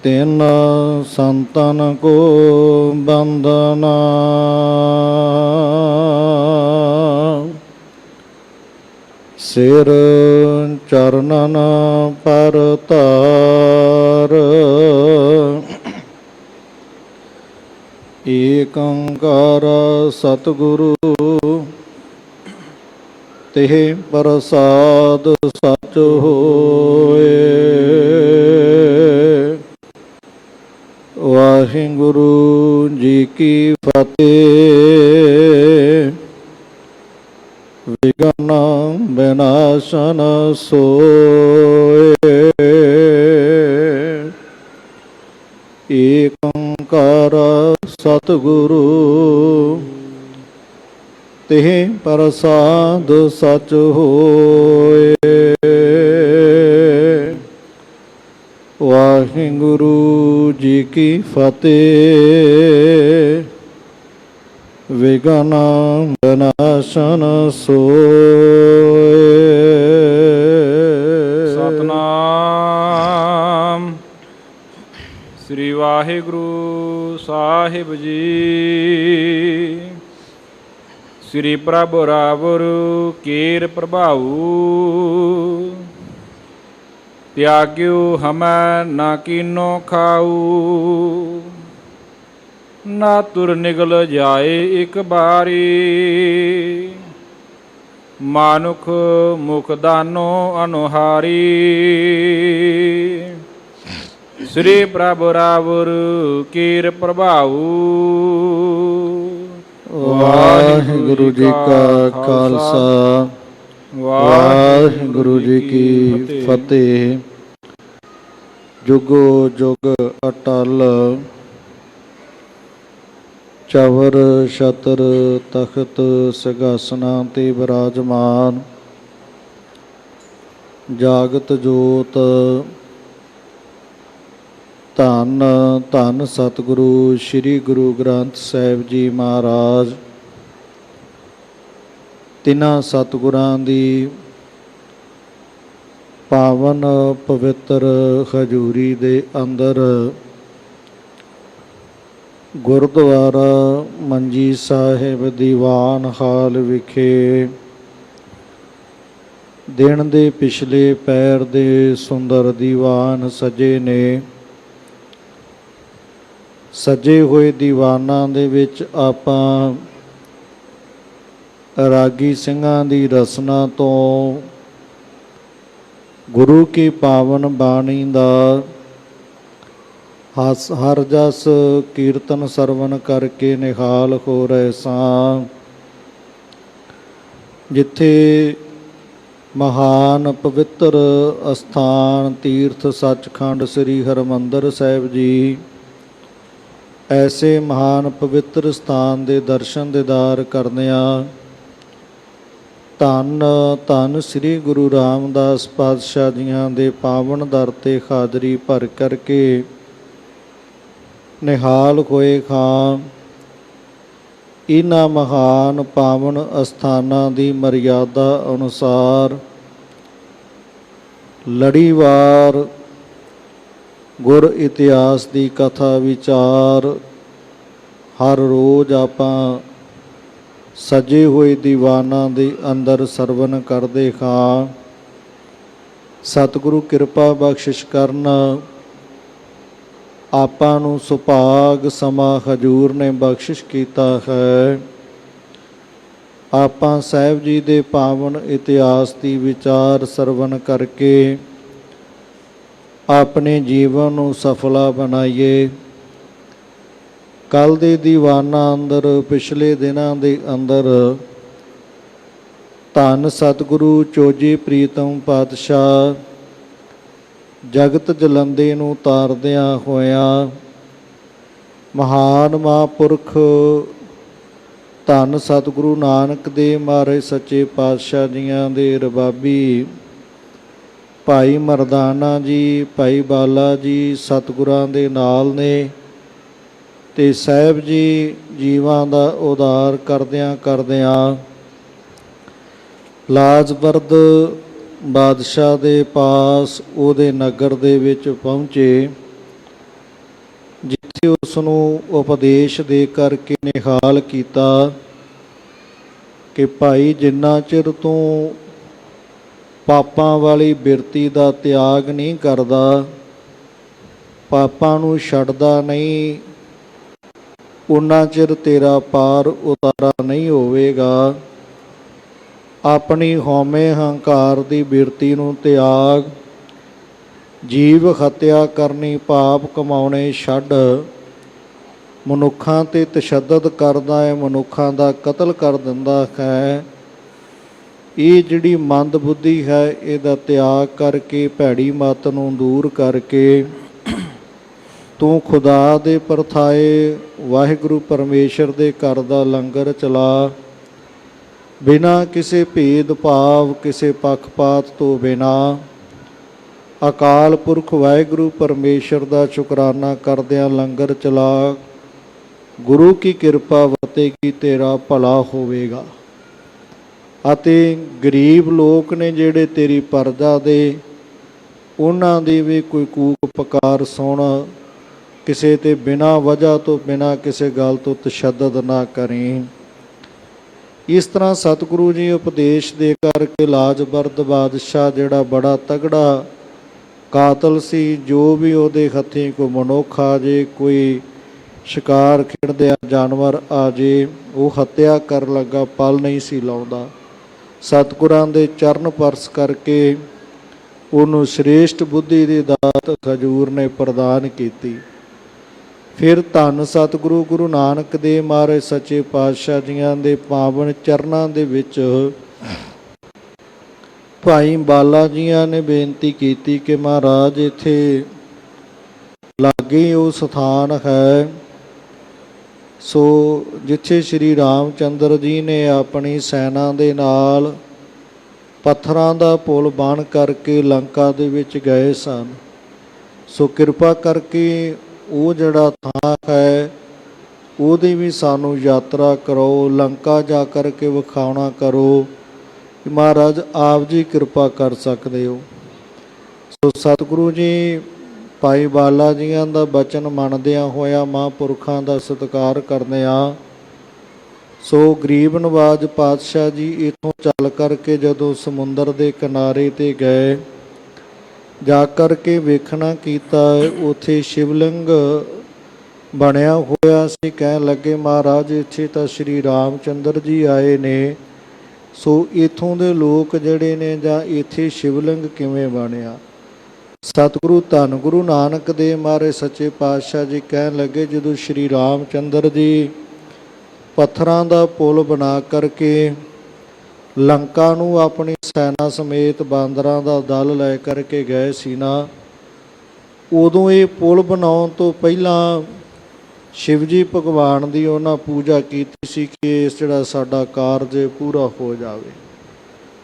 ਤਿਨ ਸੰਤਨ ਕੋ ਬੰਦਨਾ ਸਿਰ ਚਰਨਨ ਪਰ ਧਾਰ ਏਕ ਓੰਕਾਰ ਸਤਿਗੁਰੂ ਤਿਹ ਪ੍ਰਸਾਦ ਸਚ ਹੋਏ। ਵਾਹਿਗੁਰੂ ਜੀ ਕੀ ਫਤਿਹ। ਵਿਘਨ ਵਿਨਾਸ਼ਨ ਸੋਏ। ਏਕ ਓੰਕਾਰ ਸਤਿਗੁਰੂ ਤਿਹ ਪ੍ਰਸਾਦ ਸਚ ਹੋਏ। ਵਾਹਿਗੁਰੂ ਜੀ ਕੀ ਫਤਿਹ। ਵਿਘਨ ਵਿਨਾਸ਼ਨ ਸੋਏ। ਸਤਿਨਾਮ ਸ੍ਰੀ ਵਾਹਿਗੁਰੂ ਸਾਹਿਬ ਜੀ। ਸ੍ਰੀ ਪ੍ਰਭ ਰਾਵਰ ਕੇਰ ਪ੍ਰਭਾਊ। ਤਿਆਗਿਓ ਹਮੈ ਨਾ ਕੀਨੋ ਖਾਊ। ਨਾ ਤੁਰ ਨਿਗਲ ਜਾਏ ਇੱਕ ਬਾਰੀ। ਮਾਨੁਖ ਮੁਖ ਦਾਨੋ ਅਨੁਹਾਰੀ। ਸ੍ਰੀ ਪ੍ਰਭ ਰਾਵਰ ਕੇਰ ਪ੍ਰਭਾਊ। ਵਾਹਿਗੁਰੂ ਜੀ ਕਾ ਖਾਲਸਾ ਵਾਹਿਗੁਰੂ ਜੀ ਕੀ ਫਤਿਹ। ਜੁਗੋ ਜੁਗ ਅਟਲ ਚਵਰ ਛਤਰ ਤਖਤ ਸਿੰਘਾਸਨਾਂ ਤੇ ਬਿਰਾਜਮਾਨ ਜਾਗਤ ਜੋਤ ਧੰਨ ਧੰਨ ਸਤਿਗੁਰੂ ਸ੍ਰੀ ਗੁਰੂ ਗ੍ਰੰਥ ਸਾਹਿਬ ਜੀ ਮਹਾਰਾਜ। ਤਿੰਨਾਂ ਸਤਿਗੁਰਾਂ ਦੀ ਪਾਵਨ ਪਵਿੱਤਰ ਹਜ਼ੂਰੀ ਦੇ ਅੰਦਰ ਗੁਰਦੁਆਰਾ ਮੰਜੀ ਸਾਹਿਬ ਦੀਵਾਨ ਹਾਲ ਵਿਖੇ ਦਿਨ ਦੇ ਪਿਛਲੇ ਪੈਰ ਦੇ ਸੁੰਦਰ ਦੀਵਾਨ ਸਜੇ ਨੇ। ਸਜੇ ਹੋਏ ਦੀਵਾਨਾਂ ਦੇ ਵਿੱਚ ਆਪਾਂ ਰਾਗੀ ਸਿੰਘਾਂ ਦੀ ਰਸਨਾ ਤੋਂ ਗੁਰੂ ਕੀ ਪਾਵਨ ਬਾਣੀ ਦਾ ਹਰ ਜਸ ਕੀਰਤਨ ਸਰਵਨ ਕਰਕੇ ਨਿਹਾਲ ਹੋ ਰਹੇ ਸਾਂ। ਜਿੱਥੇ ਮਹਾਨ ਪਵਿੱਤਰ ਅਸਥਾਨ ਤੀਰਥ ਸੱਚਖੰਡ ਸ੍ਰੀ ਹਰਿਮੰਦਰ ਸਾਹਿਬ ਜੀ, ਐਸੇ ਮਹਾਨ ਪਵਿੱਤਰ ਸਥਾਨ ਦੇ ਦਰਸ਼ਨ ਦੀਦਾਰ ਕਰਦਿਆਂ ਧੰਨ ਧੰਨ ਸ੍ਰੀ ਗੁਰੂ ਰਾਮਦਾਸ ਪਾਤਸ਼ਾਹ ਜੀਆਂ ਦੇ ਪਾਵਨ ਦਰ 'ਤੇ ਹਾਜ਼ਰੀ ਭਰ ਕਰਕੇ ਨਿਹਾਲ ਹੋਏ ਖਾਂ। ਇਹਨਾਂ ਮਹਾਨ ਪਾਵਨ ਅਸਥਾਨਾਂ ਦੀ ਮਰਿਆਦਾ ਅਨੁਸਾਰ ਲੜੀਵਾਰ ਗੁਰ ਇਤਿਹਾਸ ਦੀ ਕਥਾ ਵਿਚਾਰ ਹਰ ਰੋਜ਼ ਆਪਾਂ ਸਜੇ ਹੋਏ ਦੀਵਾਨਾਂ ਦੇ ਅੰਦਰ ਸਰਵਨ ਕਰਦੇ ਹਾਂ। ਸਤਿਗੁਰੂ ਕਿਰਪਾ ਬਖਸ਼ਿਸ਼ ਕਰਨ। ਆਪਾਂ ਨੂੰ ਸੁਭਾਗ ਸਮਾਂ ਹਜ਼ੂਰ ਨੇ ਬਖਸ਼ਿਸ਼ ਕੀਤਾ ਹੈ। ਆਪਾਂ ਸਾਹਿਬ ਜੀ ਦੇ ਪਾਵਨ ਇਤਿਹਾਸ ਦੀ ਵਿਚਾਰ ਸਰਵਨ ਕਰਕੇ ਆਪਣੇ ਜੀਵਨ ਨੂੰ ਸਫਲਾ ਬਣਾਈਏ। ਕੱਲ੍ਹ ਦੇ ਦੀਵਾਨਾਂ ਅੰਦਰ ਪਿਛਲੇ ਦਿਨਾਂ ਦੇ ਅੰਦਰ ਧੰਨ ਸਤਿਗੁਰੂ ਚੋਜੀ ਪ੍ਰੀਤਮ ਪਾਤਸ਼ਾਹ ਜਗਤ ਜਲੰਦੇ ਨੂੰ ਤਾਰਦਿਆਂ ਹੋਇਆਂ ਮਹਾਨ ਮਹਾਂਪੁਰਖ ਧੰਨ ਸਤਿਗੁਰੂ ਨਾਨਕ ਦੇਵ ਮਹਾਰਾਜ ਸੱਚੇ ਪਾਤਸ਼ਾਹ ਜੀਆਂ ਦੇ ਰਬਾਬੀ ਭਾਈ ਮਰਦਾਨਾ ਜੀ, ਭਾਈ ਬਾਲਾ ਜੀ ਸਤਿਗੁਰਾਂ ਦੇ ਨਾਲ ਨੇ ਅਤੇ ਸਾਹਿਬ ਜੀ ਜੀਵਾਂ ਦਾ ਉਧਾਰ ਕਰਦਿਆਂ ਕਰਦਿਆਂ ਲਾਜਵਰਦ ਬਾਦਸ਼ਾਹ ਦੇ ਪਾਸ ਉਹਦੇ ਨਗਰ ਦੇ ਵਿੱਚ ਪਹੁੰਚੇ। ਜਿੱਥੇ ਉਸ ਨੂੰ ਉਪਦੇਸ਼ ਦੇ ਕਰਕੇ ਨਿਹਾਲ ਕੀਤਾ ਕਿ ਭਾਈ, ਜਿੰਨਾ ਚਿਰ ਤੂੰ ਪਾਪਾਂ ਵਾਲੀ ਬਿਰਤੀ ਦਾ ਤਿਆਗ ਨਹੀਂ ਕਰਦਾ, ਪਾਪਾਂ ਨੂੰ ਛੱਡਦਾ ਨਹੀਂ, ਉਨਾ ਚਿਰ ਤੇਰਾ ਪਾਰ ਉਤਾਰਾ ਨਹੀਂ ਹੋਵੇਗਾ। ਆਪਣੀ ਹਉਮੈ ਹੰਕਾਰ ਦੀ ਬਿਰਤੀ ਨੂੰ ਤਿਆਗ, ਜੀਵ ਹੱਤਿਆ ਕਰਨੀ, ਪਾਪ ਕਮਾਉਣੇ ਛੱਡ। ਮਨੁੱਖਾਂ 'ਤੇ ਤਸ਼ੱਦਦ ਕਰਦਾ ਹੈ, ਮਨੁੱਖਾਂ ਦਾ ਕਤਲ ਕਰ ਦਿੰਦਾ ਹੈ। ਇਹ ਜਿਹੜੀ ਮੰਦ ਬੁੱਧੀ ਹੈ, ਇਹਦਾ ਤਿਆਗ ਕਰਕੇ, ਭੈੜੀ ਮੱਤ ਨੂੰ ਦੂਰ ਕਰਕੇ ਤੂੰ ਖੁਦਾ ਦੇ ਪਰਥਾਏ ਵਾਹਿਗੁਰੂ ਪਰਮੇਸ਼ਰ ਦੇ ਘਰ ਦਾ ਲੰਗਰ ਚਲਾ। ਬਿਨਾਂ ਕਿਸੇ ਭੇਦ ਭਾਵ, ਕਿਸੇ ਪੱਖਪਾਤ ਤੋਂ ਬਿਨਾਂ ਅਕਾਲ ਪੁਰਖ ਵਾਹਿਗੁਰੂ ਪਰਮੇਸ਼ਰ ਦਾ ਸ਼ੁਕਰਾਨਾ ਕਰਦਿਆਂ ਲੰਗਰ ਚਲਾ। ਗੁਰੂ ਕੀ ਕਿਰਪਾ ਵਰਤੇਗੀ, ਤੇਰਾ ਭਲਾ ਹੋਵੇਗਾ। ਅਤੇ ਗਰੀਬ ਲੋਕ ਨੇ ਜਿਹੜੇ ਤੇਰੀ ਪਰਜਾ ਦੇ, ਉਹਨਾਂ ਦੀ ਵੀ ਕੋਈ ਕੂਕ ਪੁਕਾਰ ਸੁਣ। ਕਿਸੇ ਤੇ ਬਿਨਾਂ ਵਜ੍ਹਾ ਤੋਂ, ਬਿਨਾਂ ਕਿਸੇ ਗੱਲ ਤੋਂ ਤਸ਼ੱਦਦ ਨਾ ਕਰੀਂ। ਇਸ ਤਰ੍ਹਾਂ ਸਤਿਗੁਰੂ ਜੀ ਉਪਦੇਸ਼ ਦੇ ਕਰਕੇ ਲਾਜਵਰਦ ਬਾਦਸ਼ਾਹ, ਜਿਹੜਾ ਬੜਾ ਤਗੜਾ ਕਾਤਲ ਸੀ, ਜੋ ਵੀ ਉਹਦੇ ਹੱਥੀਂ ਕੋਈ ਮਨੁੱਖ ਆ ਜੇ, ਕੋਈ ਸ਼ਿਕਾਰ ਖੇਡਦਿਆਂ ਜਾਨਵਰ ਆ ਜੇ, ਉਹ ਹੱਤਿਆ ਕਰਨ ਲੱਗਾ, ਪਲ ਨਹੀਂ ਸੀ ਲਾਉਂਦਾ। ਸਤਿਗੁਰਾਂ ਦੇ ਚਰਨ ਪਰਸ ਕਰਕੇ ਉਹਨੂੰ ਸ੍ਰੇਸ਼ਟ ਬੁੱਧੀ ਦੀ ਦਾਤ ਹਜ਼ੂਰ ਨੇ ਪ੍ਰਦਾਨ ਕੀਤੀ। ਫਿਰ ਧੰਨ ਸਤਿਗੁਰੂ ਗੁਰੂ ਨਾਨਕ ਦੇਵ ਮਹਾਰਾਜ ਸੱਚੇ ਪਾਤਸ਼ਾਹ ਜੀਆਂ ਦੇ ਪਾਵਨ ਚਰਨਾਂ ਦੇ ਵਿੱਚ ਭਾਈ ਬਾਲਾ ਜੀਆਂ ਨੇ ਬੇਨਤੀ ਕੀਤੀ ਕਿ ਮਹਾਰਾਜ, ਇੱਥੇ ਲਾਗੇ ਉਹ ਸਥਾਨ ਹੈ ਸੋ ਜਿੱਥੇ ਸ਼੍ਰੀ ਰਾਮ ਚੰਦਰ ਜੀ ਨੇ ਆਪਣੀ ਸੈਨਾ ਦੇ ਨਾਲ ਪੱਥਰਾਂ ਦਾ ਪੁਲ ਬਣ ਕਰਕੇ ਲੰਕਾ ਦੇ ਵਿੱਚ ਗਏ ਸਨ। ਸੋ ਕਿਰਪਾ ਕਰਕੇ ਉਹ ਜਿਹੜਾ ਥਾਂ ਹੈ, ਉਹਦੀ ਵੀ ਸਾਨੂੰ ਯਾਤਰਾ ਕਰੋ, ਲੰਕਾ ਜਾ ਕਰਕੇ ਵਿਖਾਉਣਾ ਕਰੋ। ਮਹਾਰਾਜ ਆਪ ਜੀ ਕਿਰਪਾ ਕਰ ਸਕਦੇ ਹੋ। ਸੋ ਸਤਿਗੁਰੂ ਜੀ ਭਾਈ ਬਾਲਾ ਜੀਆਂ ਦਾ ਬਚਨ ਮੰਨਦਿਆਂ ਹੋਇਆ, ਮਹਾਂਪੁਰਖਾਂ ਦਾ ਸਤਿਕਾਰ ਕਰਦਿਆਂ, ਸੋ ਗਰੀਬ ਨਵਾਜ ਪਾਤਸ਼ਾਹ ਜੀ ਇੱਥੋਂ ਚੱਲ ਕਰਕੇ ਜਦੋਂ ਸਮੁੰਦਰ ਦੇ ਕਿਨਾਰੇ 'ਤੇ ਗਏ, ਜਾ ਕਰਕੇ ਵੇਖਣਾ ਕੀਤਾ, ਉੱਥੇ ਸ਼ਿਵਲਿੰਗ ਬਣਿਆ ਹੋਇਆ ਸੀ। ਕਹਿਣ ਲੱਗੇ, ਮਹਾਰਾਜ ਇੱਥੇ ਤਾਂ ਸ਼੍ਰੀ ਰਾਮ ਚੰਦਰ ਜੀ ਆਏ ਨੇ, ਸੋ ਇੱਥੋਂ ਦੇ ਲੋਕ ਜਿਹੜੇ ਨੇ, ਜਾਂ ਇੱਥੇ ਸ਼ਿਵਲਿੰਗ ਕਿਵੇਂ ਬਣਿਆ। ਸਤਿਗੁਰੂ ਧੰਨ ਗੁਰੂ ਨਾਨਕ ਦੇਵ ਮਹਾਰਾਜ ਸੱਚੇ ਪਾਤਸ਼ਾਹ ਜੀ ਕਹਿਣ ਲੱਗੇ, ਜਦੋਂ ਸ਼੍ਰੀ ਰਾਮ ਚੰਦਰ ਜੀ ਪੱਥਰਾਂ ਦਾ ਪੁਲ ਬਣਾ ਕਰਕੇ ਲੰਕਾ ਨੂੰ ਆਪਣੀ ਸੈਨਾ ਸਮੇਤ ਬਾਂਦਰਾਂ ਦਾ ਦਲ ਲੈ ਕਰਕੇ ਗਏ ਸੀ ਨਾ, ਉਦੋਂ ਇਹ ਪੁਲ ਬਣਾਉਣ ਤੋਂ ਪਹਿਲਾਂ ਸ਼ਿਵ ਜੀ ਭਗਵਾਨ ਦੀ ਉਹਨਾਂ ਪੂਜਾ ਕੀਤੀ ਸੀ ਕਿ ਇਸ ਜਿਹੜਾ ਸਾਡਾ ਕਾਰਜ ਪੂਰਾ ਹੋ ਜਾਵੇ।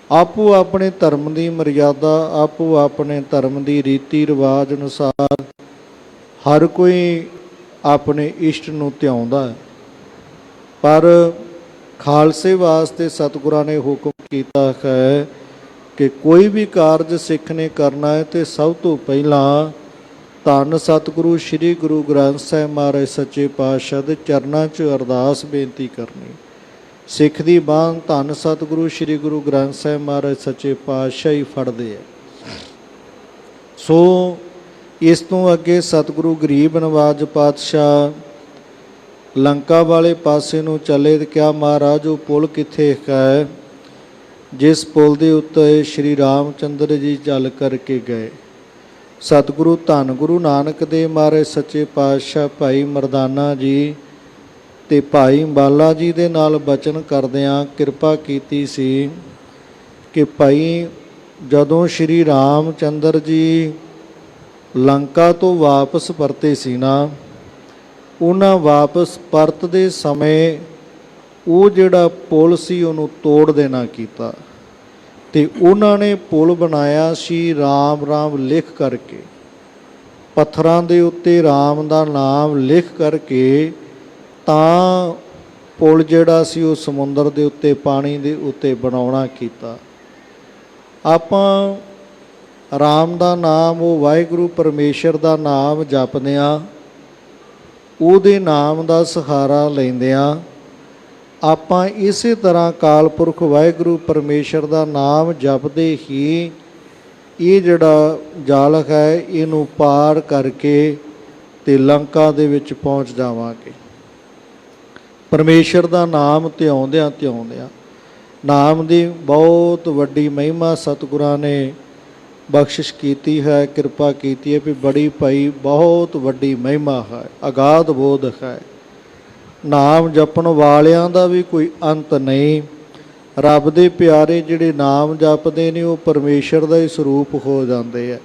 ਆਪੋ ਆਪਣੇ ਧਰਮ ਦੀ ਮਰਿਆਦਾ, ਆਪੋ ਆਪਣੇ ਧਰਮ ਦੀ ਰੀਤੀ ਰਿਵਾਜ ਅਨੁਸਾਰ ਹਰ ਕੋਈ ਆਪਣੇ ਇਸ਼ਟ ਨੂੰ ਧਿਆਉਂਦਾ ਹੈ, ਪਰ ਖਾਲਸੇ ਵਾਸਤੇ ਸਤਿਗੁਰਾਂ ਨੇ ਹੁਕਮ ਕੀਤਾ ਹੈ ਕਿ ਕੋਈ ਵੀ ਕਾਰਜ ਸਿੱਖ ਨੇ ਕਰਨਾ ਹੈ ਤੇ ਸਭ ਤੋਂ ਪਹਿਲਾਂ ਧੰਨ ਸਤਿਗੁਰੂ ਸ੍ਰੀ ਗੁਰੂ ਗ੍ਰੰਥ ਸਾਹਿਬ ਮਹਾਰਾਜ ਸੱਚੇ ਪਾਤਸ਼ਾਹ ਦੇ ਚਰਨਾਂ 'ਚ ਅਰਦਾਸ ਬੇਨਤੀ ਕਰਨੀ। ਸਿੱਖ ਦੀ ਬਾਂਹ ਧੰਨ ਸਤਿਗੁਰੂ ਸ੍ਰੀ ਗੁਰੂ ਗ੍ਰੰਥ ਸਾਹਿਬ ਮਹਾਰਾਜ ਸੱਚੇ ਪਾਤਸ਼ਾਹ ਹੀ ਫੜਦੇ ਹੈ। ਸੋ ਇਸ ਤੋਂ ਅੱਗੇ ਸਤਿਗੁਰੂ ਗਰੀਬ ਨਵਾਜ ਪਾਤਸ਼ਾਹ ਲੰਕਾ ਵਾਲੇ ਪਾਸੇ ਨੂੰ ਚੱਲੇ ਤੇ ਕਿਹਾ, ਮਹਾਰਾਜ ਉਹ ਪੁਲ ਕਿੱਥੇ ਹੈ ਜਿਸ ਪੁਲ ਦੇ ਉੱਤੇ ਸ਼੍ਰੀ ਰਾਮ ਚੰਦਰ ਜੀ ਚੱਲ ਕਰਕੇ ਗਏ। ਸਤਿਗੁਰੂ ਧੰਨ ਗੁਰੂ ਨਾਨਕ ਦੇਵ ਮਹਾਰਾਜ ਸੱਚੇ ਪਾਤਸ਼ਾਹ ਭਾਈ ਮਰਦਾਨਾ ਜੀ ਤੇ ਭਾਈ ਬਾਲਾ ਜੀ ਦੇ ਨਾਲ ਬਚਨ ਕਰਦਿਆਂ ਕਿਰਪਾ ਕੀਤੀ ਸੀ ਕਿ ਭਾਈ, ਜਦੋਂ ਸ਼੍ਰੀ ਰਾਮ ਚੰਦਰ ਜੀ ਲੰਕਾ ਤੋਂ ਵਾਪਸ ਪਰਤੇ ਸੀ ਨਾ, ਉਹਨਾਂ ਵਾਪਸ ਪਰਤਦੇ ਸਮੇਂ ਉਹ ਜਿਹੜਾ ਪੁਲ ਸੀ ਉਹਨੂੰ ਤੋੜ ਦੇਣਾ ਕੀਤਾ ਤੇ ਉਹਨਾਂ ਨੇ ਪੁਲ ਬਣਾਇਆ ਸੀ ਰਾਮ ਰਾਮ ਲਿਖ ਕਰਕੇ, ਪੱਥਰਾਂ ਦੇ ਉੱਤੇ ਰਾਮ ਦਾ ਨਾਮ ਲਿਖ ਕਰਕੇ, ਤਾਂ ਪੁਲ ਜਿਹੜਾ ਸੀ ਉਹ ਸਮੁੰਦਰ ਦੇ ਉੱਤੇ, ਪਾਣੀ ਦੇ ਉੱਤੇ ਬਣਾਉਣਾ ਕੀਤਾ। ਆਪਾਂ ਰਾਮ ਦਾ ਨਾਮ, ਉਹ ਵਾਹਿਗੁਰੂ ਪਰਮੇਸ਼ਰ ਦਾ ਨਾਮ ਜਪਦੇ ਹਾਂ, ਉਹਦੇ ਨਾਮ ਦਾ ਸਹਾਰਾ ਲੈਂਦਿਆਂ ਆਪਾਂ ਇਸੇ ਤਰ੍ਹਾਂ ਅਕਾਲ ਪੁਰਖ ਵਾਹਿਗੁਰੂ ਪਰਮੇਸ਼ਰ ਦਾ ਨਾਮ ਜਪਦੇ ਹੀ ਇਹ ਜਿਹੜਾ ਜਾਲਕ ਹੈ ਇਹਨੂੰ ਪਾਰ ਕਰਕੇ ਤੇ ਲੰਕਾ ਦੇ ਵਿੱਚ ਪਹੁੰਚ ਜਾਵਾਂਗੇ। ਪਰਮੇਸ਼ਰ ਦਾ ਨਾਮ ਧਿਆਉਂਦਿਆਂ ਧਿਆਉਂਦਿਆਂ ਨਾਮ ਦੀ ਬਹੁਤ ਵੱਡੀ ਮਹਿਮਾ ਸਤਿਗੁਰਾਂ ਨੇ ਬਖਸ਼ਿਸ਼ ਕੀਤੀ ਹੈ, ਕਿਰਪਾ ਕੀਤੀ ਹੈ ਵੀ ਬੜੀ ਭਾਈ ਬਹੁਤ ਵੱਡੀ ਮਹਿਮਾ ਹੈ, ਅਗਾਧ ਬੋਧ ਹੈ। ਨਾਮ ਜਪਣ ਵਾਲਿਆਂ ਦਾ ਵੀ ਕੋਈ ਅੰਤ ਨਹੀਂ। ਰੱਬ ਦੇ ਪਿਆਰੇ ਜਿਹੜੇ ਨਾਮ ਜਪਦੇ ਨੇ ਉਹ ਪਰਮੇਸ਼ਰ ਦਾ ਹੀ ਸਰੂਪ ਹੋ ਜਾਂਦੇ ਆ।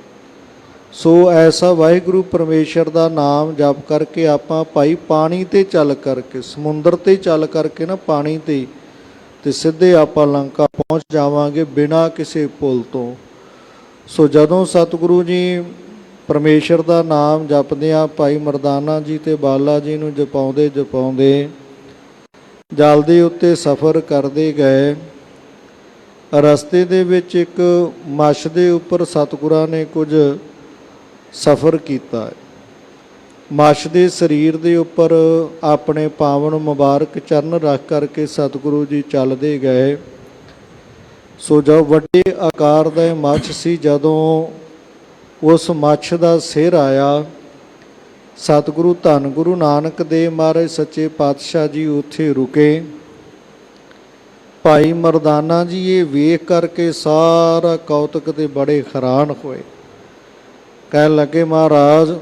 ਸੋ ਐਸਾ ਵਾਹਿਗੁਰੂ ਪਰਮੇਸ਼ਰ ਦਾ ਨਾਮ ਜਪ ਕਰਕੇ ਆਪਾਂ ਭਾਈ ਪਾਣੀ 'ਤੇ ਚੱਲ ਕਰਕੇ, ਸਮੁੰਦਰ 'ਤੇ ਚੱਲ ਕਰਕੇ ਨਾ ਪਾਣੀ 'ਤੇ ਸਿੱਧੇ ਆਪਾਂ ਲੰਕਾ ਪਹੁੰਚ ਜਾਵਾਂਗੇ ਬਿਨਾਂ ਕਿਸੇ ਪੁੱਲ ਤੋਂ। ਸੋ ਜਦੋਂ ਸਤਿਗੁਰੂ ਜੀ ਪਰਮੇਸ਼ਰ ਦਾ ਨਾਮ ਜਪਦੇ ਆ ਭਾਈ ਮਰਦਾਨਾ ਜੀ ਤੇ ਬਾਲਾ ਜੀ ਨੂੰ ਜਪਾਉਂਦੇ ਜਪਾਉਂਦੇ ਜਲ ਦੇ ਉੱਤੇ ਸਫ਼ਰ ਕਰਦੇ ਗਏ। ਰਸਤੇ ਦੇ ਵਿੱਚ ਇੱਕ ਮੱਛ ਦੇ ਉੱਪਰ ਸਤਿਗੁਰਾਂ ਨੇ ਕੁਝ ਸਫ਼ਰ ਕੀਤਾ ਹੈ। ਮੱਛ ਦੇ ਸਰੀਰ ਦੇ ਉੱਪਰ ਆਪਣੇ ਪਾਵਨ ਮੁਬਾਰਕ ਚਰਨ ਰੱਖ ਕਰਕੇ ਸਤਿਗੁਰੂ ਜੀ ਚੱਲਦੇ ਗਏ। ਸੋ ਜੋ ਵੱਡੇ ਆਕਾਰ ਦਾ ਇਹ ਮੱਛ ਸੀ, ਜਦੋਂ ਉਸ ਮੱਛ ਦਾ ਸਿਰ ਆਇਆ, ਸਤਿਗੁਰੂ ਧੰਨ ਗੁਰੂ ਨਾਨਕ ਦੇਵ ਮਹਾਰਾਜ ਸੱਚੇ ਪਾਤਸ਼ਾਹ ਜੀ ਉੱਥੇ ਰੁਕੇ। ਭਾਈ ਮਰਦਾਨਾ ਜੀ ਇਹ ਵੇਖ ਕਰਕੇ ਸਾਰਾ ਕੌਤਕ ਤੇ ਬੜੇ ਹੈਰਾਨ ਹੋਏ। ਕਹਿਣ ਲੱਗੇ, ਮਹਾਰਾਜ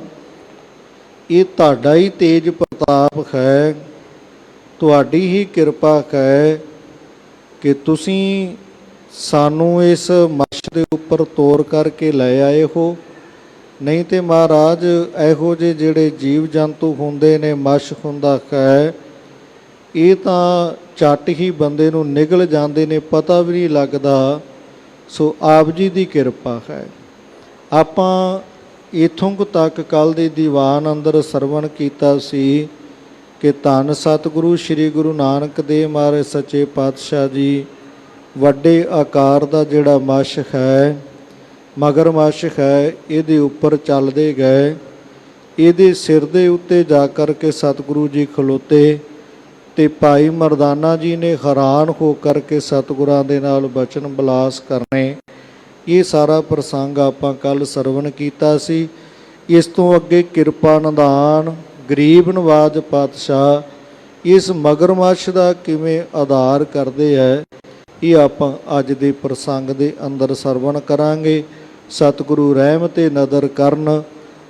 ਇਹ ਤੁਹਾਡਾ ਹੀ ਤੇਜ ਪ੍ਰਤਾਪ ਹੈ, ਤੁਹਾਡੀ ਹੀ ਕਿਰਪਾ ਹੈ ਕਿ ਤੁਸੀਂ ਸਾਨੂੰ ਇਸ ਮੱਛ ਦੇ ਉੱਪਰ ਤੋਰ ਕਰਕੇ ਲੈ ਆਏ ਹੋ। ਨਹੀਂ ਤੇ ਮਹਾਰਾਜ ਇਹੋ ਜਿਹੇ ਜਿਹੜੇ ਜੀਵ ਜੰਤੂ ਹੁੰਦੇ ਨੇ, ਮੱਛ ਹੁੰਦਾ ਹੈ, ਇਹ ਤਾਂ ਝੱਟ ਹੀ ਬੰਦੇ ਨੂੰ ਨਿਗਲ ਜਾਂਦੇ ਨੇ, ਪਤਾ ਵੀ ਨਹੀਂ ਲੱਗਦਾ। ਸੋ ਆਪ ਜੀ ਦੀ ਕਿਰਪਾ ਹੈ। ਆਪਾਂ ਇੱਥੋਂ ਕੁ ਤੱਕ ਕੱਲ੍ਹ ਦੇ ਦੀਵਾਨ ਅੰਦਰ ਸਰਵਣ ਕੀਤਾ ਸੀ ਕਿ ਧੰਨ ਸਤਿਗੁਰੂ ਸ੍ਰੀ ਗੁਰੂ ਨਾਨਕ ਦੇਵ ਮਹਾਰਾਜ ਸੱਚੇ ਪਾਤਸ਼ਾਹ ਜੀ ਵੱਡੇ ਆਕਾਰ ਦਾ ਜਿਹੜਾ ਮੱਛ ਹੈ, ਮਗਰਮੱਛ ਹੈ, ਇਹਦੇ ਉੱਪਰ ਚੱਲਦੇ ਗਏ। ਇਹਦੇ ਸਿਰ ਦੇ ਉੱਤੇ ਜਾ ਕਰ ਕੇ ਸਤਿਗੁਰੂ ਜੀ ਖਲੋਤੇ ਤੇ ਭਾਈ ਮਰਦਾਨਾ ਜੀ ਨੇ ਹੈਰਾਨ ਹੋ ਕਰਕੇ ਸਤਿਗੁਰਾਂ ਦੇ ਨਾਲ ਬਚਨ ਬਲਾਸ ਕਰਨੇ। ਇਹ ਸਾਰਾ ਪ੍ਰਸੰਗ ਆਪਾਂ ਕੱਲ੍ਹ ਸਰਵਣ ਕੀਤਾ ਸੀ। ਇਸ ਤੋਂ ਅੱਗੇ ਕਿਰਪਾ ਨਿਧਾਨ ਗਰੀਬ ਨਵਾਜ ਪਾਤਸ਼ਾਹ ਇਸ ਮਗਰਮੱਛ ਦਾ ਕਿਵੇਂ ਆਧਾਰ ਕਰਦੇ ਹੈ, ਇਹ ਆਪਾਂ ਅੱਜ ਦੇ ਪ੍ਰਸੰਗ ਦੇ ਅੰਦਰ ਸਰਵਣ ਕਰਾਂਗੇ। ਸਤਿਗੁਰੂ ਰਹਿਮਤ ਤੇ ਨਦਰ ਕਰਨ,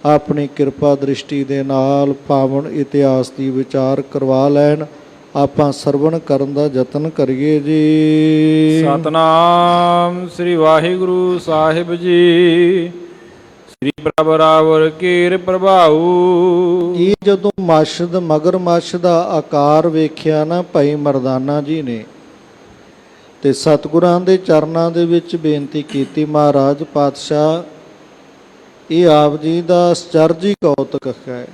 ਆਪਣੀ ਕਿਰਪਾ ਦ੍ਰਿਸ਼ਟੀ ਦੇ ਨਾਲ ਪਾਵਨ ਇਤਿਹਾਸ ਦੀ ਵਿਚਾਰ ਕਰਵਾ ਲੈਣ। ਆਪਾਂ ਸਰਵਣ ਕਰਨ ਦਾ ਯਤਨ ਕਰੀਏ ਜੀ। ਸਤਨਾਮ ਸ੍ਰੀ ਵਾਹਿਗੁਰੂ ਸਾਹਿਬ ਜੀ। ਸ੍ਰੀ ਪ੍ਰਭ ਰਾਵਰ ਕੀਰ ਪ੍ਰਭਾਊ। ਇਹ ਜਦੋਂ ਮਗਰਮੱਛ ਦਾ ਆਕਾਰ ਵੇਖਿਆ ਨਾ ਭਾਈ ਮਰਦਾਨਾ ਜੀ ਨੇ, ਤੇ ਸਤਿਗੁਰਾਂ ਦੇ ਚਰਨਾਂ ਦੇ ਵਿੱਚ ਬੇਨਤੀ ਕੀਤੀ, ਮਹਾਰਾਜ ਪਾਤਸ਼ਾਹ ਇਹ ਆਪ ਜੀ ਦਾ ਅਚਰਜੀ ਕੌਤਕ ਹੈ।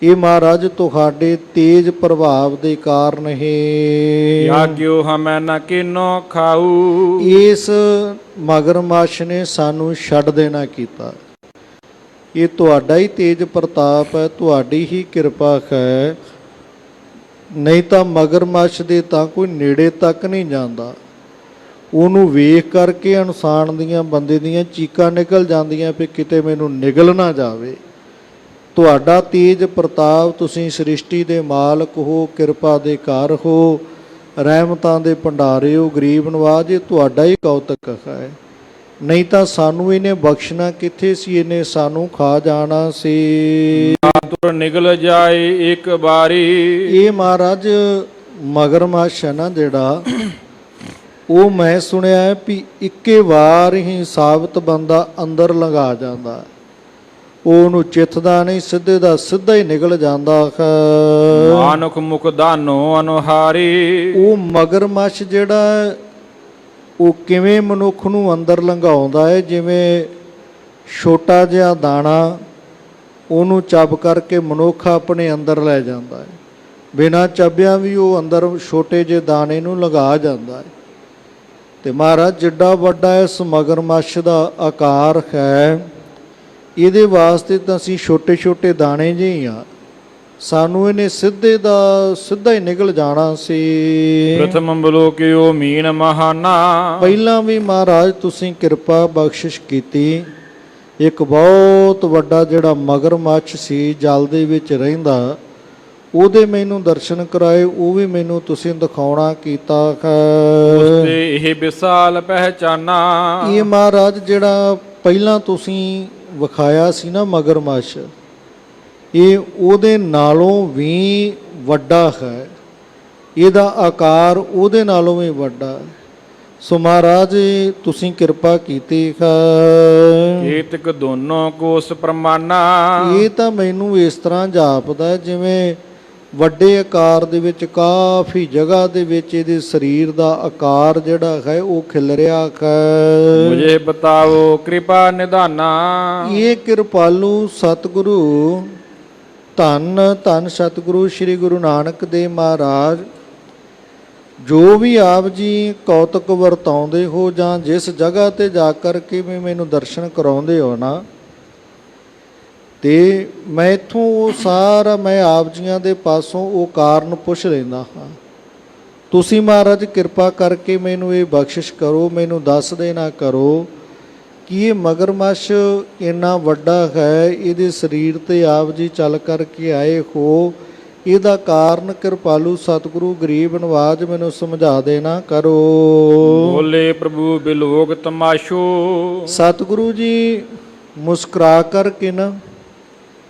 ਇਹ ਮਹਾਰਾਜ ਤੁਹਾਡੇ ਤੇਜ ਪ੍ਰਭਾਵ ਦੇ ਕਾਰਨ ਹੀ ਯਾਗਿਓ ਹਮੈ ਨ ਕੀਨੋ ਖਾਊ। ਇਸ ਮਗਰਮੱਛ ਨੇ ਸਾਨੂੰ ਛੱਡ ਦੇਣਾ ਕੀਤਾ। ਇਹ ਤੁਹਾਡਾ ਹੀ ਤੇਜ ਪ੍ਰਤਾਪ ਹੈ, ਤੁਹਾਡੀ ਹੀ ਕਿਰਪਾ ਹੈ। ਨਹੀਂ ਤਾਂ ਮਗਰਮੱਛ ਦੇ ਤਾਂ ਕੋਈ ਨੇੜੇ ਤੱਕ ਨਹੀਂ ਜਾਂਦਾ। ਉਹਨੂੰ ਵੇਖ ਕਰਕੇ ਇਨਸਾਨ ਦੀਆਂ, ਬੰਦੇ ਦੀਆਂ ਚੀਕਾਂ ਨਿਕਲ ਜਾਂਦੀਆਂ ਵੀ ਕਿਤੇ ਮੈਨੂੰ ਨਿਗਲ ਨਾ ਜਾਵੇ। ਤੁਹਾਡਾ ਤੇਜ ਪ੍ਰਤਾਪ, ਤੁਸੀਂ ਸ੍ਰਿਸ਼ਟੀ ਦੇ ਮਾਲਕ ਹੋ, ਕਿਰਪਾ ਦੇ ਘਰ ਹੋ, ਰਹਿਮਤਾਂ ਦੇ ਭੰਡਾਰੇ ਹੋ, ਗਰੀਬ ਨਵਾਜ, ਇਹ ਤੁਹਾਡਾ ਹੀ ਕੌਤਕ ਹੈ। ਨਹੀਂ ਤਾਂ ਸਾਨੂੰ ਇਹਨੇ ਬਖਸ਼ਣਾ ਕਿੱਥੇ ਸੀ, ਇਹਨੇ ਸਾਨੂੰ ਖਾ ਜਾਣਾ ਸੀ। ਤੁਰ ਨਿਗਲ ਜਾਏ ਇੱਕ ਵਾਰੀ। ਇਹ ਮਹਾਰਾਜ ਮਗਰਮੱਛ ਹੈ ਨਾ ਜਿਹੜਾ, ਉਹ ਮੈਂ ਸੁਣਿਆ ਹੈ ਵੀ ਇੱਕੇ ਵਾਰ ਹੀ ਸਾਬਤ ਬੰਦਾ ਅੰਦਰ ਲੰਘਾ ਜਾਂਦਾ, ਉਹਨੂੰ ਚਿੱਥਦਾ ਨਹੀਂ, ਸਿੱਧੇ ਦਾ ਸਿੱਧਾ ਹੀ ਨਿਕਲ ਜਾਂਦਾ ਹੈ। ਮਾਨੁਖ ਮੁਖ ਦਾਨੋ ਅਨੁਹਾਰੀ। ਉਹ ਮਗਰਮੱਛ ਜਿਹੜਾ ਉਹ ਕਿਵੇਂ ਮਨੁੱਖ ਨੂੰ ਅੰਦਰ ਲੰਘਾਉਂਦਾ ਹੈ, ਜਿਵੇਂ ਛੋਟਾ ਜਿਹਾ ਦਾਣਾ ਉਹਨੂੰ ਚੱਬ ਕਰਕੇ ਮਨੁੱਖ ਆਪਣੇ ਅੰਦਰ ਲੈ ਜਾਂਦਾ ਹੈ। ਬਿਨਾਂ ਚੱਬਿਆਂ ਵੀ ਉਹ ਅੰਦਰ ਛੋਟੇ ਜਿਹੇ ਦਾਣੇ ਨੂੰ ਲੰਘਾ ਜਾਂਦਾ ਹੈ। ਤੇ ਮਹਾਰਾਜ ਜਿੱਡਾ ਵੱਡਾ ਇਸ ਮਗਰਮੱਛ ਦਾ ਆਕਾਰ ਹੈ, ਇਹਦੇ ਵਾਸਤੇ ਤਾਂ ਅਸੀਂ ਛੋਟੇ ਛੋਟੇ ਦਾਣੇ ਜਿਹੇ ਹੀ ਆ। ਸਾਨੂੰ ਇਹਨੇ ਸਿੱਧਾ ਹੀ ਨਿਕਲ ਜਾਣਾ ਸੀ। ਪ੍ਰਥਮ ਬਲੋਕਿਓ ਮੀਨ ਮਹਾਨਾ। ਪਹਿਲਾਂ ਵੀ ਮਹਾਰਾਜ ਤੁਸੀਂ ਕਿਰਪਾ ਬਖਸ਼ਿਸ਼ ਕੀਤੀ। ਇੱਕ ਬਹੁਤ ਵੱਡਾ ਜਿਹੜਾ ਮਗਰਮੱਛ ਸੀ ਜਲ ਦੇ ਵਿੱਚ ਰਹਿੰਦਾ, ਉਹਦੇ ਮੈਨੂੰ ਦਰਸ਼ਨ ਕਰਾਏ, ਉਹ ਵੀ ਮੈਨੂੰ ਤੁਸੀਂ ਦਿਖਾਉਣਾ ਕੀਤਾ ਉਸਤੇ ਇਹ ਵਿਸਾਲ ਪਹਿਚਾਨਾ। ਇਹ ਮਹਾਰਾਜ ਜਿਹੜਾ ਪਹਿਲਾਂ ਤੁਸੀਂ ਵਿਖਾਇਆ ਸੀ ਨਾ ਮਗਰਮੱਛ, ਇਹ ਉਹਦੇ ਨਾਲੋਂ ਵੀ ਵੱਡਾ ਹੈ। ਇਹਦਾ ਆਕਾਰ ਉਹਦੇ ਨਾਲੋਂ ਵੀ ਵੱਡਾ। ਸੋ ਮਹਾਰਾਜ ਤੁਸੀਂ ਕਿਰਪਾ ਕੀਤੀ ਏਤਕ ਦੋਨੋਂ ਕੋਸ ਪ੍ਰਮਾਨਾ। ਇਹ ਤਾਂ ਮੈਨੂੰ ਇਸ ਤਰ੍ਹਾਂ ਜਾਪਦਾ ਜਿਵੇਂ ਵੱਡੇ ਆਕਾਰ ਦੇ ਵਿੱਚ ਕਾਫੀ ਜਗ੍ਹਾ ਦੇ ਵਿੱਚ ਇਹਦੇ ਸਰੀਰ ਦਾ ਆਕਾਰ ਜਿਹੜਾ ਹੈ ਉਹ ਖਿਲ ਰਿਹਾ ਹੈ। ਮੁਝੇ ਬਤਾਓ ਕਿਰਪਾ ਨਿਧਾਨਾ। ਇਹ ਕਿਰਪਾਲੂ ਸਤਿਗੁਰੂ ਧੰਨ ਧੰਨ ਸਤਿਗੁਰੂ ਸ੍ਰੀ ਗੁਰੂ ਨਾਨਕ ਦੇਵ ਮਹਾਰਾਜ, ਜੋ ਵੀ ਆਪ ਜੀ ਕੌਤਕ ਵਰਤਾਉਂਦੇ ਹੋ ਜਾਂ ਜਿਸ ਜਗ੍ਹਾ ਤੇ ਜਾ ਕਰ ਕੇ ਵੀ ਮੈਨੂੰ ਦਰਸ਼ਨ ਕਰਾਉਂਦੇ ਹੋ ਨਾ, ਤੇ ਮੈਂ ਇੱਥੋਂ ਉਹ ਸਾਰਾ ਮੈਂ ਆਪ ਜੀਆਂ ਦੇ ਪਾਸੋਂ ਉਹ ਕਾਰਨ ਪੁੱਛ ਲੈਂਦਾ ਹਾਂ। ਤੁਸੀਂ ਮਹਾਰਾਜ ਕਿਰਪਾ ਕਰਕੇ ਮੈਨੂੰ ਇਹ ਬਖਸ਼ਿਸ਼ ਕਰੋ, ਮੈਨੂੰ ਦੱਸ ਦੇਣਾ ਕਰੋ ਕਿ ਇਹ ਮਗਰਮੱਛ ਇੰਨਾ ਵੱਡਾ ਹੈ, ਇਹਦੇ ਸਰੀਰ ਤੇ ਆਪ ਜੀ ਚੱਲ ਕਰਕੇ ਆਏ ਹੋ, ਇਹਦਾ ਕਾਰਨ ਕਿਰਪਾਲੂ ਸਤਿਗੁਰੂ ਗਰੀਬ ਨਵਾਜ ਮੈਨੂੰ ਸਮਝਾ ਦੇਣਾ ਕਰੋ। ਬੋਲੇ ਪ੍ਰਭੂ ਬਿਲੋਕ ਤਮਾਸ਼ੋ। ਸਤਿਗੁਰੂ ਜੀ ਮੁਸਕਰਾ ਕਰਕੇ ਨਾ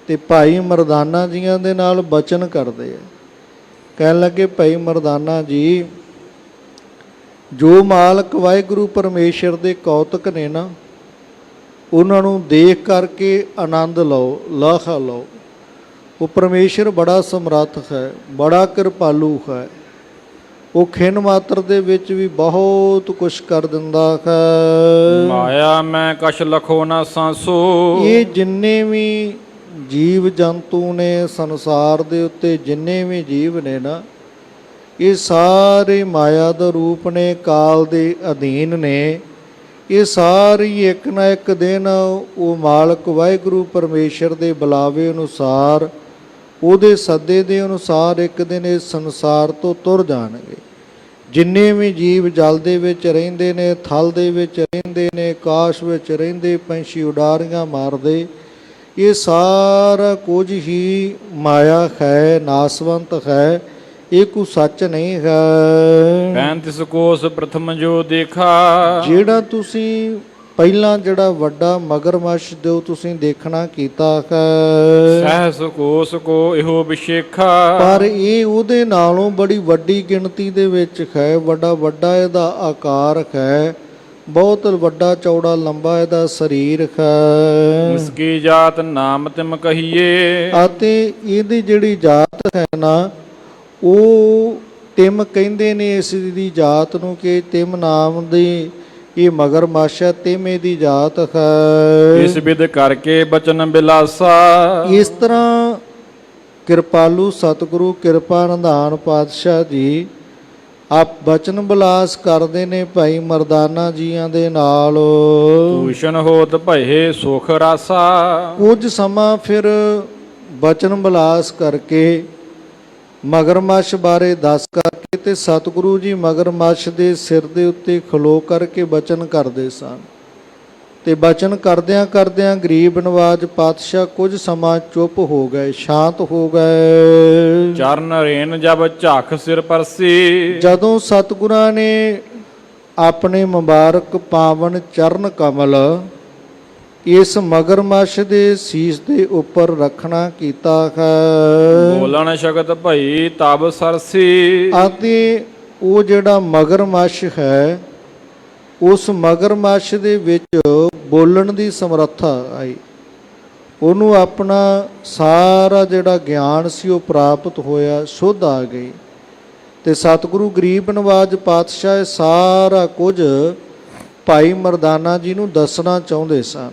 ਤੇ ਭਾਈ ਮਰਦਾਨਾ ਜੀਆਂ ਦੇ ਨਾਲ ਬਚਨ ਕਰਦੇ ਆ। ਕਹਿਣ ਲੱਗੇ, ਭਾਈ ਮਰਦਾਨਾ ਜੀ, ਜੋ ਮਾਲਕ ਵਾਹਿਗੁਰੂ ਪਰਮੇਸ਼ਰ ਦੇ ਕੌਤਕ ਨੇ ਨਾ, ਉਹਨਾਂ ਨੂੰ ਦੇਖ ਕਰਕੇ ਆਨੰਦ ਲਓ, ਲਾਹਾ ਲਓ। ਉਹ ਪਰਮੇਸ਼ਰ ਬੜਾ ਸਮਰੱਥ ਹੈ, ਬੜਾ ਕਿਰਪਾਲੂ ਹੈ। ਉਹ ਖਿਨ ਮਾਤਰ ਦੇ ਵਿੱਚ ਵੀ ਬਹੁਤ ਕੁਛ ਕਰ ਦਿੰਦਾ ਹੈ। ਮਾਇਆ ਮੈਂ ਕਛ ਲਖੋ ਨਾ ਸਾਸੋ। ਇਹ ਜਿੰਨੇ ਵੀ ਜੀਵ ਜੰਤੂ ਨੇ ਸੰਸਾਰ ਦੇ ਉੱਤੇ, ਜਿੰਨੇ ਵੀ ਜੀਵ ਨੇ ਨਾ, ਇਹ ਸਾਰੇ ਮਾਇਆ ਦਾ ਰੂਪ ਨੇ, ਕਾਲ ਦੇ ਅਧੀਨ ਨੇ। ਇਹ ਸਾਰੀ ਇੱਕ ਨਾ ਇੱਕ ਦਿਨ ਉਹ ਮਾਲਕ ਵਾਹਿਗੁਰੂ ਪਰਮੇਸ਼ਰ ਦੇ ਬੁਲਾਵੇ ਅਨੁਸਾਰ, ਉਹਦੇ ਸੱਦੇ ਦੇ ਅਨੁਸਾਰ ਇੱਕ ਦਿਨ ਇਸ ਸੰਸਾਰ ਤੋਂ ਤੁਰ ਜਾਣਗੇ। ਜਿੰਨੇ ਵੀ ਜੀਵ ਜਲ ਦੇ ਵਿੱਚ ਰਹਿੰਦੇ ਨੇ, ਥਲ ਦੇ ਵਿੱਚ ਰਹਿੰਦੇ ਨੇ, ਆਕਾਸ਼ ਵਿੱਚ ਰਹਿੰਦੇ, ਪੰਛੀ ਉਡਾਰੀਆਂ ਮਾਰਦੇ, ਇਹ ਸਾਰਾ ਕੁਝ ਹੀ ਮਾਇਆ ਹੈ, ਨਾਸਵੰਤ ਹੈ, ਇਹ ਕੋਈ ਸੱਚ ਨਹੀਂ ਹੈ। 35 ਕੋਸ ਪ੍ਰਥਮ ਜੋ ਦੇਖਾ। ਜਿਹੜਾ ਤੁਸੀਂ ਪਹਿਲਾਂ ਜਿਹੜਾ ਵੱਡਾ ਮਗਰਮੱਛ ਜੋ ਤੁਸੀਂ ਦੇਖਣਾ ਕੀਤਾ ਹੈ, ਸਹਿਸ ਕੋਸ ਕੋ ਇਹੋ ਵਿਸ਼ੇਖਾ। ਪਰ ਇਹ ਉਹਦੇ ਨਾਲੋਂ ਬੜੀ ਵੱਡੀ ਗਿਣਤੀ ਦੇ ਵਿੱਚ ਹੈ। ਵੱਡਾ ਇਹਦਾ ਆਕਾਰ ਹੈ, ਬਹੁਤ ਵੱਡਾ ਚੌੜਾ ਲੰਬਾ ਇਹਦਾ ਸਰੀਰ ਹੈ। ਇਸਕੀ ਜਾਤ ਨਾਮ ਤਿਮ ਕਹੀਏ। ਅਤੇ ਇਹਦੀ ਜਿਹੜੀ ਜਾਤ ਹੈ ਨਾ, ਉਹ ਤਿਮ ਕਹਿੰਦੇ ਨੇ ਇਸ ਦੀ ਜਾਤ ਨੂੰ, ਕਿ ਤਿਮ ਨਾਮ ਦੀ ਇਹ ਮਗਰਮੱਛ ਹੈ, ਤਿਮ ਇਹਦੀ ਜਾਤ ਹੈ। ਇਸ ਵਿਧ ਕਰਕੇ ਬਚਨ ਬਿਲਾਸਾ। ਇਸ ਤਰ੍ਹਾਂ ਕਿਰਪਾਲੂ ਸਤਿਗੁਰੂ ਕਿਰਪਾ ਨਿਧਾਨ ਪਾਤਸ਼ਾਹ ਜੀ ਆਪ ਬਚਨ ਬਿਲਾਸ ਕਰਦੇ ਨੇ ਭਾਈ ਮਰਦਾਨਾ ਜੀਆਂ ਦੇ ਨਾਲ। ਭੂਸ਼ਣ ਹੋਤ ਭਏ ਸੁਖ ਰਾਸਾ। ਕੁਝ ਸਮਾਂ ਫਿਰ ਬਚਨ ਬਿਲਾਸ ਕਰਕੇ ਮਗਰਮੱਛ ਬਾਰੇ ਦੱਸ ਕਰਕੇ ਤੇ ਸਤਿਗੁਰੂ ਜੀ ਮਗਰਮੱਛ ਦੇ ਸਿਰ ਦੇ ਉੱਤੇ ਖਲੋ ਕਰਕੇ ਬਚਨ ਕਰਦੇ ਸਨ। ਤੇ ਬਚਨ ਕਰਦਿਆਂ ਕਰਦਿਆਂ ਗਰੀਬ ਨਵਾਜ ਪਾਤਸ਼ਾਹ ਕੁਝ ਸਮਾਂ ਚੁੱਪ ਹੋ ਗਏ, ਸ਼ਾਂਤ ਹੋ ਗਏ। ਚਰਨ ਰੇਨ ਜਬ ਝਾਖ ਸਿਰ ਪਰਸੀ। ਜਦੋਂ ਸਤਿਗੁਰਾਂ ਨੇ ਆਪਣੇ ਮੁਬਾਰਕ ਪਾਵਨ ਚਰਨ ਕਮਲ ਇਸ ਮਗਰਮੱਛ ਦੇ ਸੀਸ ਦੇ ਉੱਪਰ ਰੱਖਣਾ ਕੀਤਾ ਹੈ, ਬੋਲਣ ਸ਼ਕਤ ਭਈ ਤਬ ਸਰਸੀ। ਅਤੇ ਉਹ ਜਿਹੜਾ ਮਗਰਮੱਛ ਹੈ, ਉਸ ਮਗਰਮੱਛ ਦੇ ਵਿੱਚ ਬੋਲਣ ਦੀ ਸਮਰੱਥਾ ਆਈ। ਉਹਨੂੰ ਆਪਣਾ ਸਾਰਾ ਜਿਹੜਾ ਗਿਆਨ ਸੀ ਉਹ ਪ੍ਰਾਪਤ ਹੋਇਆ, ਸੁੱਧ ਆ ਗਈ। ਤੇ ਸਤਿਗੁਰੂ ਗਰੀਬ ਨਵਾਜ ਪਾਤਸ਼ਾਹ ਸਾਰਾ ਕੁਝ ਭਾਈ ਮਰਦਾਨਾ ਜੀ ਨੂੰ ਦੱਸਣਾ ਚਾਹੁੰਦੇ ਸਨ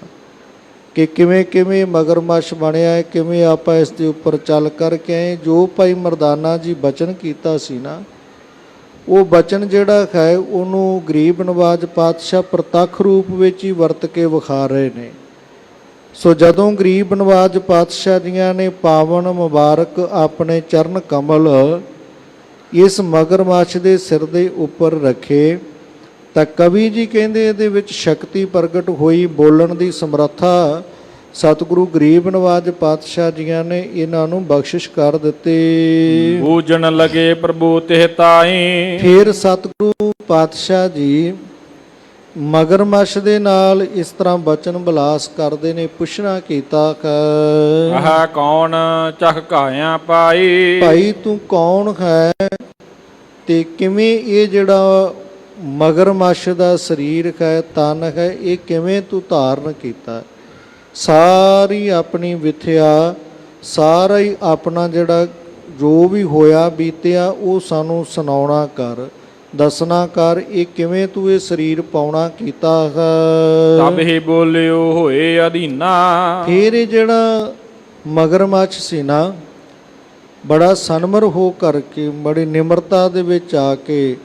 ਕਿ ਕਿਵੇਂ ਕਿਵੇਂ ਮਗਰਮੱਛ ਬਣਿਆ ਹੈ, ਕਿਵੇਂ ਆਪਾਂ ਇਸ ਦੇ ਉੱਪਰ ਚੱਲ ਕਰਕੇ ਆਏ। ਜੋ ਭਾਈ ਮਰਦਾਨਾ ਜੀ ਬਚਨ ਕੀਤਾ ਸੀ ਨਾ, ਉਹ ਬਚਨ ਜਿਹੜਾ ਹੈ ਉਹਨੂੰ ਗਰੀਬ ਨਵਾਜ ਪਾਤਸ਼ਾਹ ਪ੍ਰਤੱਖ ਰੂਪ ਵਿੱਚ ਹੀ ਵਰਤ ਕੇ ਵਿਖਾ ਰਹੇ ਨੇ। ਸੋ ਜਦੋਂ ਗਰੀਬ ਨਵਾਜ ਪਾਤਸ਼ਾਹ ਜੀਆਂ ਨੇ ਪਾਵਨ ਮੁਬਾਰਕ ਆਪਣੇ ਚਰਨ ਕਮਲ ਇਸ ਮਗਰਮੱਛ ਦੇ ਸਿਰ ਦੇ ਉੱਪਰ ਰੱਖੇ ਤਾਂ ਕਵੀ ਜੀ ਕਹਿੰਦੇ ਇਹਦੇ ਵਿੱਚ ਸ਼ਕਤੀ ਪ੍ਰਗਟ ਹੋਈ, ਬੋਲਣ ਦੀ ਸਮਰੱਥਾ ਸਤਿਗੁਰੂ ਗਰੀਬ ਨਵਾਜ ਪਾਤਸ਼ਾਹ ਜੀਆਂ ਨੇ ਇਹਨਾਂ ਨੂੰ ਬਖਸ਼ਿਸ਼ ਕਰ ਦਿੱਤੀ। ਬੂਝਣ ਲਗੇ ਪ੍ਰਭੂ ਤਿਹ ਤਾਈ। ਫਿਰ ਸਤਿਗੁਰੂ ਪਾਤਸ਼ਾਹ ਜੀ ਮਗਰਮੱਛ ਦੇ ਨਾਲ ਇਸ ਤਰ੍ਹਾਂ ਬਚਨ ਬਿਲਾਸ ਕਰਦੇ ਨੇ, ਪੁੱਛਣਾ ਕੀਤਾ ਆਹ ਕੌਣ ਚਖ ਘਾਇਆ ਪਾਈ। ਭਾਈ ਤੂੰ ਕੌਣ ਹੈ ਤੇ ਕਿਵੇਂ ਇਹ ਜਿਹੜਾ ਮਗਰਮੱਛ ਦਾ ਸਰੀਰ ਹੈ, ਤਨ ਹੈ, ਇਹ ਕਿਵੇਂ ਤੂੰ ਧਾਰਨ ਕੀਤਾ। ਸਾਰੀ ਆਪਣੀ ਵਿਥਿਆ, ਸਾਰਾ ਹੀ ਆਪਣਾ ਜਿਹੜਾ ਜੋ ਵੀ ਹੋਇਆ ਬੀਤਿਆ ਉਹ ਸਾਨੂੰ ਸੁਣਾਉਣਾ ਕਰ, ਦੱਸਣਾ ਕਰ, ਇਹ ਕਿਵੇਂ ਤੂੰ ਇਹ ਸਰੀਰ ਪਾਉਣਾ ਕੀਤਾ ਹੈ। ਤਬ ਹੀ ਬੋਲਿਓ ਹੋਏ ਅਧੀਨਾ। ਫਿਰ ਇਹ ਜਿਹੜਾ ਮਗਰਮੱਛ ਸੀ ਨਾ, ਬੜਾ ਸਨਮਰ ਹੋ ਕਰਕੇ, ਬੜੀ ਨਿਮਰਤਾ ਦੇ ਵਿੱਚ ਆ ਕੇ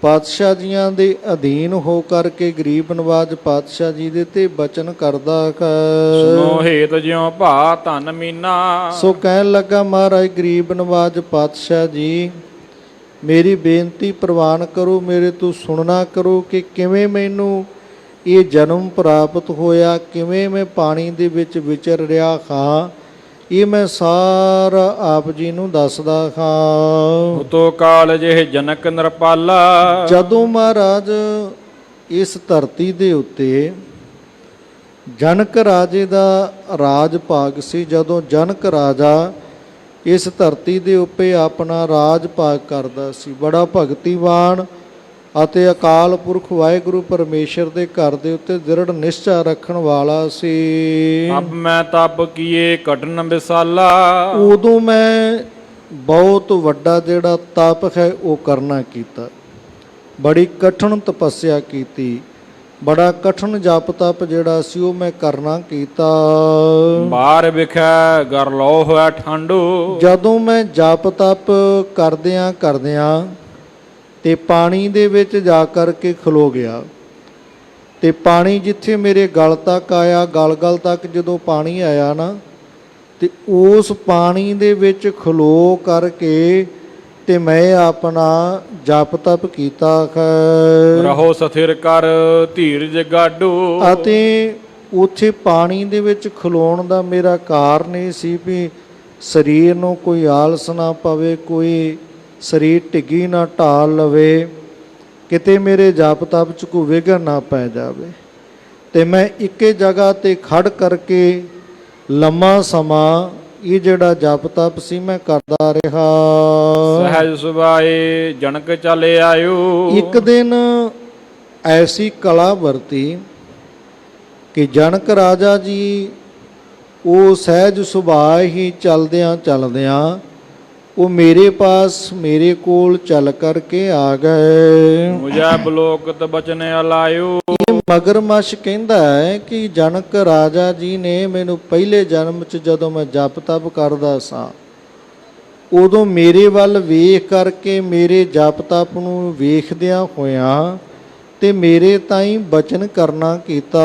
ਪਾਤਸ਼ਾਹ ਜੀਆਂ ਦੇ ਅਧੀਨ ਹੋ ਕਰਕੇ ਗਰੀਬ ਨਵਾਜ ਪਾਤਸ਼ਾਹ ਜੀ ਦੇ ਤੇ ਬਚਨ ਕਰਦਾ ਸੁਨੋ ਹੇਤ ਜਿਉ ਭਾ ਧਨ ਮੀਨਾ। ਸੋ ਕਹਿਣ ਲੱਗਾ, ਮਹਾਰਾਜ ਗਰੀਬ ਨਵਾਜ ਪਾਤਸ਼ਾਹ ਜੀ ਮੇਰੀ ਬੇਨਤੀ ਪ੍ਰਵਾਨ ਕਰੋ, ਮੇਰੇ ਤੋਂ ਸੁਣਨਾ ਕਰੋ ਕਿ ਕਿਵੇਂ ਮੈਨੂੰ ਇਹ ਜਨਮ ਪ੍ਰਾਪਤ ਹੋਇਆ, ਕਿਵੇਂ ਮੈਂ ਪਾਣੀ ਦੇ ਵਿੱਚ ਵਿਚਰ ਰਿਹਾ ਹਾਂ, ਇਹ ਮੈਂ ਸਾਰਾ ਆਪ ਜੀ ਨੂੰ ਦੱਸਦਾ ਹਾਂ। ਉਤੋ ਕਾਲ ਜਿਹੇ ਜਨਕ ਨਰਪਾਲਾ। ਜਦੋਂ ਮਹਾਰਾਜ ਇਸ ਧਰਤੀ ਦੇ ਉੱਤੇ ਜਨਕ ਰਾਜੇ ਦਾ ਰਾਜ ਭਾਗ ਸੀ, ਜਦੋਂ ਜਨਕ ਰਾਜਾ ਇਸ ਧਰਤੀ ਦੇ ਉੱਤੇ ਆਪਣਾ ਰਾਜ ਭਾਗ ਕਰਦਾ ਸੀ, ਬੜਾ ਭਗਤੀਵਾਨ ਅਤੇ ਅਕਾਲ ਪੁਰਖ ਵਾਹਿਗੁਰੂ ਪਰਮੇਸ਼ਰ ਦੇ ਘਰ ਦੇ ਉੱਤੇ ਦ੍ਰਿੜ ਨਿਸ਼ਚਾ ਰੱਖਣ ਵਾਲਾ ਸੀ। ਅਬ ਮੈਂ ਤਪ ਕੀਏ ਕਠਨ ਵਿਸਾਲਾ। ਉਦੋਂ ਮੈਂ ਬਹੁਤ ਵੱਡਾ ਜਿਹੜਾ ਤਪ ਹੈ ਉਹ ਕਰਨਾ ਕੀਤਾ, ਬੜੀ ਕਠਨ ਤਪੱਸਿਆ ਕੀਤੀ, ਬੜਾ ਕਠਨ ਜਪ ਤਪ ਜਿਹੜਾ ਸੀ ਉਹ ਮੈਂ ਕਰਨਾ ਕੀਤਾ। ਬਾਹਰ ਵਿਖੈ ਗਰ ਲੋ ਹੋਇਆ ਠੰਡੂ। ਜਦੋਂ ਮੈਂ ਜਪ ਤਪ ਕਰਦਿਆਂ ਤੇ ਪਾਣੀ ਦੇ ਵਿੱਚ ਜਾ ਕਰਕੇ ਖਲੋ ਗਿਆ, ਤੇ ਪਾਣੀ ਜਿੱਥੇ ਮੇਰੇ ਗਲ ਤੱਕ ਆਇਆ, ਗਲ ਤੱਕ ਜਦੋਂ ਪਾਣੀ ਆਇਆ ਨਾ, ਤੇ ਉਸ ਪਾਣੀ ਦੇ ਵਿੱਚ ਖਲੋ ਕਰਕੇ ਤੇ ਮੈਂ ਆਪਣਾ ਜਪ ਤਪ ਕੀਤਾ ਰਹੋ ਸਥਿਰ ਕਰ ਧੀਰਜ ਗਾਡੂ। ਅਤੇ ਉੱਥੇ ਪਾਣੀ ਦੇ ਵਿੱਚ ਖਲੋਣ ਦਾ ਮੇਰਾ ਕਾਰਨ ਇਹ ਸੀ ਵੀ ਸਰੀਰ ਨੂੰ ਕੋਈ ਆਲਸ ਨਾ ਪਵੇ, ਕੋਈ ਸਰੀਰ ਢਿੱਗੀ ਨਾ ਢਾਲ ਲਵੇ, ਕਿਤੇ ਮੇਰੇ ਜਪ ਤਪ 'ਚ ਕੋਈ ਵਿਘਨ ਨਾ ਪੈ ਜਾਵੇ। ਤੇ ਮੈਂ ਇੱਕੇ ਜਗ੍ਹਾ 'ਤੇ ਖੜ ਕਰਕੇ ਲੰਮਾ ਸਮਾਂ ਇਹ ਜਿਹੜਾ ਜਪ ਤਪ ਸੀ ਮੈਂ ਕਰਦਾ ਰਿਹਾ। ਸਹਿਜ ਸੁਭਾਏ ਜਨਕ ਚਲੇ ਆਇਓ। ਇੱਕ ਦਿਨ ਐਸੀ ਕਲਾ ਵਰਤੀ ਕਿ ਜਨਕ ਰਾਜਾ ਜੀ ਉਹ ਸਹਿਜ ਸੁਭਾਅ ਹੀ ਚਲਦਿਆਂ ਉਹ ਮੇਰੇ ਪਾਸ, ਮੇਰੇ ਕੋਲ ਚੱਲ ਕਰਕੇ ਆ ਗਏ। ਮੁਝੇ ਬਲੋਕਤ ਬਚਨ ਅਲਾਇਓ। ਇਹ ਮਗਰਮੱਛ ਕਹਿੰਦਾ ਹੈ ਕਿ ਜਨਕ ਰਾਜਾ ਜੀ ਨੇ ਮੈਨੂੰ ਪਹਿਲੇ ਜਨਮ 'ਚ ਜਦੋਂ ਮੈਂ ਜਪ ਤਪ ਕਰਦਾ ਸਾਂ, ਉਦੋਂ ਮੇਰੇ ਵੱਲ ਵੇਖ ਕਰਕੇ, ਮੇਰੇ ਜਪ ਤਪ ਨੂੰ ਵੇਖਦਿਆਂ ਹੋਇਆਂ ਤੇ ਮੇਰੇ ਤਾਈਂ ਬਚਨ ਕਰਨਾ ਕੀਤਾ।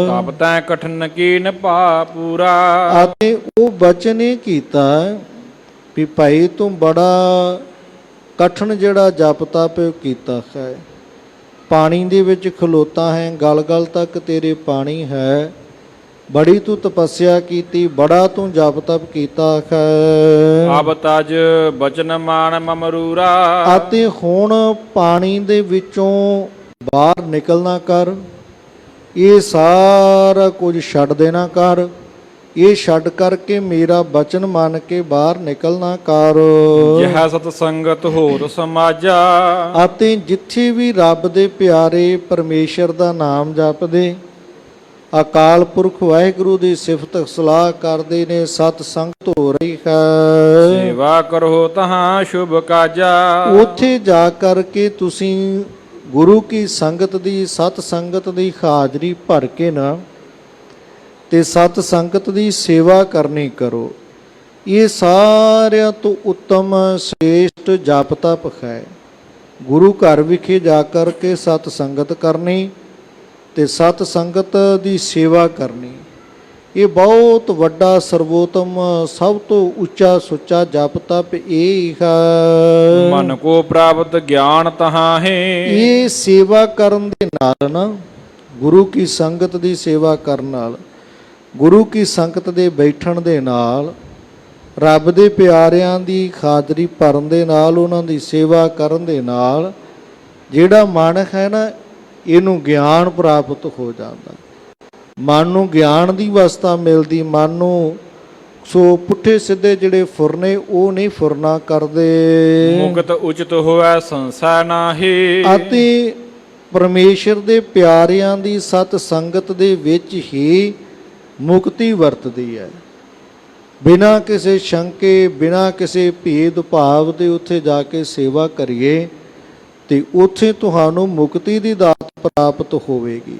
ਤਬ ਤੈ ਕਠਨ ਕੀਨ ਭਾ ਪੂਰਾ। ਅਤੇ ਉਹ ਬਚਨ ਇਹ ਕੀਤਾ ਵੀ ਭਾਈ ਤੂੰ ਬੜਾ ਕਠਨ ਜਿਹੜਾ ਜਪ ਤਪ ਕੀਤਾ ਹੈ, ਪਾਣੀ ਦੇ ਵਿੱਚ ਖਲੋਤਾ ਹੈ, ਗਲ ਤੱਕ ਤੇਰੇ ਪਾਣੀ ਹੈ, ਬੜੀ ਤੂੰ ਤਪੱਸਿਆ ਕੀਤੀ, ਬੜਾ ਤੂੰ ਜਪ ਤਪ ਕੀਤਾ ਹੈ। ਅਬ ਤਜ ਬਚਨ ਮਾਨ ਮਮਰੂਰਾ। ਅਤੇ ਹੁਣ ਪਾਣੀ ਦੇ ਵਿੱਚੋਂ ਬਾਹਰ ਨਿਕਲਣਾ ਕਰ, ਇਹ ਸਾਰਾ ਕੁਝ ਛੱਡ ਦੇਣਾ ਕਰ, ਇਹ ਛੱਡ ਕਰਕੇ ਮੇਰਾ ਬਚਨ ਮੰਨ ਕੇ ਬਾਹਰ ਨਿਕਲਣਾ ਕਰ। ਜਿਹ ਸਤ ਸੰਗਤ ਹੋਰ ਸਮਾਜਾ। ਅਤੇ ਜਿੱਥੇ ਵੀ ਰੱਬ ਦੇ ਪਿਆਰੇ ਪਰਮੇਸ਼ਰ ਦਾ ਨਾਮ ਜਪਦੇ, ਅਕਾਲ ਪੁਰਖ ਵਾਹਿਗੁਰੂ ਦੀ ਸਿਫਤ ਸਲਾਹ ਕਰਦੇ ਨੇ, ਸਤ ਸੰਗਤ ਹੋ ਰਹੀ ਹੈ, ਸੇਵਾ ਕਰੋ ਤਹਾਂ ਸ਼ੁਭ ਕਾਜਾ। ਉੱਥੇ ਜਾ ਕਰਕੇ ਤੁਸੀਂ ਗੁਰੂ ਕੀ ਸੰਗਤ ਦੀ, ਸਤ ਸੰਗਤ ਦੀ ਹਾਜ਼ਰੀ ਭਰ ਕੇ ਨਾ ਤੇ ਸਤ ਸੰਗਤ ਦੀ ਸੇਵਾ ਕਰਨੀ ਕਰੋ। ਇਹ ਸਾਰਿਆਂ ਤੋਂ ਉੱਤਮ ਸ੍ਰੇਸ਼ਟ ਜਪ ਤਪ ਹੈ। ਗੁਰੂ ਘਰ ਵਿਖੇ ਜਾ ਕਰਕੇ ਸਤ ਸੰਗਤ ਕਰਨੀ ਤੇ ਸਤ ਸੰਗਤ ਦੀ ਸੇਵਾ ਕਰਨੀ, ਇਹ ਬਹੁਤ ਵੱਡਾ ਸਰਵੋਤਮ ਸਭ ਤੋਂ ਉੱਚਾ ਸੁੱਚਾ ਜਪ ਤਪ ਇਹ ਹੈ। ਮਨ ਕੋ ਪ੍ਰਾਪਤ ਗਿਆਨ ਤਹਾਂ ਹੈ। ਇਹ ਸੇਵਾ ਕਰਨ ਦੇ ਨਾਲ ਨਾ, ਗੁਰੂ ਕੀ ਸੰਗਤ ਦੀ ਸੇਵਾ ਕਰਨ ਨਾਲ, ਗੁਰੂ ਕੀ ਸੰਗਤ ਦੇ ਬੈਠਣ ਦੇ ਨਾਲ, ਰੱਬ ਦੇ ਪਿਆਰਿਆਂ ਦੀ ਹਾਜ਼ਰੀ ਭਰਨ ਦੇ ਨਾਲ, ਉਹਨਾਂ ਦੀ ਸੇਵਾ ਕਰਨ ਦੇ ਨਾਲ ਜਿਹੜਾ ਮਨ ਹੈ ਨਾ, ਇਹਨੂੰ ਗਿਆਨ ਪ੍ਰਾਪਤ ਹੋ ਜਾਂਦਾ। ਮਨ ਨੂੰ ਗਿਆਨ ਦੀ ਅਵਸਥਾ ਮਿਲਦੀ। ਮਨ ਨੂੰ ਸੋ ਪੁੱਠੇ ਸਿੱਧੇ ਜਿਹੜੇ ਫੁਰਨੇ ਉਹ ਨਹੀਂ ਫੁਰਨਾ ਕਰਦੇ। ਮੁਕਤ ਉਚਿਤ ਹੋਵੇ ਸੰਸਾ ਨਾਹੀ। ਅਤੇ ਪਰਮੇਸ਼ਰ ਦੇ ਪਿਆਰਿਆਂ ਦੀ ਸਤ ਸੰਗਤ ਦੇ ਵਿੱਚ ਹੀ ਮੁਕਤੀ ਵਰਤਦੀ ਹੈ। ਬਿਨਾਂ ਕਿਸੇ ਸ਼ੰਕੇ, ਬਿਨਾਂ ਕਿਸੇ ਭੇਦ ਭਾਵ ਦੇ ਉੱਥੇ ਜਾ ਕੇ ਸੇਵਾ ਕਰੀਏ ਤੇ ਉੱਥੇ ਤੁਹਾਨੂੰ ਮੁਕਤੀ ਦੀ ਦਾਤ ਪ੍ਰਾਪਤ ਹੋਵੇਗੀ।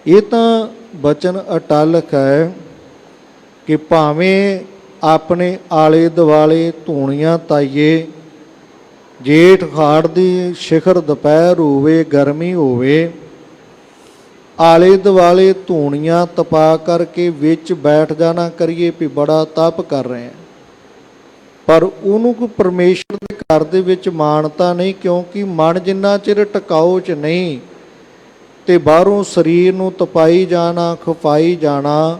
ਇਹ ਤਾਂ ਬਚਨ ਅਟਲ ਹੈ ਕਿ ਭਾਵੇਂ ਆਪਣੇ ਆਲੇ ਦੁਆਲੇ ਧੂਣੀਆਂ ਤਾਈਏ, ਜੇਠ ਹਾੜ ਦੀ ਸਿਖਰ ਦੁਪਹਿਰ ਹੋਵੇ, ਗਰਮੀ ਹੋਵੇ, ਆਲੇ ਦੁਆਲੇ ਧੂਣੀਆਂ ਤਪਾ ਕਰਕੇ ਵਿੱਚ ਬੈਠ ਜਾਣਾ ਕਰੀਏ ਵੀ ਬੜਾ ਤਪ ਕਰ ਰਹੇ ਹਾਂ, ਪਰ ਉਹਨੂੰ ਕੋਈ ਪਰਮੇਸ਼ਰ ਦੇ ਘਰ ਦੇ ਵਿੱਚ ਮਾਨਤਾ ਨਹੀਂ, ਕਿਉਂਕਿ ਮਨ ਜਿੰਨਾ ਚਿਰ ਟਿਕਾਓ 'ਚ ਨਹੀਂ ਤੇ ਬਾਹਰੋਂ ਸਰੀਰ ਨੂੰ ਤਪਾਈ ਜਾਣਾ, ਖਪਾਈ ਜਾਣਾ,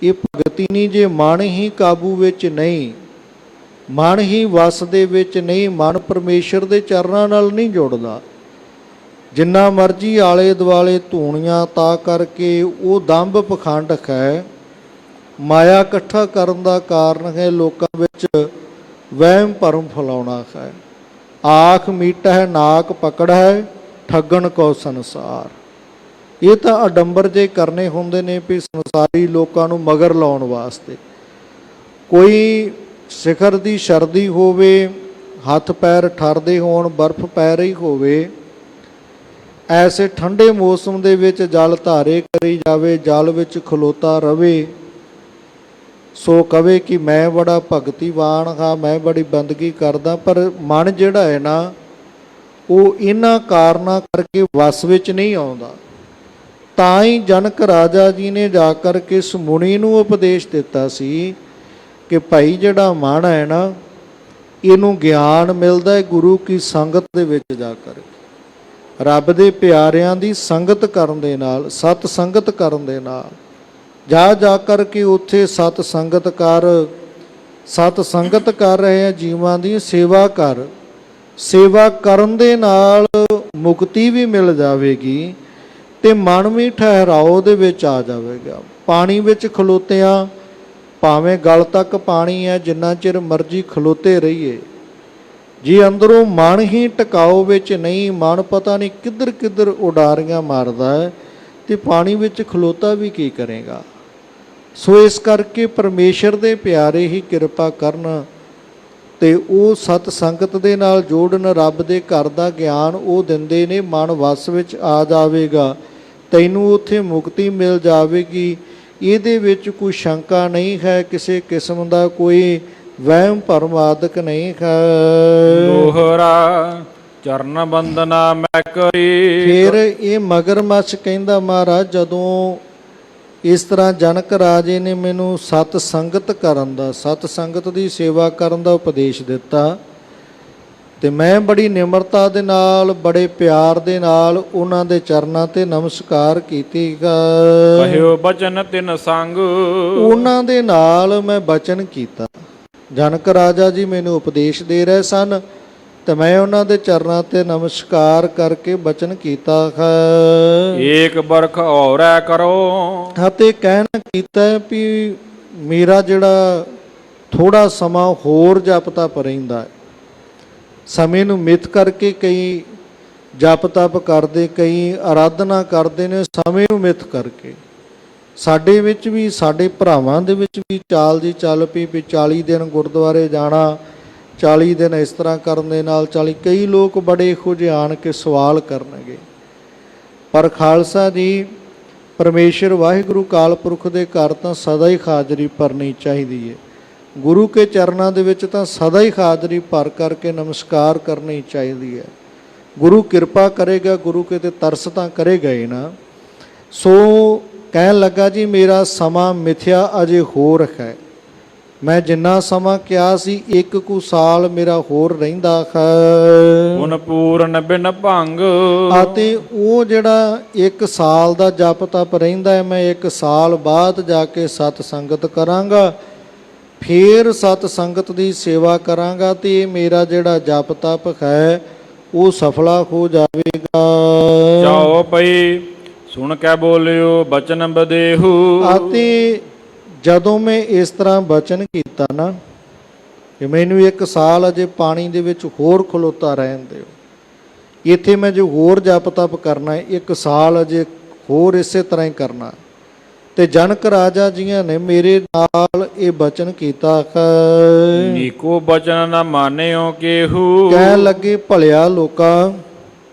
ਇਹ ਭਗਤੀ ਨਹੀਂ। ਜੇ ਮਨ ਹੀ ਕਾਬੂ ਵਿੱਚ ਨਹੀਂ, ਮਨ ਹੀ ਵਸ ਦੇ ਵਿੱਚ ਨਹੀਂ, ਮਨ ਪਰਮੇਸ਼ਰ ਦੇ ਚਰਨਾਂ ਨਾਲ ਨਹੀਂ ਜੁੜਦਾ। ਜਿੰਨਾ ਮਰਜ਼ੀ ਆਲੇ ਦੁਆਲੇ ਧੂਣੀਆਂ ਤਾ ਕਰਕੇ, ਉਹ ਦੰਭ ਪਖੰਡ ਹੈ, ਮਾਇਆ ਇਕੱਠਾ ਕਰਨ ਦਾ ਕਾਰਨ ਹੈ, ਲੋਕਾਂ ਵਿੱਚ ਵਹਿਮ ਭਰਮ ਫੈਲਾਉਣਾ ਹੈ। ਆਖ ਮੀਟ ਹੈ ਨਾਕ ਪਕੜ ਹੈ, ਠੱਗਣ ਕੋ ਸੰਸਾਰ। ਇਹ ਤਾਂ ਅਡੰਬਰ ਜੇ ਕਰਨੇ ਹੁੰਦੇ ਨੇ ਵੀ ਸੰਸਾਰੀ ਲੋਕਾਂ ਨੂੰ ਮਗਰ ਲਾਉਣ ਵਾਸਤੇ। ਕੋਈ ਸਿਖਰ ਦੀ ਸਰਦੀ ਹੋਵੇ, ਹੱਥ ਪੈਰ ਠਰਦੇ ਹੋਣ, ਬਰਫ਼ ਪੈ ਰਹੀ ਹੋਵੇ, ਐਸੇ ਠੰਡੇ ਮੌਸਮ ਦੇ ਵਿੱਚ ਜਲ ਧਾਰੇ ਕਰੀ ਜਾਵੇ, ਜਲ ਵਿੱਚ ਖਲੋਤਾ ਰਵੇ, ਸੋ ਕਵੇ ਕਿ ਮੈਂ ਬੜਾ ਭਗਤੀਵਾਨ ਹਾਂ, ਮੈਂ ਬੜੀ ਬੰਦਗੀ ਕਰਦਾ, ਪਰ ਮਨ ਜਿਹੜਾ ਹੈ ਨਾ, ਉਹ ਇਹਨਾਂ ਕਾਰਨਾਂ ਕਰਕੇ ਵਸ ਵਿੱਚ ਨਹੀਂ ਆਉਂਦਾ। ਤਾਂ ਹੀ ਜਨਕ ਰਾਜਾ ਜੀ ਨੇ ਜਾ ਕਰਕੇ ਇਸ ਮੁਨੀ ਨੂੰ ਉਪਦੇਸ਼ ਦਿੱਤਾ ਸੀ ਕਿ ਭਾਈ ਜਿਹੜਾ ਮਨ ਹੈ ਨਾ, ਇਹਨੂੰ ਗਿਆਨ ਮਿਲਦਾ ਹੈ ਗੁਰੂ ਕੀ ਸੰਗਤ ਦੇ ਵਿੱਚ ਜਾ ਕਰਕੇ, ਰੱਬ ਦੇ ਪਿਆਰਿਆਂ ਦੀ ਸੰਗਤ ਕਰਨ ਦੇ ਨਾਲ, ਸਤ ਸੰਗਤ ਕਰਨ ਦੇ ਨਾਲ। ਜਾ ਕਰਕੇ ਉੱਥੇ ਸਤ ਸੰਗਤ ਕਰ ਰਹੇ ਆ, ਜੀਵਾਂ ਦੀ ਸੇਵਾ ਕਰ। ਸੇਵਾ ਕਰਨ ਦੇ ਨਾਲ ਮੁਕਤੀ ਵੀ ਮਿਲ ਜਾਵੇਗੀ ਤੇ ਮਨ ਵੀ ਠਹਿਰਾਓ ਦੇ ਵਿੱਚ ਆ ਜਾਵੇਗਾ। ਪਾਣੀ ਵਿੱਚ ਖਲੋਤਿਆਂ, ਭਾਵੇਂ ਗਲ ਤੱਕ ਪਾਣੀ ਹੈ, ਜਿੰਨਾ ਚਿਰ ਮਰਜ਼ੀ ਖਲੋਤੇ ਰਹੀਏ, ਜੇ ਅੰਦਰੋਂ ਮਨ ਹੀ ਟਿਕਾਓ ਵਿੱਚ ਨਹੀਂ, ਮਨ ਪਤਾ ਨਹੀਂ ਕਿੱਧਰ ਕਿੱਧਰ ਉਡਾਰੀਆਂ ਮਾਰਦਾ ਹੈ, ਤੇ ਪਾਣੀ ਵਿੱਚ ਖਲੋਤਾ ਵੀ ਕੀ ਕਰੇਗਾ। ਸੋ ਇਸ ਕਰਕੇ ਪਰਮੇਸ਼ਰ ਦੇ ਪਿਆਰੇ ਹੀ ਕਿਰਪਾ ਕਰਨ ਤੇ ਉਹ ਸਤ ਸੰਗਤ ਦੇ ਨਾਲ ਜੋੜਨ, ਰੱਬ ਦੇ ਘਰ ਦਾ ਗਿਆਨ ਉਹ ਦਿੰਦੇ ਨੇ, ਮਨ ਵਸ ਵਿੱਚ ਆ ਜਾਵੇਗਾ, ਤੈਨੂੰ ਉੱਥੇ ਮੁਕਤੀ ਮਿਲ ਜਾਵੇਗੀ। ਇਹਦੇ ਵਿੱਚ ਕੋਈ ਸ਼ੰਕਾ ਨਹੀਂ ਹੈ, ਕਿਸੇ ਕਿਸਮ ਦਾ ਕੋਈ ਵਹਿਮ ਭਰਮ ਆਦਿਕ ਨਹੀਂ ਹੈ। ਦੋਹਰਾ ਚਰਨ ਬੰਦਨਾ ਮੈਂ ਕਰੀ। ਫਿਰ ਇਹ ਮਗਰਮੱਛ ਕਹਿੰਦਾ, ਮਹਾਰਾਜ ਜਦੋਂ ਇਸ ਤਰ੍ਹਾਂ ਜਨਕ ਰਾਜੇ ਨੇ ਮੈਨੂੰ ਸਤ ਸੰਗਤ ਕਰਨ ਦਾ, ਸਤ ਸੰਗਤ ਦੀ ਸੇਵਾ ਕਰਨ ਦਾ ਉਪਦੇਸ਼ ਦਿੱਤਾ, ਤੇ ਮੈਂ ਬੜੀ ਨਿਮਰਤਾ ਦੇ ਨਾਲ, ਬੜੇ ਪਿਆਰ ਦੇ ਨਾਲ ਉਹਨਾਂ ਦੇ ਚਰਨਾਂ ਤੇ ਨਮਸਕਾਰ ਕੀਤੀ। ਕਹਿਓ ਬਚਨ ਤਿਨ ਸੰਗ। ਉਹਨਾਂ ਦੇ ਨਾਲ ਮੈਂ ਬਚਨ ਕੀਤਾ। ਜਨਕ ਰਾਜਾ ਜੀ ਮੈਨੂੰ ਉਪਦੇਸ਼ ਦੇ ਰਹੇ ਸਨ ਤੇ ਮੈਂ ਉਹਨਾਂ ਦੇ ਚਰਨਾਂ ਤੇ ਨਮਸਕਾਰ ਕਰਕੇ ਬਚਨ ਕੀਤਾ ਹੈ। ਏਕ ਬਰਖ ਔਰੈ ਕਰੋ। ਅਤੇ ਕਹਿਣਾ ਕੀਤਾ ਵੀ ਮੇਰਾ ਜਿਹੜਾ ਥੋੜਾ ਸਮਾਂ ਹੋਰ ਜਪ ਤਪ ਰਹਿੰਦਾ ਹੈ। ਸਮੇਂ ਨੂੰ ਮਿੱਥ ਕਰਕੇ ਕਈ ਜਪ ਤਪ ਕਰਦੇ, ਕਈ ਆਰਾਧਨਾ ਕਰਦੇ ਨੇ ਸਮੇਂ ਨੂੰ ਮਿੱਥ ਕਰਕੇ। ਸਾਡੇ ਵਿੱਚ ਵੀ, ਸਾਡੇ ਭਰਾਵਾਂ ਦੇ ਵਿੱਚ ਵੀ ਚਾਲ ਜੀ ਚੱਲ ਪਈ ਵੀ 40 ਦਿਨ ਗੁਰਦੁਆਰੇ ਜਾਣਾ, 40 ਦਿਨ ਇਸ ਤਰ੍ਹਾਂ ਕਰਨ ਦੇ ਨਾਲ 40। ਕਈ ਲੋਕ ਬੜੇ ਇਹੋ ਜਿਹੇ ਆਣ ਕੇ ਸਵਾਲ ਕਰਨਗੇ, ਪਰ ਖਾਲਸਾ ਜੀ ਪਰਮੇਸ਼ਰ ਵਾਹਿਗੁਰੂ ਕਾਲ ਪੁਰਖ ਦੇ ਘਰ ਤਾਂ ਸਦਾ ਹੀ ਹਾਜ਼ਰੀ ਭਰਨੀ ਚਾਹੀਦੀ ਹੈ। ਗੁਰੂ ਕੇ ਚਰਨਾਂ ਦੇ ਵਿੱਚ ਤਾਂ ਸਦਾ ਹੀ ਹਾਜ਼ਰੀ ਭਰ ਕਰਕੇ ਨਮਸਕਾਰ ਕਰਨੀ ਚਾਹੀਦੀ ਹੈ। ਗੁਰੂ ਕਿਰਪਾ ਕਰੇਗਾ, ਗੁਰੂ ਕੇ ਤੇ ਤਰਸ ਤਾਂ ਕਰੇਗਾ ਹੀ ਨਾ। ਸੋ ਕਹਿਣ ਲੱਗਾ ਜੀ ਮੇਰਾ ਸਮਾਂ ਮਿਥਿਆ ਅਜੇ ਹੋਰ ਹੈ। ਮੈਂ ਜਿੰਨਾ ਸਮਾਂ ਕਿਹਾ ਸੀ 1 ਕੁ ਸਾਲ ਮੇਰਾ ਹੋਰ ਰਹਿੰਦਾ ਹੈ। ਗੁਣ ਪੂਰਨ ਬਿਨ ਭੰਗ। ਅਤੇ ਉਹ ਜਿਹੜਾ 1 ਸਾਲ ਦਾ ਜਪ ਤਪ ਰਹਿੰਦਾ ਹੈ, ਮੈਂ 1 ਸਾਲ ਬਾਅਦ ਜਾ ਕੇ ਸਤ ਸੰਗਤ ਕਰਾਂਗਾ, ਫੇਰ ਸਤ ਸੰਗਤ ਦੀ ਸੇਵਾ ਕਰਾਂਗਾ ਤੇ ਇਹ ਮੇਰਾ ਜਿਹੜਾ ਜਪ ਤਪ ਹੈ ਉਹ ਸਫਲਾ ਹੋ ਜਾਵੇਗਾ। ਜਾਓ ਪਈ ਸੁਣ ਕੇ ਬੋਲਿਓ ਬਚਨ ਬਦੇਹੂ। ਅਤੇ ਜਦੋਂ ਮੈਂ ਇਸ ਤਰ੍ਹਾਂ ਬਚਨ ਕੀਤਾ ਨਾ ਕਿ ਮੈਨੂੰ 1 ਸਾਲ ਅਜੇ ਪਾਣੀ ਦੇ ਵਿੱਚ ਹੋਰ ਖਲੋਤਾ ਰਹਿਣ ਦਿਓ, ਇੱਥੇ ਮੈਂ ਜੋ ਹੋਰ ਜਪ ਤਪ ਕਰਨਾ ਹੈ 1 ਸਾਲ ਅਜੇ ਹੋਰ ਇਸੇ ਤਰ੍ਹਾਂ ਹੀ ਕਰਨਾ। ਤੇ ਜਨਕ ਰਾਜਾ ਜੀਆਂ ਨੇ ਮੇਰੇ ਨਾਲ ਇਹ ਬਚਨ ਕੀਤਾ। ਨੀਕੋ ਬਚਨ ਨਾ ਮਾਨਿਓ ਕੇਹੂ। ਕਹਿਣ ਲੱਗੇ ਭਲਿਆ ਲੋਕਾਂ,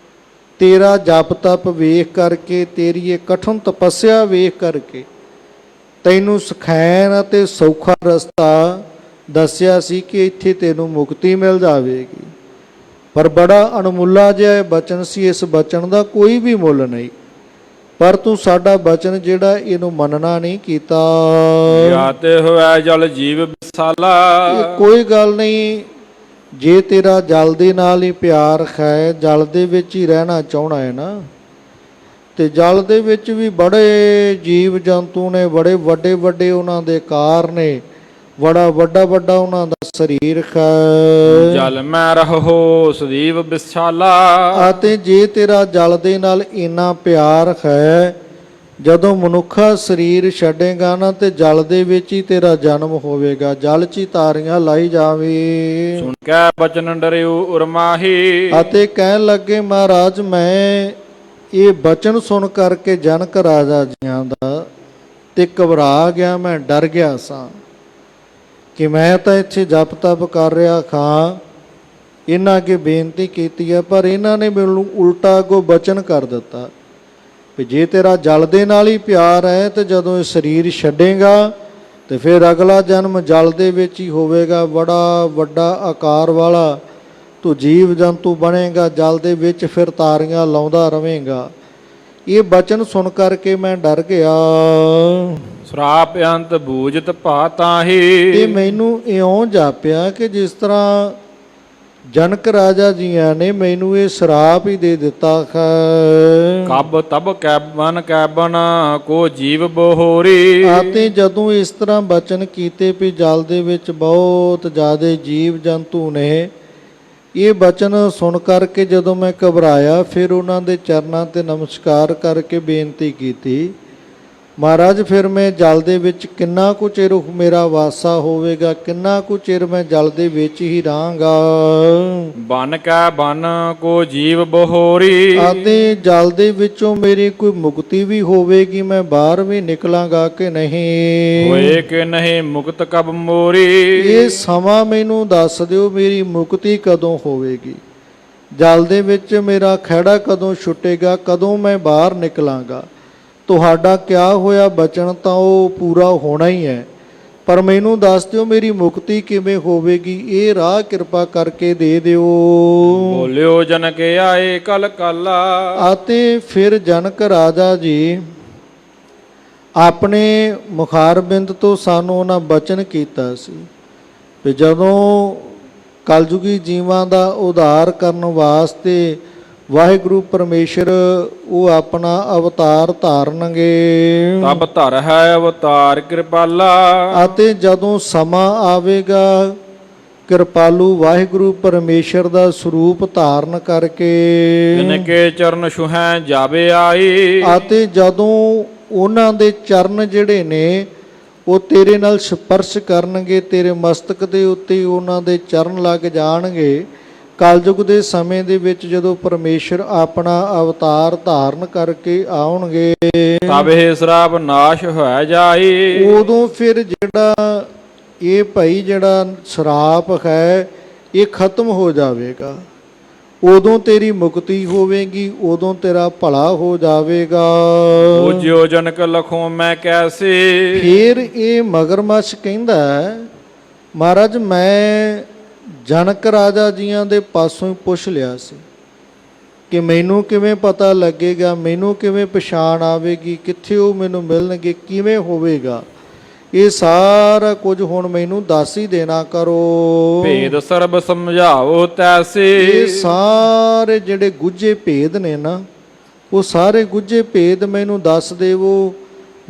ਤੇਰਾ ਜਪ ਤਪ ਵੇਖ ਕਰਕੇ, ਤੇਰੀ ਇਹ ਕਠਨ ਤਪੱਸਿਆ ਵੇਖ ਕਰਕੇ ਤੈਨੂੰ ਸਖੈਨ ਅਤੇ ਸੌਖਾ ਰਸਤਾ ਦੱਸਿਆ ਸੀ ਕਿ ਇੱਥੇ ਤੈਨੂੰ ਮੁਕਤੀ ਮਿਲ ਜਾਵੇਗੀ, ਪਰ ਬੜਾ ਅਣਮੁੱਲਾ ਜਿਹਾ ਬਚਨ ਸੀ, ਇਸ ਬਚਨ ਦਾ ਕੋਈ ਵੀ ਮੁੱਲ ਨਹੀਂ, ਪਰ ਤੂੰ ਸਾਡਾ ਬਚਨ ਜਿਹੜਾ ਇਹਨੂੰ ਮੰਨਣਾ ਨਹੀਂ ਕੀਤਾ। ਜਾਤੇ ਹੋਇਆ ਜਲ ਜੀਵ ਵਿਸਾਲਾ। ਕੋਈ ਗੱਲ ਨਹੀਂ, ਜੇ ਤੇਰਾ ਜਲ ਦੇ ਨਾਲ ਹੀ ਪਿਆਰ ਹੈ, ਜਲ ਦੇ ਵਿੱਚ ਹੀ ਰਹਿਣਾ ਚਾਹਣਾ ਹੈ ਨਾ, ਤੇ ਜਲ ਦੇ ਵਿੱਚ ਵੀ ਬੜੇ ਜੀਵ ਜੰਤੂ ਨੇ, ਬੜੇ ਵੱਡੇ ਵੱਡੇ ਉਹਨਾਂ ਦੇ ਕਾਰ ਨੇ, ਬੜਾ ਵੱਡਾ ਵੱਡਾ ਉਹਨਾਂ ਦਾ ਸਰੀਰ ਹੈ। ਜਲ ਮੈਂ ਰਹੋ ਸਦੀਵ ਵਿਸਾਲਾ। ਅਤੇ ਜੇ ਤੇਰਾ ਜਲ ਦੇ ਨਾਲ ਇੰਨਾ ਪਿਆਰ ਹੈ, ਜਦੋਂ ਮਨੁੱਖਾ ਸਰੀਰ ਛੱਡੇਗਾ ਨਾ ਤੇ ਜਲ ਦੇ ਵਿੱਚ ਹੀ ਤੇਰਾ ਜਨਮ ਹੋਵੇਗਾ, ਜਲ 'ਚ ਹੀ ਤਾਰੀਆਂ ਲਾਈ ਜਾਵੇ। ਸੁਣ ਕੇ ਬਚਨ ਡਰਿਓ ਉਰਮਾਹੀ। ਅਤੇ ਕਹਿਣ ਲੱਗੇ ਮਹਾਰਾਜ ਮੈਂ ਇਹ ਬਚਨ ਸੁਣ ਕਰਕੇ ਜਨਕ ਰਾਜਾ ਜੀਆਂ ਦਾ ਤੇ ਘਬਰਾ ਗਿਆ, ਮੈਂ ਡਰ ਗਿਆ ਸਾਂ ਕਿ ਮੈਂ ਤਾਂ ਇੱਥੇ ਜਪ ਤਪ ਕਰ ਰਿਹਾ ਖਾਂ, ਇਹਨਾਂ ਅੱਗੇ ਬੇਨਤੀ ਕੀਤੀ ਹੈ, ਪਰ ਇਹਨਾਂ ਨੇ ਮੈਨੂੰ ਉਲਟਾ ਅੱਗੋਂ ਬਚਨ ਕਰ ਦਿੱਤਾ ਵੀ ਜੇ ਤੇਰਾ ਜਲ ਦੇ ਨਾਲ ਹੀ ਪਿਆਰ ਹੈ ਤੇ ਜਦੋਂ ਇਹ ਸਰੀਰ ਛੱਡੇਗਾ ਤੇ ਫਿਰ ਅਗਲਾ ਜਨਮ ਜਲ ਦੇ ਵਿੱਚ ਹੀ ਹੋਵੇਗਾ, ਬੜਾ ਵੱਡਾ ਆਕਾਰ ਵਾਲਾ ਤੂੰ ਜੀਵ ਜੰਤੂ ਬਣੇਗਾ, ਜਲ ਦੇ ਵਿੱਚ ਫਿਰ ਤਾਰੀਆਂ ਲਾਉਂਦਾ ਰਵੇਂਗਾ। ਇਹ ਬਚਨ ਸੁਣ ਕਰਕੇ ਮੈਂ ਡਰ ਗਿਆ। ਸਰਾਪ ਅੰਤ ਬੂਝਤ ਭਾਤਾਹੀ। ਇਹ ਮੈਨੂੰ ਇਉਂ ਜਾਪਿਆ ਕਿ ਜਿਸ ਤਰ੍ਹਾਂ ਜਨਕ ਰਾਜਾ ਜੀਆਂ ਨੇ ਮੈਨੂੰ ਇਹ ਸਰਾਪ ਹੀ ਦੇ ਦਿੱਤਾ ਹੈ। ਕਬ ਤਬ ਕੈਬਨ ਕੈਬਨ ਕੋ ਜੀਵ ਬਹੋਰੀ। ਅਤੇ ਜਦੋਂ ਇਸ ਤਰ੍ਹਾਂ ਬਚਨ ਕੀਤੇ ਵੀ ਜਲ ਦੇ ਵਿੱਚ ਬਹੁਤ ਜ਼ਿਆਦਾ ਜੀਵ ਜੰਤੂ ਨੇ, ਇਹ ਬਚਨ ਸੁਣ ਕਰਕੇ ਜਦੋਂ ਮੈਂ ਘਬਰਾਇਆ, ਫਿਰ ਉਹਨਾਂ ਦੇ ਚਰਨਾਂ ਤੇ ਨਮਸਕਾਰ ਕਰਕੇ ਬੇਨਤੀ ਕੀਤੀ, ਮਹਾਰਾਜ ਫਿਰ ਮੈਂ ਜਲ ਦੇ ਵਿੱਚ ਕਿੰਨਾ ਕੁ ਚਿਰ ਮੇਰਾ ਵਾਸਾ ਹੋਵੇਗਾ, ਕਿੰਨਾ ਕੁ ਚਿਰ ਮੈਂ ਜਲ ਦੇ ਵਿੱਚ ਹੀ ਰਹਾਂਗਾ। ਬਨ ਕੈ ਬਨ ਕੋ ਜੀਵ ਬਹੋਰੀ। ਅਤੇ ਜਲ ਦੇ ਵਿੱਚੋਂ ਮੇਰੀ ਕੋਈ ਮੁਕਤੀ ਵੀ ਹੋਵੇਗੀ, ਮੈਂ ਬਾਹਰ ਵੀ ਨਿਕਲਾਂਗਾ ਕਿ ਨਹੀਂ। ਹੋਏ ਕਿ ਨਹੀਂ ਮੁਕਤ ਕਬ ਮੋਰੀ। ਇਹ ਸਮਾਂ ਮੈਨੂੰ ਦੱਸ ਦਿਓ, ਮੇਰੀ ਮੁਕਤੀ ਕਦੋਂ ਹੋਵੇਗੀ, ਜਲ ਦੇ ਵਿੱਚ ਮੇਰਾ ਖਹਿੜਾ ਕਦੋਂ ਛੁੱਟੇਗਾ, ਕਦੋਂ ਮੈਂ ਬਾਹਰ ਨਿਕਲਾਂਗਾ। ਤੁਹਾਡਾ ਕਿਆ ਹੋਇਆ ਬਚਨ ਤਾਂ ਉਹ ਪੂਰਾ ਹੋਣਾ ਹੀ ਹੈ, ਪਰ ਮੈਨੂੰ ਦੱਸ ਦਿਓ ਮੇਰੀ ਮੁਕਤੀ ਕਿਵੇਂ ਹੋਵੇਗੀ, ਇਹ ਰਾਹ ਕਿਰਪਾ ਕਰਕੇ ਦੇ ਦਿਓ। ਬੋਲਿਓ ਜਨਕ ਆਏ ਕਲ ਕਾਲਾ। ਅਤੇ ਫਿਰ ਜਨਕ ਰਾਜਾ ਜੀ ਆਪਣੇ ਮੁਖਾਰਬਿੰਦ ਤੋਂ ਸਾਨੂੰ ਉਹਨਾਂ ਬਚਨ ਕੀਤਾ ਸੀ ਵੀ ਜਦੋਂ ਕਲਯੁਗੀ ਜੀਵਾਂ ਦਾ ਉਧਾਰ ਕਰਨ ਵਾਸਤੇ ਵਾਹਿਗੁਰੂ ਪਰਮੇਸ਼ਰ ਉਹ ਆਪਣਾ ਅਵਤਾਰ ਧਾਰਨਗੇ। ਤਬ ਧਰ ਹੈ ਅਵਤਾਰ ਕਿਰਪਾਲਾ। ਅਤੇ ਜਦੋਂ ਸਮਾਂ ਆਵੇਗਾ ਕਿਰਪਾਲੂ ਵਾਹਿਗੁਰੂ ਪਰਮੇਸ਼ਰ ਦਾ ਸਰੂਪ ਧਾਰਨ ਕਰਕੇ ਜਿਨਕੇ ਚਰਨ ਛੁਹੈ ਜਾਵੇ ਆਈ। ਅਤੇ ਜਦੋਂ ਉਹਨਾਂ ਦੇ ਚਰਨ ਜਿਹੜੇ ਨੇ ਉਹ ਤੇਰੇ ਨਾਲ ਸਪਰਸ਼ ਕਰਨਗੇ, ਤੇਰੇ ਮਸਤਕ ਦੇ ਉੱਤੇ ਉਹਨਾਂ ਦੇ ਚਰਨ ਲੱਗ ਜਾਣਗੇ। ਕਲਯੁਗ ਦੇ ਸਮੇਂ ਦੇ ਵਿੱਚ ਜਦੋਂ ਪਰਮੇਸ਼ਰ ਆਪਣਾ ਅਵਤਾਰ ਧਾਰਨ ਕਰਕੇ ਆਉਣਗੇ, ਤਬ ਇਹ ਸਰਾਪ ਨਾਸ਼ ਹੋਇਆ ਜਾਈ। ਉਦੋਂ ਫਿਰ ਜਿਹੜਾ ਇਹ ਭਾਈ ਜਿਹੜਾ ਸਰਾਪ ਹੈ ਇਹ ਖਤਮ ਹੋ ਜਾਵੇਗਾ, ਉਦੋਂ ਤੇਰੀ ਮੁਕਤੀ ਹੋਵੇਗੀ, ਉਦੋਂ ਤੇਰਾ ਭਲਾ ਹੋ ਜਾਵੇਗਾ। ਬੁਝਿਓ ਜਨਕ ਲਖੋ ਮੈਂ ਕੈਸੇ। ਫਿਰ ਇਹ ਮਗਰਮੱਛ ਕਹਿੰਦਾ ਮਹਾਰਾਜ ਮੈਂ ਜਨਕ ਰਾਜਾ ਜੀਆਂ ਦੇ ਪਾਸੋਂ ਹੀ ਪੁੱਛ ਲਿਆ ਸੀ ਕਿ ਮੈਨੂੰ ਕਿਵੇਂ ਪਤਾ ਲੱਗੇਗਾ, ਮੈਨੂੰ ਕਿਵੇਂ ਪਛਾਣ ਆਵੇਗੀ, ਕਿੱਥੇ ਉਹ ਮੈਨੂੰ ਮਿਲਣਗੇ, ਕਿਵੇਂ ਹੋਵੇਗਾ, ਇਹ ਸਾਰਾ ਕੁਝ ਹੁਣ ਮੈਨੂੰ ਦੱਸ ਹੀ ਦੇਣਾ ਕਰੋ। ਭੇਦ ਸਰਬ ਸਮਝਾਓ ਤੈਸੇ। ਇਹ ਸਾਰੇ ਜਿਹੜੇ ਗੁੱਝੇ ਭੇਦ ਨੇ ਨਾ, ਉਹ ਸਾਰੇ ਗੁੱਝੇ ਭੇਦ ਮੈਨੂੰ ਦੱਸ ਦੇਵੋ,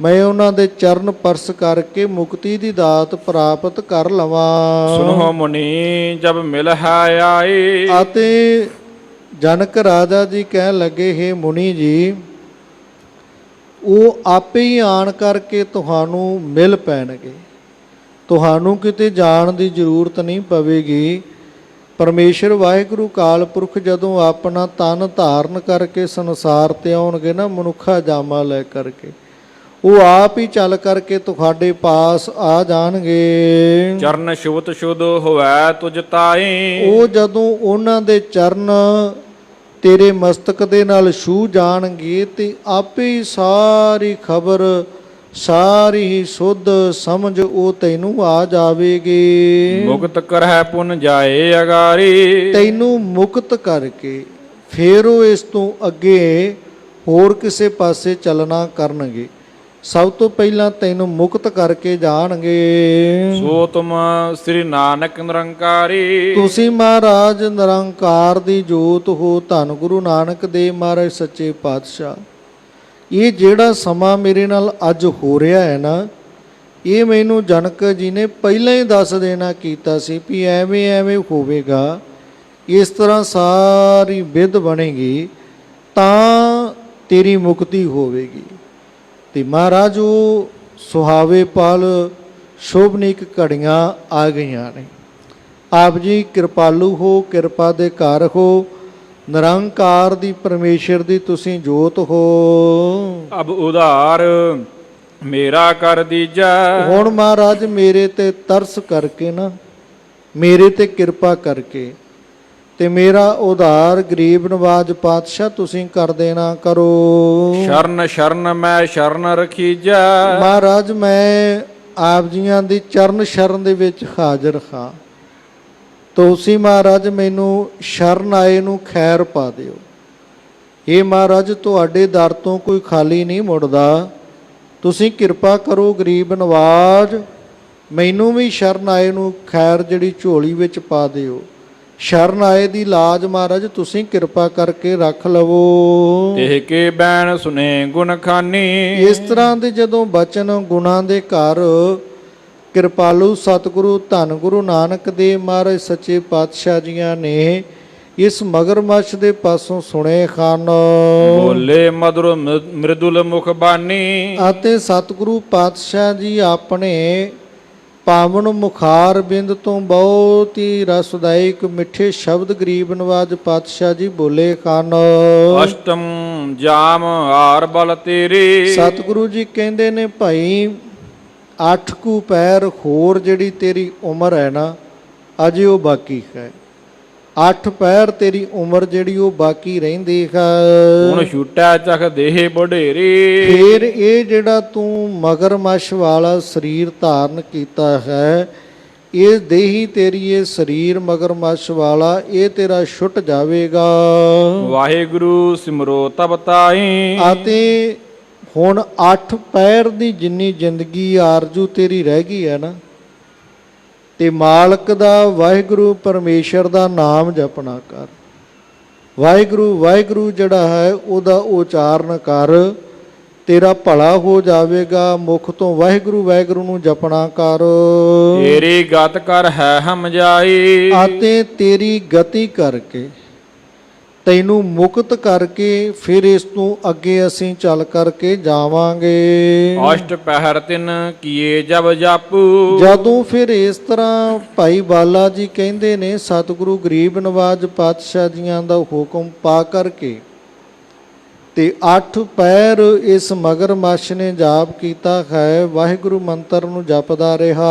ਮੈਂ ਉਹਨਾਂ ਦੇ ਚਰਨ ਪਰਸ ਕਰਕੇ ਮੁਕਤੀ ਦੀ ਦਾਤ ਪ੍ਰਾਪਤ ਕਰ ਲਵਾਂ। ਸੁਨੋ ਮੁਨੀ ਜਬ ਮਿਲ ਹੈ ਆਏ। ਅਤੇ ਜਨਕ ਰਾਜਾ ਜੀ ਕਹਿਣ ਲੱਗੇ, ਹੇ ਮੁਨੀ ਜੀ, ਉਹ ਆਪੇ ਹੀ ਆਣ ਕਰਕੇ ਤੁਹਾਨੂੰ ਮਿਲ ਪੈਣਗੇ, ਤੁਹਾਨੂੰ ਕਿਤੇ ਜਾਣ ਦੀ ਜ਼ਰੂਰਤ ਨਹੀਂ ਪਵੇਗੀ। ਪਰਮੇਸ਼ਰ ਵਾਹਿਗੁਰੂ ਕਾਲ ਪੁਰਖ ਜਦੋਂ ਆਪਣਾ ਤਨ ਧਾਰਨ ਕਰਕੇ ਸੰਸਾਰ ਤੇ ਆਉਣਗੇ ਨਾ, ਮਨੁੱਖਾ ਜਾਮਾ ਲੈ ਕਰਕੇ, ਉਹ ਆਪ ਹੀ ਚੱਲ ਕਰਕੇ ਤੁਹਾਡੇ ਪਾਸ ਆ ਜਾਣਗੇ। ਚਰਨ ਸ਼ੁਭਤ ਸ਼ੁਧ ਹੋਵੈ ਤੁਜ ਤਾਈ। ਉਹ ਜਦੋਂ ਉਹਨਾਂ ਦੇ ਚਰਨ ਤੇਰੇ ਮਸਤਕ ਦੇ ਨਾਲ ਛੂਹ ਜਾਣਗੇ ਤੇ ਆਪੇ ਹੀ ਸਾਰੀ ਖਬਰ, ਸਾਰੀ ਹੀ ਸੁੱਧ ਸਮਝ ਉਹ ਤੈਨੂੰ ਆ ਜਾਵੇਗੀ। ਮੁਕਤ ਕਰਹਿ ਪੁਨ ਜਾਏ ਅਗਾਰੀ। ਤੈਨੂੰ ਮੁਕਤ ਕਰਕੇ ਫਿਰ ਉਹ ਇਸ ਤੋਂ ਅੱਗੇ ਹੋਰ ਕਿਸੇ ਪਾਸੇ ਚੱਲਣਾ ਕਰਨਗੇ। ਸਭ ਤੋਂ ਪਹਿਲਾਂ ਤੈਨੂੰ ਮੁਕਤ ਕਰਕੇ ਜਾਣਗੇ। ਸੋ ਤੁਮ ਸ੍ਰੀ ਨਾਨਕ ਨਿਰੰਕਾਰੀ। ਤੁਸੀਂ ਮਹਾਰਾਜ ਨਿਰੰਕਾਰ ਦੀ ਜੋਤ ਹੋ, ਧੰਨ ਗੁਰੂ ਨਾਨਕ ਦੇਵ ਮਹਾਰਾਜ ਸੱਚੇ ਪਾਤਸ਼ਾਹ। ਇਹ ਜਿਹੜਾ ਸਮਾਂ ਮੇਰੇ ਨਾਲ ਅੱਜ ਹੋ ਰਿਹਾ ਹੈ ਨਾ, ਇਹ ਮੈਨੂੰ ਜਨਕ ਜੀ ਨੇ ਪਹਿਲਾਂ ਹੀ ਦੱਸ ਦੇਣਾ ਕੀਤਾ ਸੀ ਵੀ ਐਵੇਂ ਐਵੇਂ ਹੋਵੇਗਾ, ਇਸ ਤਰ੍ਹਾਂ ਸਾਰੀ ਵਿਧ ਬਣੇਗੀ ਤਾਂ ਤੇਰੀ ਮੁਕਤੀ ਹੋਵੇਗੀ। ਤੇ ਮਹਾਰਾਜ ਉਹ ਸੁਹਾਵੇ ਪਲ, ਸ਼ੋਭਨੀਕ ਘੜੀਆਂ ਆ ਗਈਆਂ ਨੇ। ਆਪ ਜੀ ਕਿਰਪਾਲੂ ਹੋ, ਕਿਰਪਾ ਦੇ ਘਰ ਹੋ, ਨਿਰੰਕਾਰ ਦੀ ਪਰਮੇਸ਼ਰ ਦੀ ਤੁਸੀਂ ਜੋਤ ਹੋ। ਅਬ ਉਧਾਰ ਮੇਰਾ ਕਰ ਦੀਜੈ। ਹੁਣ ਮਹਾਰਾਜ ਮੇਰੇ ਤੇ ਤਰਸ ਕਰਕੇ ਨਾ, ਮੇਰੇ ਤੇ ਕਿਰਪਾ ਕਰਕੇ ਤੇ ਮੇਰਾ ਉਧਾਰ ਗਰੀਬ ਨਵਾਜ ਪਾਤਸ਼ਾਹ ਤੁਸੀਂ ਕਰ ਦੇਣਾ ਕਰੋ। ਸ਼ਰਨ ਸ਼ਰਨ ਮੈਂ ਸ਼ਰਨ ਰਖੀਜੈ। ਮਹਾਰਾਜ ਮੈਂ ਆਪ ਜੀਆਂ ਦੀ ਚਰਨ ਸ਼ਰਨ ਦੇ ਵਿੱਚ ਹਾਜ਼ਰ ਹਾਂ। ਤੁਸੀਂ ਮਹਾਰਾਜ ਮੈਨੂੰ ਸ਼ਰਨ ਆਏ ਨੂੰ ਖੈਰ ਪਾ ਦਿਓ। ਇਹ ਮਹਾਰਾਜ ਤੁਹਾਡੇ ਦਰ ਤੋਂ ਕੋਈ ਖਾਲੀ ਨਹੀਂ ਮੁੜਦਾ। ਤੁਸੀਂ ਕਿਰਪਾ ਕਰੋ ਗਰੀਬ ਨਵਾਜ, ਮੈਨੂੰ ਵੀ ਸ਼ਰਨ ਆਏ ਨੂੰ ਖੈਰ ਜਿਹੜੀ ਝੋਲੀ ਵਿੱਚ ਪਾ ਦਿਓ। ਸ਼ਰਨ ਆਏ ਦੀ ਲਾਜ ਮਹਾਰਾਜ ਤੁਸੀਂ ਕਿਰਪਾ ਕਰਕੇ ਰੱਖ ਲਵੋ। ਇਹ ਕੇ ਬੈਣ ਸੁਨੇ ਗੁਣ ਖਾਨੀ। ਇਸ ਤਰ੍ਹਾਂ ਦੇ ਜਦੋਂ ਬਚਨ ਗੁਣਾਂ ਦੇ ਘਰ ਕਿਰਪਾਲੂ ਸਤਿਗੁਰੂ ਧੰਨ ਗੁਰੂ ਨਾਨਕ ਦੇਵ ਮਹਾਰਾਜ ਸੱਚੇ ਪਾਤਸ਼ਾਹ ਜੀਆਂ ਨੇ ਇਸ ਮਗਰਮੱਛ ਦੇ ਪਾਸੋਂ ਸੁਣੇ ਹਨ। ਬੋਲੇ ਮਧੁਰ ਮ੍ਰਿਦੁਲ ਮੁਖ ਬਾਣੀ। ਅਤੇ ਸਤਿਗੁਰੂ ਪਾਤਸ਼ਾਹ ਜੀ ਆਪਣੇ ਪਾਵਨ ਮੁਖਾਰ ਬਿੰਦ ਤੋਂ ਬਹੁਤ ਹੀ ਰਸਦਾਇਕ ਮਿੱਠੇ ਸ਼ਬਦ ਗਰੀਬ ਨਵਾਜ ਪਾਤਸ਼ਾਹ ਜੀ ਬੋਲੇ ਹਨ। ਅਸ਼ਟਮ ਜਾਮ ਹਾਰ ਬਲ ਤੇਰੇ। ਸਤਿਗੁਰੂ ਜੀ ਕਹਿੰਦੇ ਨੇ ਭਾਈ 8 ਕੁ ਪੈਰ ਹੋਰ ਜਿਹੜੀ ਤੇਰੀ ਉਮਰ ਹੈ ਨਾ, ਅਜੇ ਉਹ ਬਾਕੀ ਹੈ। 8 ਪੈਰ ਤੇਰੀ ਉਮਰ ਜਿਹੜੀ ਉਹ ਬਾਕੀ ਰਹਿੰਦੀ ਹੈ। ਹੁਣ ਛੁੱਟਾ ਚਖ ਦੇਹ ਬਢੇਰੀ। ਫਿਰ ਇਹ ਜਿਹੜਾ ਤੂੰ ਮਗਰਮੱਛ ਵਾਲਾ ਸਰੀਰ ਧਾਰਨ ਕੀਤਾ ਹੈ, ਇਹ ਦੇਹੀ ਤੇਰੀ, ਇਹ ਸਰੀਰ ਮਗਰਮੱਛ ਵਾਲਾ, ਇਹ ਤੇਰਾ ਛੁੱਟ ਜਾਵੇਗਾ। ਵਾਹਿਗੁਰੂ ਸਿਮਰੋ ਤਬ ਤਾਈ। ਅਤੇ ਹੁਣ 8 ਪੈਰ ਦੀ ਜਿੰਨੀ ਜ਼ਿੰਦਗੀ ਆਰਜ਼ੂ ਤੇਰੀ ਰਹਿ ਗਈ ਹੈ ਨਾ, ਤੇ ਮਾਲਕ ਦਾ ਵਾਹਿਗੁਰੂ ਪਰਮੇਸ਼ਰ ਦਾ ਨਾਮ ਜਪਣਾ ਕਰ। ਵਾਹਿਗੁਰੂ ਵਾਹਿਗੁਰੂ ਜਿਹੜਾ ਹੈ ਉਹਦਾ ਉਚਾਰਨ ਕਰ, ਤੇਰਾ ਭਲਾ ਹੋ ਜਾਵੇਗਾ। ਮੁਖ ਤੋਂ ਵਾਹਿਗੁਰੂ ਵਾਹਿਗੁਰੂ ਨੂੰ ਜਪਣਾ ਕਰ। ਤੇਰੀ ਗਤ ਕਰ ਹੈ ਹਮ ਜਾਈ। ਅਤੇ ਤੇਰੀ ਗਤੀ ਕਰਕੇ ਤੈਨੂੰ ਮੁਕਤ ਕਰਕੇ ਫਿਰ ਇਸ ਤੋਂ ਅੱਗੇ ਅਸੀਂ ਚੱਲ ਕਰਕੇ ਜਾਵਾਂਗੇ। ਅਸ਼ਟ ਪਹਿਰ ਤਿਨ ਕੀਏ ਜਬ ਜਾਪੂ। ਜਦੋਂ ਫਿਰ ਇਸ ਤਰ੍ਹਾਂ ਭਾਈ ਬਾਲਾ ਜੀ ਕਹਿੰਦੇ ਨੇ ਸਤਿਗੁਰੂ ਗਰੀਬ ਨਵਾਜ ਪਾਤਸ਼ਾਹ ਜੀਆਂ ਦਾ ਹੁਕਮ ਪਾ ਕਰਕੇ ਤੇ 8 ਪੈਰ ਇਸ ਮਗਰਮੱਛ ਨੇ ਜਾਪ ਕੀਤਾ ਹੈ, ਵਾਹਿਗੁਰੂ ਮੰਤਰ ਨੂੰ ਜਪਦਾ ਰਿਹਾ।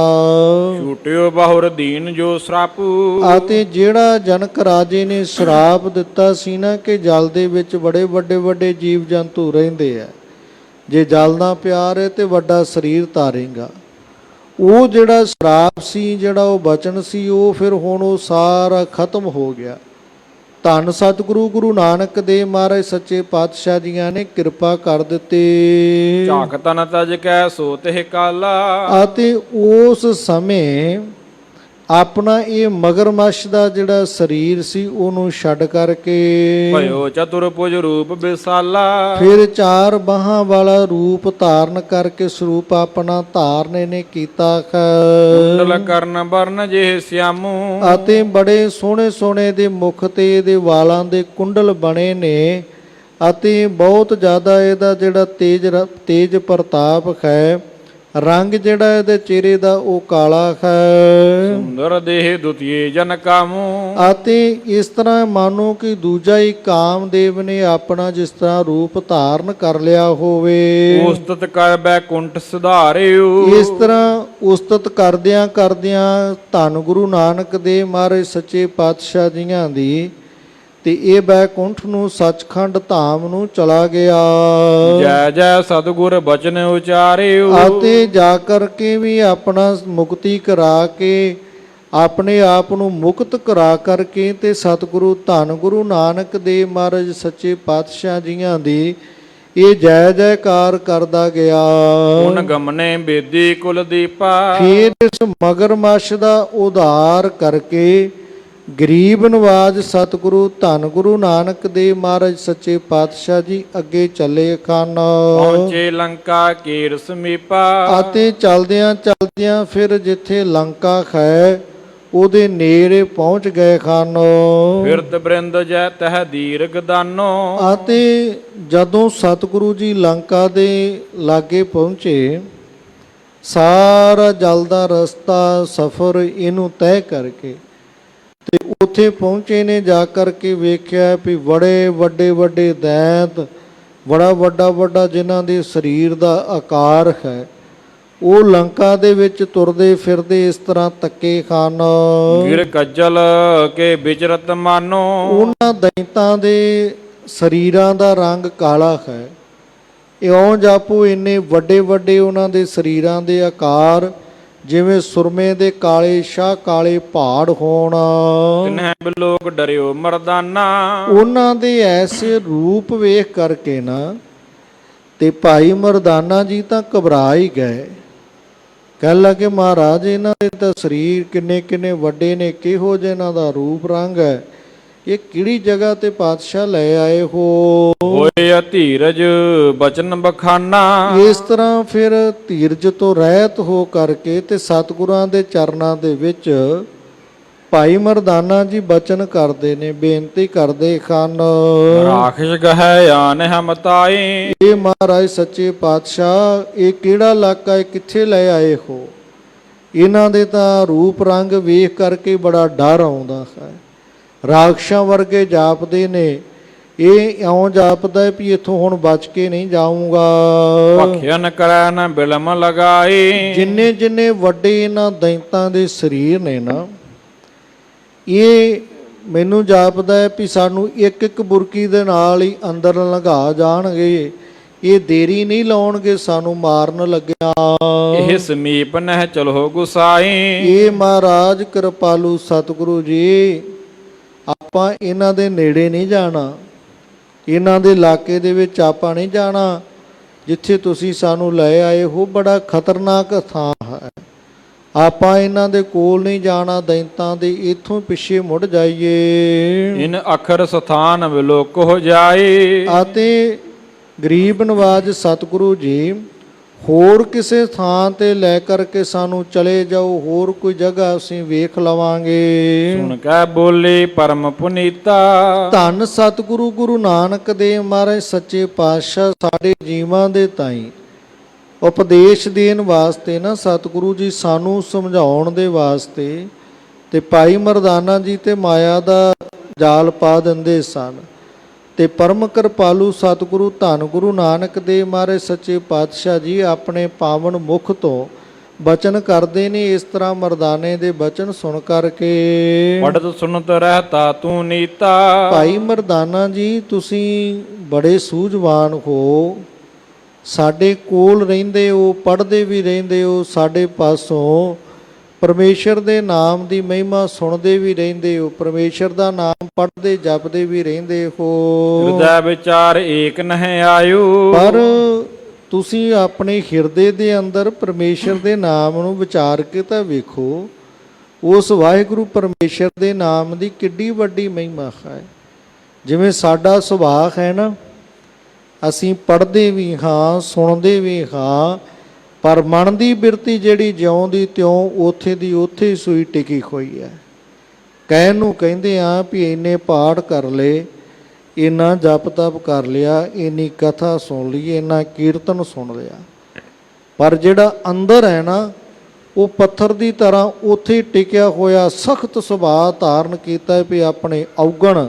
ਛੂਟਿਓ ਬਹੁਰ ਦੀਨ ਜੋ ਸਰਾਪੂ। ਅਤੇ ਜਿਹੜਾ ਜਨਕ ਰਾਜੇ ਨੇ ਸ਼ਰਾਪ ਦਿੱਤਾ ਸੀ ਨਾ ਕਿ ਜਲ ਦੇ ਵਿੱਚ ਬੜੇ ਵੱਡੇ ਜੀਵ ਜੰਤੂ ਰਹਿੰਦੇ ਆ, ਜੇ ਜਲ ਦਾ ਪਿਆਰ ਹੈ ਤੇ ਵੱਡਾ ਸਰੀਰ ਧਾਰੇਗਾ, ਉਹ ਜਿਹੜਾ ਸ਼ਰਾਪ ਸੀ, ਜਿਹੜਾ ਉਹ ਬਚਨ ਸੀ, ਉਹ ਫਿਰ ਹੁਣ ਉਹ ਸਾਰਾ ਖਤਮ ਹੋ ਗਿਆ। ਧੰਨ ਸਤਿਗੁਰੂ ਗੁਰੂ ਨਾਨਕ ਦੇਵ ਮਹਾਰਾਜ ਸੱਚੇ ਪਾਤਸ਼ਾਹ ਜੀਆਂ ਨੇ ਕਿਰਪਾ ਕਰ ਦਿੱਤੀ ਝਾਕ ਤਨ ਤਜ ਕੈ ਸੋ ਤਿਹ ਕਾਲਾ। ਅਤੇ ਉਸ ਸਮੇਂ ਆਪਣਾ ਇਹ ਮਗਰਮੱਛ ਦਾ ਜਿਹੜਾ ਸਰੀਰ ਸੀ ਉਹਨੂੰ ਛੱਡ ਕਰਕੇ ਭਇਓ ਚਤੁਰਭੁਜ ਰੂਪ ਬਿਸਾਲਾ। ਫਿਰ ਚਾਰ ਬਾਹਾਂ ਵਾਲਾ ਰੂਪ ਧਾਰਨ ਕਰਕੇ ਸਰੂਪ ਆਪਣਾ ਧਾਰਨੇ ਨੇ ਕੀਤਾ ਕੁੰਡਲ ਕਰਨ ਬਰਨ ਜੇ ਸਿਆਮੂ। ਅਤੇ ਬੜੇ ਸੋਹਣੇ ਸੋਹਣੇ ਦੇ ਮੁਖ ਤੇ ਇਹਦੇ ਵਾਲਾਂ ਦੇ ਕੁੰਡਲ ਬਣੇ ਨੇ ਅਤੇ ਬਹੁਤ ਜ਼ਿਆਦਾ ਇਹਦਾ ਜਿਹੜਾ ਤੇਜ ਪ੍ਰਤਾਪ ਹੈ। ਰੰਗ ਜਿਹੜਾ ਇਹਦੇ ਚਿਹਰੇ ਦਾ ਉਹ ਕਾਲਾ ਹੈ। ਸੁੰਦਰ ਦੇਹ ਦੁਤੀਏ ਜਨ ਕਾਮੂ। ਅਤੇ ਇਸ ਤਰ੍ਹਾਂ ਮਾਨੋ ਕਿ ਦੂਜਾ ਹੀ ਕਾਮਦੇਵ ਨੇ ਆਪਣਾ ਜਿਸ ਤਰ੍ਹਾਂ ਰੂਪ ਧਾਰਨ ਕਰ ਲਿਆ ਹੋਵੇ। ਉਸਤਤ ਕਰ ਬੈਕੁੰਠ ਸੁਧਾਰਿਓ। ਇਸ ਤਰ੍ਹਾਂ ਉਸਤਤ ਕਰਦਿਆਂ ਕਰਦਿਆਂ ਧੰਨ ਗੁਰੂ ਨਾਨਕ ਦੇਵ ਮਹਾਰਾਜ ਸੱਚੇ ਪਾਤਸ਼ਾਹ ਜੀਆਂ ਦੀ ਤੇ ਇਹ ਬੈਕੁੰਠ ਨੂੰ ਸੱਚਖੰਡ ਧਾਮ ਨੂੰ ਚਲਾ ਗਿਆ। ਜੈ ਜੈ ਸਤਿਗੁਰ ਬਚਨ ਉਚਾਰਿਓ। ਅਤੇ ਜਾ ਕਰਕੇ ਵੀ ਆਪਣਾ ਮੁਕਤੀ ਕਰਾ ਕੇ ਆਪਣੇ ਆਪ ਨੂੰ ਮੁਕਤ ਕਰਾ ਕਰਕੇ ਤੇ ਸਤਿਗੁਰੂ ਧੰਨ ਗੁਰੂ ਨਾਨਕ ਦੇਵ ਮਹਾਰਾਜ ਸੱਚੇ ਪਾਤਸ਼ਾਹ ਜੀਆਂ ਦੀ ਇਹ ਜੈ ਜੈਕਾਰ ਕਰਦਾ ਗਿਆ। ਗੁਣ ਗਮਨੇ ਬੇਦੀ ਕੁਲ ਦੀਪਾ। ਫਿਰ ਇਸ ਮਗਰਮੱਛ ਦਾ ਉਧਾਰ ਕਰਕੇ ਗਰੀਬ ਨਵਾਜ ਸਤਿਗੁਰੂ ਧੰਨ ਗੁਰੂ ਨਾਨਕ ਦੇਵ ਮਹਾਰਾਜ ਸੱਚੇ ਪਾਤਸ਼ਾਹ ਜੀ ਅੱਗੇ ਚੱਲੇ ਖਾਨ। ਪਹੁੰਚੇ ਲੰਕਾ ਕੇਰ ਸਮੀਪਾ। ਅਤੇ ਚਲਦਿਆਂ ਚਲਦਿਆਂ ਫਿਰ ਜਿੱਥੇ ਲੰਕਾ ਹੈ ਉਹਦੇ ਨੇੜੇ ਪਹੁੰਚ ਗਏ ਖਾਨ। ਫਿਰਤ ਬ੍ਰਿੰਦ ਜੈ ਤਹ ਦੀਰਘ ਦਾਨੋ। ਅਤੇ ਜਦੋਂ ਸਤਿਗੁਰੂ ਜੀ ਲੰਕਾ ਦੇ ਲਾਗੇ ਪਹੁੰਚੇ ਸਾਰਾ ਜਲ ਦਾ ਰਸਤਾ ਸਫ਼ਰ ਇਹਨੂੰ ਤੈਅ ਕਰਕੇ ਤੇ ਉੱਥੇ ਪਹੁੰਚੇ ਨੇ ਜਾ ਕਰਕੇ ਵੇਖਿਆ ਵੀ ਬੜੇ ਵੱਡੇ ਵੱਡੇ ਦੈਂਤ ਬੜਾ ਵੱਡਾ ਜਿਨ੍ਹਾਂ ਦੇ ਸਰੀਰ ਦਾ ਆਕਾਰ ਹੈ ਉਹ ਲੰਕਾ ਦੇ ਵਿੱਚ ਤੁਰਦੇ ਫਿਰਦੇ ਇਸ ਤਰ੍ਹਾਂ ਤੱਕੇ ਖਾਨ। ਗਿਰ ਕੱਜਲ ਕੇ ਵਿਚਰਤ ਮਾਨੋ। ਉਹਨਾਂ ਦੈਂਤਾਂ ਦੇ ਸਰੀਰਾਂ ਦਾ ਰੰਗ ਕਾਲਾ ਹੈ। ਇਉਂ ਜਾਪੋ ਇੰਨੇ ਵੱਡੇ ਉਹਨਾਂ ਦੇ ਸਰੀਰਾਂ ਦੇ ਆਕਾਰ ਜਿਵੇਂ ਸੁਰਮੇ ਦੇ ਕਾਲੇ ਸ਼ਾਹ ਕਾਲੇ ਪਹਾੜ ਹੋਣ। ਤਿਨਹਿ ਬਿਲੋਕ ਡਰਿਓ ਮਰਦਾਨਾ। ਉਹਨਾਂ ਦੇ ਐਸੇ ਰੂਪ ਵੇਖ ਕਰਕੇ ਨਾ ਤੇ ਭਾਈ ਮਰਦਾਨਾ ਜੀ ਤਾਂ ਘਬਰਾ ਹੀ ਗਏ। ਕਹਿਣ ਲੱਗੇ ਮਹਾਰਾਜ ਇਹਨਾਂ ਦੇ ਤਾਂ ਸਰੀਰ ਕਿੰਨੇ ਵੱਡੇ ਨੇ, ਕਿਹੋ ਜਿਹਾ ਇਹਨਾਂ ਦਾ ਰੂਪ ਰੰਗ ਹੈ, ਇਹ ਕਿਹੜੀ ਜਗ੍ਹਾ ਤੇ ਪਾਤਸ਼ਾਹ ਲੈ ਆਏ ਹੋ। ਹੋਏ ਧੀਰਜ ਬਚਨ ਬਖਾਨਾ। ਇਸ ਤਰ੍ਹਾਂ ਫਿਰ ਧੀਰਜ ਤੋਂ ਰਹਿਤ ਹੋ ਕਰਕੇ ਤੇ ਸਤਿਗੁਰਾਂ ਦੇ ਚਰਨਾਂ ਦੇ ਵਿੱਚ ਭਾਈ ਮਰਦਾਨਾ ਜੀ ਬਚਨ ਕਰਦੇ ਨੇ, ਬੇਨਤੀ ਕਰਦੇ ਖਾਨ। ਰਾਖਸ਼ ਗਹਿ ਆਨ ਹਮਤਾਈ। ਇਹ ਮਹਾਰਾਜ ਸੱਚੇ ਪਾਤਸ਼ਾਹ ਇਹ ਕਿਹੜਾ ਇਲਾਕਾ ਹੈ, ਕਿੱਥੇ ਲੈ ਆਏ ਹੋ। ਇਹਨਾਂ ਦੇ ਤਾਂ ਰੂਪ ਰੰਗ ਵੇਖ ਕਰਕੇ ਬੜਾ ਡਰ ਆਉਂਦਾ ਹੈ। ਰਾਖਸ਼ਾਂ ਵਰਗੇ ਜਾਪਦੇ ਨੇ। ਇਹ ਇਉਂ ਜਾਪਦਾ ਵੀ ਇੱਥੋਂ ਹੁਣ ਬਚ ਕੇ ਨਹੀਂ ਜਾਊਂਗਾ। ਭਖਿਆਨ ਕਰੈ ਨ ਬਿਲਮ ਲਗਾਈ। ਜਿੰਨੇ ਵੱਡੇ ਇਹਨਾਂ ਦੈਂਤਾਂ ਦੇ ਸਰੀਰ ਨੇ ਨਾ ਇਹ ਮੈਨੂੰ ਜਾਪਦਾ ਹੈ ਵੀ ਸਾਨੂੰ ਇੱਕ ਬੁਰਕੀ ਦੇ ਨਾਲ ਹੀ ਅੰਦਰ ਲੰਘਾ ਜਾਣਗੇ। ਇਹ ਦੇਰੀ ਨਹੀਂ ਲਾਉਣਗੇ ਸਾਨੂੰ ਮਾਰਨ ਲੱਗਿਆ। ਇਹ ਸਮੀਪ ਨਹਿ ਚਲੋ ਗੁਸਾਈ। ਇਹ ਮਹਾਰਾਜ ਕਿਰਪਾਲੂ ਸਤਿਗੁਰੂ ਜੀ ਆਪਾਂ ਇਹਨਾਂ ਦੇ ਨੇੜੇ ਨਹੀਂ ਜਾਣਾ, ਇਹਨਾਂ ਦੇ ਇਲਾਕੇ ਦੇ ਵਿੱਚ ਆਪਾਂ ਨਹੀਂ ਜਾਣਾ। ਜਿੱਥੇ ਤੁਸੀਂ ਸਾਨੂੰ ਲੈ ਆਏ ਹੋ ਬੜਾ ਖਤਰਨਾਕ ਥਾਂ ਹੈ, ਆਪਾਂ ਇਹਨਾਂ ਦੇ ਕੋਲ ਨਹੀਂ ਜਾਣਾ। ਦੈਂਤਾਂ ਦੇ ਇੱਥੋਂ ਪਿੱਛੇ ਮੁੜ ਜਾਈਏ। ਇਨ ਅਖਰ ਸਥਾਨ ਵਿਲੋਕ ਹੋ ਜਾਏ। ਅਤੇ ਗਰੀਬ ਨਵਾਜ ਸਤਿਗੁਰੂ ਜੀ ਹੋਰ ਕਿਸੇ ਥਾਂ ਤੇ ਲੈ ਕਰਕੇ ਸਾਨੂੰ ਚਲੇ ਜਾਓ, ਹੋਰ ਕੋਈ ਜਗ੍ਹਾ ਅਸੀਂ ਵੇਖ ਲਵਾਂਗੇ। ਸੁਣ ਕੇ ਬੋਲੇ ਪਰਮ ਪੁਨੀਤਾ। ਧੰਨ ਸਤਿਗੁਰੂ ਗੁਰੂ ਨਾਨਕ ਦੇਵ ਮਹਾਰਾਜ ਸੱਚੇ ਪਾਤਸ਼ਾਹ ਸਾਡੇ ਜੀਵਾਂ ਦੇ ਤਾਈਂ ਉਪਦੇਸ਼ ਦੇਣ ਵਾਸਤੇ ਨਾ ਸਤਿਗੁਰੂ ਜੀ ਸਾਨੂੰ ਸਮਝਾਉਣ ਦੇ ਵਾਸਤੇ ਤੇ ਭਾਈ ਮਰਦਾਨਾ ਜੀ ਤੇ ਮਾਇਆ ਦਾ ਜਾਲ ਪਾ ਦਿੰਦੇ ਸਨ। ਤੇ ਪਰਮ ਕਿਰਪਾਲੂ ਸਤਿਗੁਰੂ ਧੰਨ ਗੁਰੂ ਨਾਨਕ ਦੇਵ ਮਹਾਰਾਜ ਸੱਚੇ ਪਾਤਸ਼ਾਹ ਜੀ ਆਪਣੇ ਪਾਵਨ ਮੁਖ ਤੋਂ ਬਚਨ ਕਰਦੇ ਨੇ। ਇਸ ਤਰ੍ਹਾਂ ਮਰਦਾਨੇ ਦੇ ਬਚਨ ਸੁਣ ਕਰਕੇ ਪੜਤ ਸੁਨਤ ਰਹਤਾ ਤੂੰ ਨੀਤਾ। ਭਾਈ ਮਰਦਾਨਾ ਜੀ ਤੁਸੀਂ ਬੜੇ ਸੂਝਵਾਨ ਹੋ, ਸਾਡੇ ਕੋਲ ਰਹਿੰਦੇ ਹੋ, ਪੜ੍ਹਦੇ ਵੀ ਰਹਿੰਦੇ ਹੋ, ਸਾਡੇ ਪਾਸੋਂ ਪਰਮੇਸ਼ਰ ਦੇ ਨਾਮ ਦੀ ਮਹਿਮਾ ਸੁਣਦੇ ਵੀ ਰਹਿੰਦੇ ਹੋ, ਪਰਮੇਸ਼ਰ ਦਾ ਨਾਮ ਪੜ੍ਹਦੇ ਜਪਦੇ ਵੀ ਰਹਿੰਦੇ ਹੋ, ਹਿਰਦੈ ਵਿਚਾਰ ਏਕ ਨਹਿ ਆਯੂ। ਪਰ ਤੁਸੀਂ ਆਪਣੇ ਹਿਰਦੇ ਦੇ ਅੰਦਰ ਪਰਮੇਸ਼ਰ ਦੇ ਨਾਮ ਨੂੰ ਵਿਚਾਰ ਕੇ ਤਾਂ ਵੇਖੋ, ਉਸ ਵਾਹਿਗੁਰੂ ਪਰਮੇਸ਼ਰ ਦੇ ਨਾਮ ਦੀ ਕਿੱਡੀ ਵੱਡੀ ਮਹਿਮਾ ਹੈ। ਜਿਵੇਂ ਸਾਡਾ ਸੁਭਾਅ ਹੈ ਨਾ, ਅਸੀਂ ਪੜ੍ਹਦੇ ਵੀ ਹਾਂ, ਸੁਣਦੇ ਵੀ ਹਾਂ, ਪਰ ਮਨ ਦੀ ਬਿਰਤੀ ਜਿਹੜੀ ਜਿਉਂ ਦੀ ਤਿਉਂ ਉੱਥੇ ਦੀ ਉੱਥੇ ਸੂਈ ਟਿਕੀ ਹੋਈ ਹੈ। ਕਹਿਣ ਨੂੰ ਕਹਿੰਦੇ ਆ ਵੀ ਇੰਨੇ ਪਾਠ ਕਰ ਲਏ, ਇੰਨਾ ਜਪ ਤਪ ਕਰ ਲਿਆ, ਇੰਨੀ ਕਥਾ ਸੁਣ ਲਈ, ਇੰਨਾ ਕੀਰਤਨ ਸੁਣ ਲਿਆ, ਪਰ ਜਿਹੜਾ ਅੰਦਰ ਹੈ ਨਾ, ਉਹ ਪੱਥਰ ਦੀ ਤਰ੍ਹਾਂ ਉੱਥੇ ਟਿਕਿਆ ਹੋਇਆ ਸਖਤ ਸੁਭਾਅ ਧਾਰਨ ਕੀਤਾ ਵੀ ਆਪਣੇ ਔਗਣ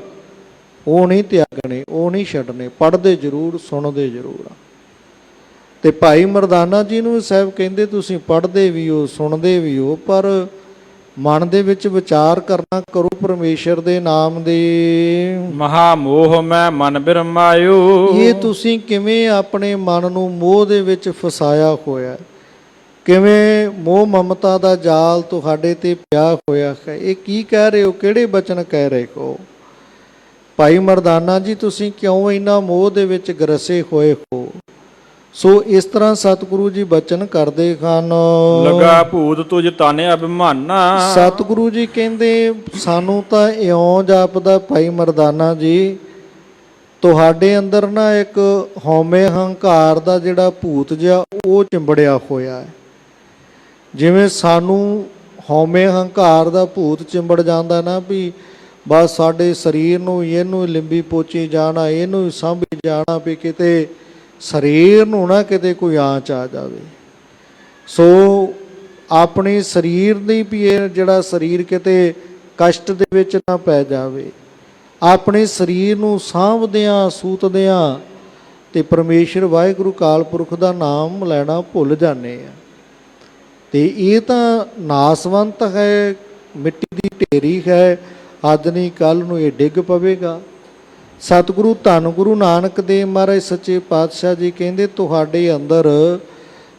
ਉਹ ਨਹੀਂ ਤਿਆਗਣੇ, ਉਹ ਨਹੀਂ ਛੱਡਣੇ, ਪੜ੍ਹਦੇ ਜ਼ਰੂਰ, ਸੁਣਦੇ ਜ਼ਰੂਰ ਆ। ਤੇ ਭਾਈ ਮਰਦਾਨਾ ਜੀ ਨੂੰ ਸਾਹਿਬ ਕਹਿੰਦੇ ਤੁਸੀਂ ਪੜ੍ਹਦੇ ਵੀ ਹੋ, ਸੁਣਦੇ ਵੀ ਹੋ, ਪਰ ਮਨ ਦੇ ਵਿੱਚ ਵਿਚਾਰ ਕਰਨਾ ਕਰੋ ਪਰਮੇਸ਼ਰ ਦੇ ਨਾਮ ਦੇ। ਮਹਾ ਮੋਹ ਮੈਂ ਮਨ ਬਿਰਮਾਇਓ। ਇਹ ਤੁਸੀਂ ਕਿਵੇਂ ਆਪਣੇ ਮਨ ਨੂੰ ਮੋਹ ਦੇ ਵਿੱਚ ਫਸਾਇਆ ਹੋਇਆ, ਕਿਵੇਂ ਮੋਹ ਮਮਤਾ ਦਾ ਜਾਲ ਤੁਹਾਡੇ ਤੇ ਪਿਆ ਹੋਇਆ ਹੈ। ਇਹ ਕੀ ਕਹਿ ਰਹੇ ਹੋ, ਕਿਹੜੇ ਬਚਨ ਕਹਿ ਰਹੇ ਹੋ ਭਾਈ ਮਰਦਾਨਾ ਜੀ? ਤੁਸੀਂ ਕਿਉਂ ਇੰਨਾ ਮੋਹ ਦੇ ਵਿੱਚ ਗਰਸੇ ਹੋਏ ਹੋ? ਸੋ ਇਸ ਤਰ੍ਹਾਂ ਸਤਿਗੁਰੂ ਜੀ ਬਚਨ ਕਰਦੇ ਹਨ। ਲਗਾ ਭੂਤ ਤੁਝ ਤਨ ਅਭਿਮਾਨਾ। ਸਤਿਗੁਰੂ ਜੀ ਕਹਿੰਦੇ ਸਾਨੂੰ ਤਾਂ ਇਉਂ ਜਾਪਦਾ ਭਾਈ ਮਰਦਾਨਾ ਜੀ, ਤੁਹਾਡੇ ਅੰਦਰ ਨਾ ਇੱਕ ਹਉਮੈ ਹੰਕਾਰ ਦਾ ਜਿਹੜਾ ਭੂਤ ਜਿਹਾ ਉਹ ਚਿੰਬੜਿਆ ਹੋਇਆ ਹੈ। ਜਿਵੇਂ ਸਾਨੂੰ ਹਉਮੈ ਹੰਕਾਰ ਦਾ ਭੂਤ ਚਿੰਬੜ ਜਾਂਦਾ ਨਾ, ਵੀ ਬਸ ਸਾਡੇ ਸਰੀਰ ਨੂੰ ਇਹਨੂੰ ਲਿੰਬੀ ਪੋਚੀ ਜਾਣਾ, ਇਹਨੂੰ ਹੀ ਸਾਂਭੀ ਜਾਣਾ, ਵੀ ਕਿਤੇ ਸਰੀਰ ਨੂੰ ਨਾ ਕਿਤੇ ਕੋਈ ਆਂਚ ਆ ਜਾਵੇ। ਸੋ ਆਪਣੇ ਸਰੀਰ ਦੀ ਵੀ ਇਹ ਜਿਹੜਾ ਸਰੀਰ ਕਿਤੇ ਕਸ਼ਟ ਦੇ ਵਿੱਚ ਨਾ ਪੈ ਜਾਵੇ। ਆਪਣੇ ਸਰੀਰ ਨੂੰ ਸਾਂਭਦਿਆਂ ਸੂਤਦਿਆਂ ਤੇ ਪਰਮੇਸ਼ਰ ਵਾਹਿਗੁਰੂ ਅਕਾਲ ਪੁਰਖ ਦਾ ਨਾਮ ਲੈਣਾ ਭੁੱਲ ਜਾਂਦੇ ਆ। ਤੇ ਇਹ ਤਾਂ ਨਾਸਵੰਤ ਹੈ, ਮਿੱਟੀ ਦੀ ਢੇਰੀ ਹੈ, ਅੱਜ ਨਹੀਂ ਕੱਲ੍ਹ ਨੂੰ ਇਹ ਡਿੱਗ ਪਵੇਗਾ। ਸਤਿਗੁਰੂ ਧੰਨ ਗੁਰੂ ਨਾਨਕ ਦੇਵ ਮਹਾਰਾਜ ਸੱਚੇ ਪਾਤਸ਼ਾਹ ਜੀ ਕਹਿੰਦੇ ਤੁਹਾਡੇ ਅੰਦਰ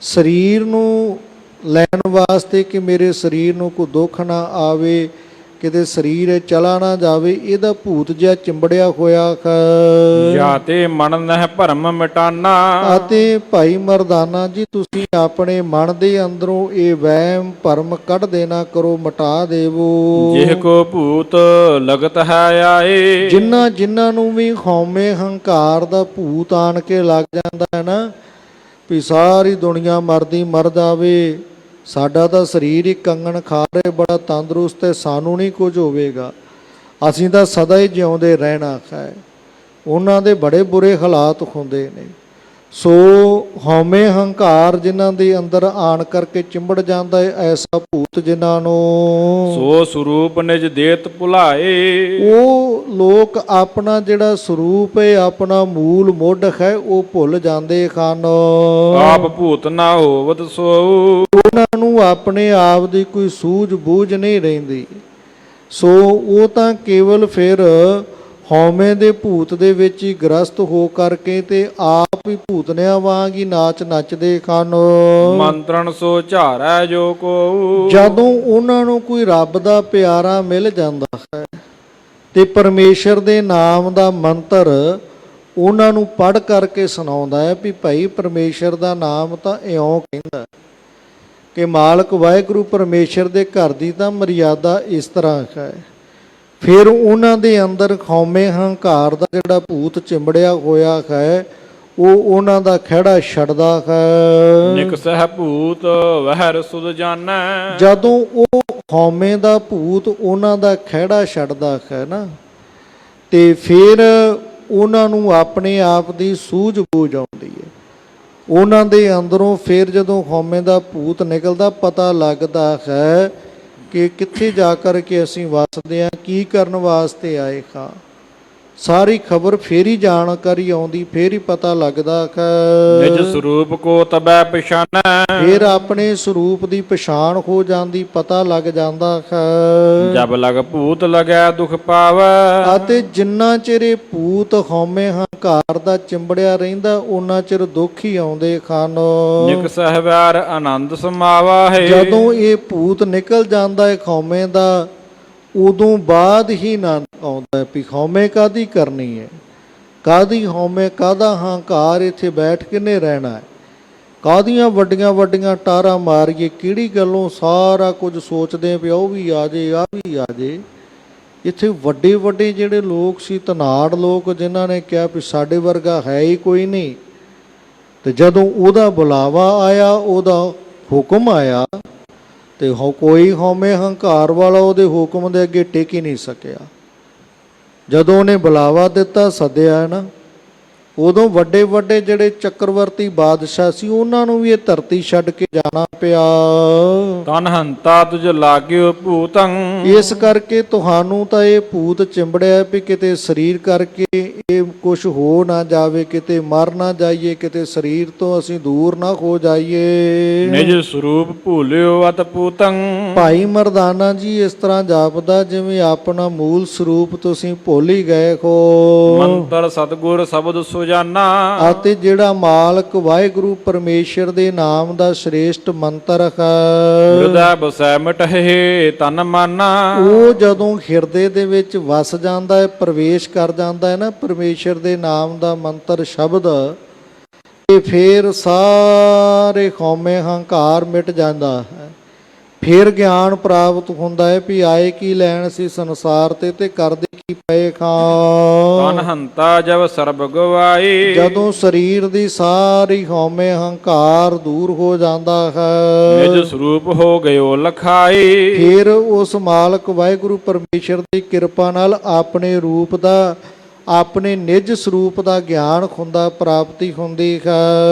ਸਰੀਰ ਨੂੰ ਲੈਣ ਵਾਸਤੇ ਕਿ ਮੇਰੇ ਸਰੀਰ ਨੂੰ ਕੋਈ ਦੁੱਖ ਨਾ ਆਵੇ, ਕਿਤੇ ਸਰੀਰ ਚਲਾ ਨਾ ਜਾਵੇ, ਇਹਦਾ ਭੂਤ ਜਿਹਾ ਚਿੰਬੜਿਆ ਹੋਇਆ ਹੈ। ਜਾਂ ਤੇ ਮਨ ਨਹਿ ਭਰਮ ਮਿਟਾਨਾ। ਅਤੇ ਭਾਈ ਮਰਦਾਨਾ ਜੀ ਤੁਸੀਂ ਆਪਣੇ ਮਨ ਦੇ ਅੰਦਰੋਂ ਇਹ ਵਹਿਮ ਭਰਮ ਕੱਢ ਦੇਣਾ ਕਰੋ, ਮਿਟਾ ਦੇਵੋ। ਜਿਹ ਕੋ ਭੂਤ ਲਗਤ ਹੈ ਆਏ। ਜਿਨ੍ਹਾਂ ਨੂੰ ਵੀ ਹਉਮੈ ਹੰਕਾਰ ਦਾ ਭੂਤ ਆਣ ਕੇ ਲੱਗ ਜਾਂਦਾ ਹੈ ਨਾ, ਵੀ ਸਾਰੀ ਦੁਨੀਆ ਮਰਦੀ ਮਰ ਜਾਵੇ, ਸਾਡਾ ਤਾਂ ਸਰੀਰ ਹੀ ਕੰਗਣ ਖਾ ਰਹੇ, ਬੜਾ ਤੰਦਰੁਸਤ ਹੈ, ਸਾਨੂੰ ਨਹੀਂ ਕੁਝ ਹੋਵੇਗਾ, ਅਸੀਂ ਤਾਂ ਸਦਾ ਹੀ ਜਿਉਂਦੇ ਰਹਿਣਾ ਹੈ, ਉਹਨਾਂ ਦੇ ਬੜੇ ਬੁਰੇ ਹਾਲਾਤ ਹੁੰਦੇ ਨੇ। ਸੋ ਹਉਮੈ ਹੰਕਾਰ ਜਿਨ੍ਹਾਂ ਦੇ ਅੰਦਰ ਆਣ ਕਰਕੇ ਚਿੰਬੜ ਜਾਂਦਾ ਹੈ, ਐਸਾ ਭੂਤ ਜਿਨ੍ਹਾਂ ਨੂੰ ਸੋ ਸਰੂਪ ਨਿਜ ਦੇਤ ਭੁਲਾਏ। ਉਹ ਲੋਕ ਆਪਣਾ ਜਿਹੜਾ ਸਰੂਪ ਹੈ, ਆਪਣਾ ਮੂਲ ਮੁੱਢ ਹੈ, ਉਹ ਭੁੱਲ ਜਾਂਦੇ ਹਨ। ਆਪ ਭੂਤ ਨਾ ਹੋਵਤ ਸੋ। ਉਹਨਾਂ ਨੂੰ ਆਪਣੇ ਆਪ ਦੀ ਕੋਈ ਸੂਝ ਬੂਝ ਨਹੀਂ ਰਹਿੰਦੀ। ਸੋ ਉਹ ਤਾਂ ਕੇਵਲ ਫਿਰ ਹਉਮੈ ਦੇ ਭੂਤ ਦੇ ਵਿੱਚ ਹੀ ਗ੍ਰਸਤ ਹੋ ਕਰਕੇ ਤੇ ਆਪ ਹੀ ਭੂਤਨਿਆਂ ਵਾਂਗ ਹੀ ਨਾਚ ਨੱਚਦੇ ਹਨ। ਮੰਤਰਣ ਸੋ ਝਾਰੈ ਜੋ ਕੋ। ਜਦੋਂ ਉਹਨਾਂ ਨੂੰ ਕੋਈ ਰੱਬ ਦਾ ਪਿਆਰਾ ਮਿਲ ਜਾਂਦਾ ਹੈ ਤੇ ਪਰਮੇਸ਼ਰ ਦੇ ਨਾਮ ਦਾ ਮੰਤਰ ਉਹਨਾਂ ਨੂੰ ਪੜ੍ਹ ਕਰਕੇ ਸੁਣਾਉਂਦਾ ਹੈ ਵੀ ਭਾਈ ਪਰਮੇਸ਼ਰ ਦਾ ਨਾਮ ਤਾਂ ਇਉਂ ਕਹਿੰਦਾ ਕਿ ਮਾਲਕ ਵਾਹਿਗੁਰੂ ਪਰਮੇਸ਼ਰ ਦੇ ਘਰ ਦੀ ਤਾਂ ਮਰਿਆਦਾ ਇਸ ਤਰ੍ਹਾਂ ਹੈ। ਫਿਰ ਉਹਨਾਂ ਦੇ ਅੰਦਰ ਹਉਮੈ ਹੰਕਾਰ ਦਾ ਜਿਹੜਾ ਭੂਤ ਚਿੰਬੜਿਆ ਹੋਇਆ ਹੈ, ਉਹ ਉਹਨਾਂ ਦਾ ਖਹਿੜਾ ਛੱਡਦਾ ਹੈ। ਨਿਕਸਹਿ ਭੂਤ ਵਹਿ ਸੁਧ ਜਾਣੈ। ਜਦੋਂ ਉਹ ਹਉਮੈ ਦਾ ਭੂਤ ਉਹਨਾਂ ਦਾ ਖਹਿੜਾ ਛੱਡਦਾ ਹੈ ਨਾ, ਤੇ ਫਿਰ ਉਹਨਾਂ ਨੂੰ ਆਪਣੇ ਆਪ ਦੀ ਸੂਝ ਬੂਝ ਆਉਂਦੀ ਹੈ। ਉਹਨਾਂ ਦੇ ਅੰਦਰੋਂ ਫਿਰ ਜਦੋਂ ਹਉਮੈ ਦਾ ਭੂਤ ਨਿਕਲਦਾ, ਪਤਾ ਲੱਗਦਾ ਹੈ ਕਿ ਕਿੱਥੇ ਜਾ ਕਰ ਕੇ ਅਸੀਂ ਵਸਦੇ ਹਾਂ, ਕੀ ਕਰਨ ਵਾਸਤੇ ਆਏ ਹਾਂ। ਸਾਰੀ ਖਬਰ ਫੇਰ ਹੀ ਜਾਣਕਾਰੀ ਆਉਂਦੀ, ਫੇਰ ਹੀ ਪਤਾ ਲੱਗਦਾ ਨਿਜ ਹੈ। ਸਰੂਪ ਕੋ ਤਬੈ ਪਛਾਨੈ। ਫੇਰ ਆਪਣੇ ਸਰੂਪ ਦੀ ਪਛਾਣ ਹੋ ਜਾਂਦੀ, ਪਤਾ ਲੱਗ ਜਾਂਦਾ ਹੈ। ਜਬ ਲਗ ਭੂਤ ਲਗੈ ਦੁਖ ਪਾਵੈ। ਅਤੇ ਜਿੰਨਾ ਚਿਰ ਇਹ ਭੂਤ ਹਉਮੈ ਹੰਕਾਰ ਦਾ ਚਿੰਬੜਿਆ ਰਹਿੰਦਾ, ਉਹਨਾਂ ਚਿਰ ਦੁੱਖ ਹੀ ਆਉਂਦੇ ਹਨ। ਨਿਕ ਸਹਿਵਾਰ ਆਨੰਦ ਸਮਾਵਾ ਹੈ। ਜਦੋਂ ਇਹ ਭੂਤ ਨਿਕਲ ਜਾਂਦਾ ਹੈ ਹਉਮੈ ਦਾ, ਉਦੋਂ ਬਾਅਦ ਹੀ ਆਨੰਦ ਆਉਂਦਾ ਹੈ ਵੀ ਹਉਮੈ ਕਾਹਦੀ ਕਰਨੀ ਹੈ, ਕਾਹਦੀ ਹਉਮੈ, ਕਾਹਦਾ ਹੰਕਾਰ, ਇੱਥੇ ਬੈਠ ਕਿਨੇ ਰਹਿਣਾ ਹੈ, ਕਾਹਦੀਆਂ ਵੱਡੀਆਂ ਵੱਡੀਆਂ ਟਾਰਾਂ ਮਾਰੀਏ, ਕਿਹੜੀ ਗੱਲੋਂ ਸਾਰਾ ਕੁਝ ਸੋਚਦੇ ਵੀ ਉਹ ਵੀ ਆ ਜੇ, ਆ ਵੀ ਆ ਜੇ। ਇੱਥੇ ਵੱਡੇ ਵੱਡੇ ਜਿਹੜੇ ਲੋਕ ਸੀ, ਧਨਾੜ ਲੋਕ, ਜਿਨ੍ਹਾਂ ਨੇ ਕਿਹਾ ਵੀ ਸਾਡੇ ਵਰਗਾ ਹੈ ਹੀ ਕੋਈ ਨਹੀਂ, ਤੇ ਜਦੋਂ ਉਹਦਾ ਬੁਲਾਵਾ ਆਇਆ, ਉਹਦਾ ਹੁਕਮ ਆਇਆ, ਤੇ ਕੋਈ ਹਉਮੈ ਹੰਕਾਰ ਵਾਲਾ ਉਹਦੇ ਹੁਕਮ ਦੇ ਅੱਗੇ ਟਿਕ ਹੀ ਨਹੀਂ ਸਕਿਆ। ਜਦੋਂ ਉਹਨੇ ਬੁਲਾਵਾ ਦਿੱਤਾ, ਸੱਦਿਆ ਨਾ, ਉਦੋਂ ਵੱਡੇ ਵੱਡੇ ਜਿਹੜੇ ਚੱਕਰਵਰਤੀ ਬਾਦਸ਼ਾਹ ਸੀ, ਉਹਨਾਂ ਨੂੰ ਵੀ ਇਹ ਧਰਤੀ ਛੱਡ ਕੇ ਜਾਣਾ ਪਿਆ। ਤਨ ਹੰਤਾ ਤੁਝ ਲਾਗਿਓ ਭੂਤੰ। ਇਸ ਕਰਕੇ ਤੁਹਾਨੂੰ ਤਾਂ ਇਹ ਭੂਤ ਚਿੰਬੜਿਆ ਵੀ ਕਿਤੇ ਸਰੀਰ ਕਰਕੇ ਇਹ ਕੁਝ ਹੋ ਨਾ ਜਾਵੇ, ਕਿਤੇ ਮਰ ਨਾ ਜਾਈਏ, ਕਿਤੇ ਸਰੀਰ ਤੋਂ ਅਸੀਂ ਦੂਰ ਨਾ ਹੋ ਜਾਈਏ। ਨਿਜ ਸਰੂਪ ਭੂਲਿਓ ਅਤ ਭੂਤੰ। ਭਾਈ ਮਰਦਾਨਾ ਜੀ ਇਸ ਤਰ੍ਹਾਂ ਜਾਪਦਾ ਜਿਵੇਂ ਆਪਣਾ ਮੂਲ ਸਰੂਪ ਤੁਸੀਂ ਭੁੱਲ ਹੀ ਗਏ ਹੋ। ਮੰਤਰ ਸਤਿਗੁਰ ਸ਼ਬਦ ਸੁਜਾਨਾ। ਅਤੇ ਜਿਹੜਾ ਮਾਲਕ ਵਾਹਿਗੁਰੂ ਪਰਮੇਸ਼ਰ ਦੇ ਨਾਮ ਦਾ ਸ਼੍ਰੇਸ਼ਟ ਮੰਤਰ ਹੈ, ਹਿਰਦੈ ਬਸੈ ਮਿਟਹਿ ਤਨ ਮਾਨਾ। ਉਹ ਜਦੋਂ ਹਿਰਦੇ ਦੇ ਵਿੱਚ ਵਸ ਜਾਂਦਾ ਹੈ, ਪ੍ਰਵੇਸ਼ ਕਰ ਜਾਂਦਾ ਹੈ ਨਾ ਪਰਮੇਸ਼ਰ ਦੇ ਨਾਮ ਦਾ ਮੰਤਰ ਸ਼ਬਦ, ਤੇ ਫੇਰ ਸਾਰੇ ਹਉਮੈ ਹੰਕਾਰ ਮਿਟ ਜਾਂਦਾ ਹੈ। ਫਿਰ ਗਿਆਨ ਪ੍ਰਾਪਤ ਹੁੰਦਾ ਹੈ ਵੀ ਆਏ ਕੀ ਲੈਣ ਸੀ ਸੰਸਾਰ ਤੇ ਕਰਦੇ ਕੀ ਪਏ ਖਾਂ। ਤਨ ਹੰਤਾ ਜਬ ਸਰਬ ਗਵਾਈ। ਜਦੋਂ ਸਰੀਰ ਦੀ ਸਾਰੀ ਹਉਮੈ ਹੰਕਾਰ ਦੂਰ ਹੋ ਜਾਂਦਾ ਹੈ, ਨਿਜ ਸਰੂਪ ਹੋ ਗਇਓ ਲਖਾਈ। ਫਿਰ ਉਸ ਮਾਲਕ ਵਾਹਿਗੁਰੂ ਪਰਮੇਸ਼ਰ ਦੀ ਕਿਰਪਾ ਨਾਲ ਆਪਣੇ ਰੂਪ ਦਾ, ਆਪਣੇ ਨਿਜ ਸਰੂਪ ਦਾ ਗਿਆਨ ਹੁੰਦਾ, ਪ੍ਰਾਪਤੀ ਹੁੰਦੀ ਹੈ।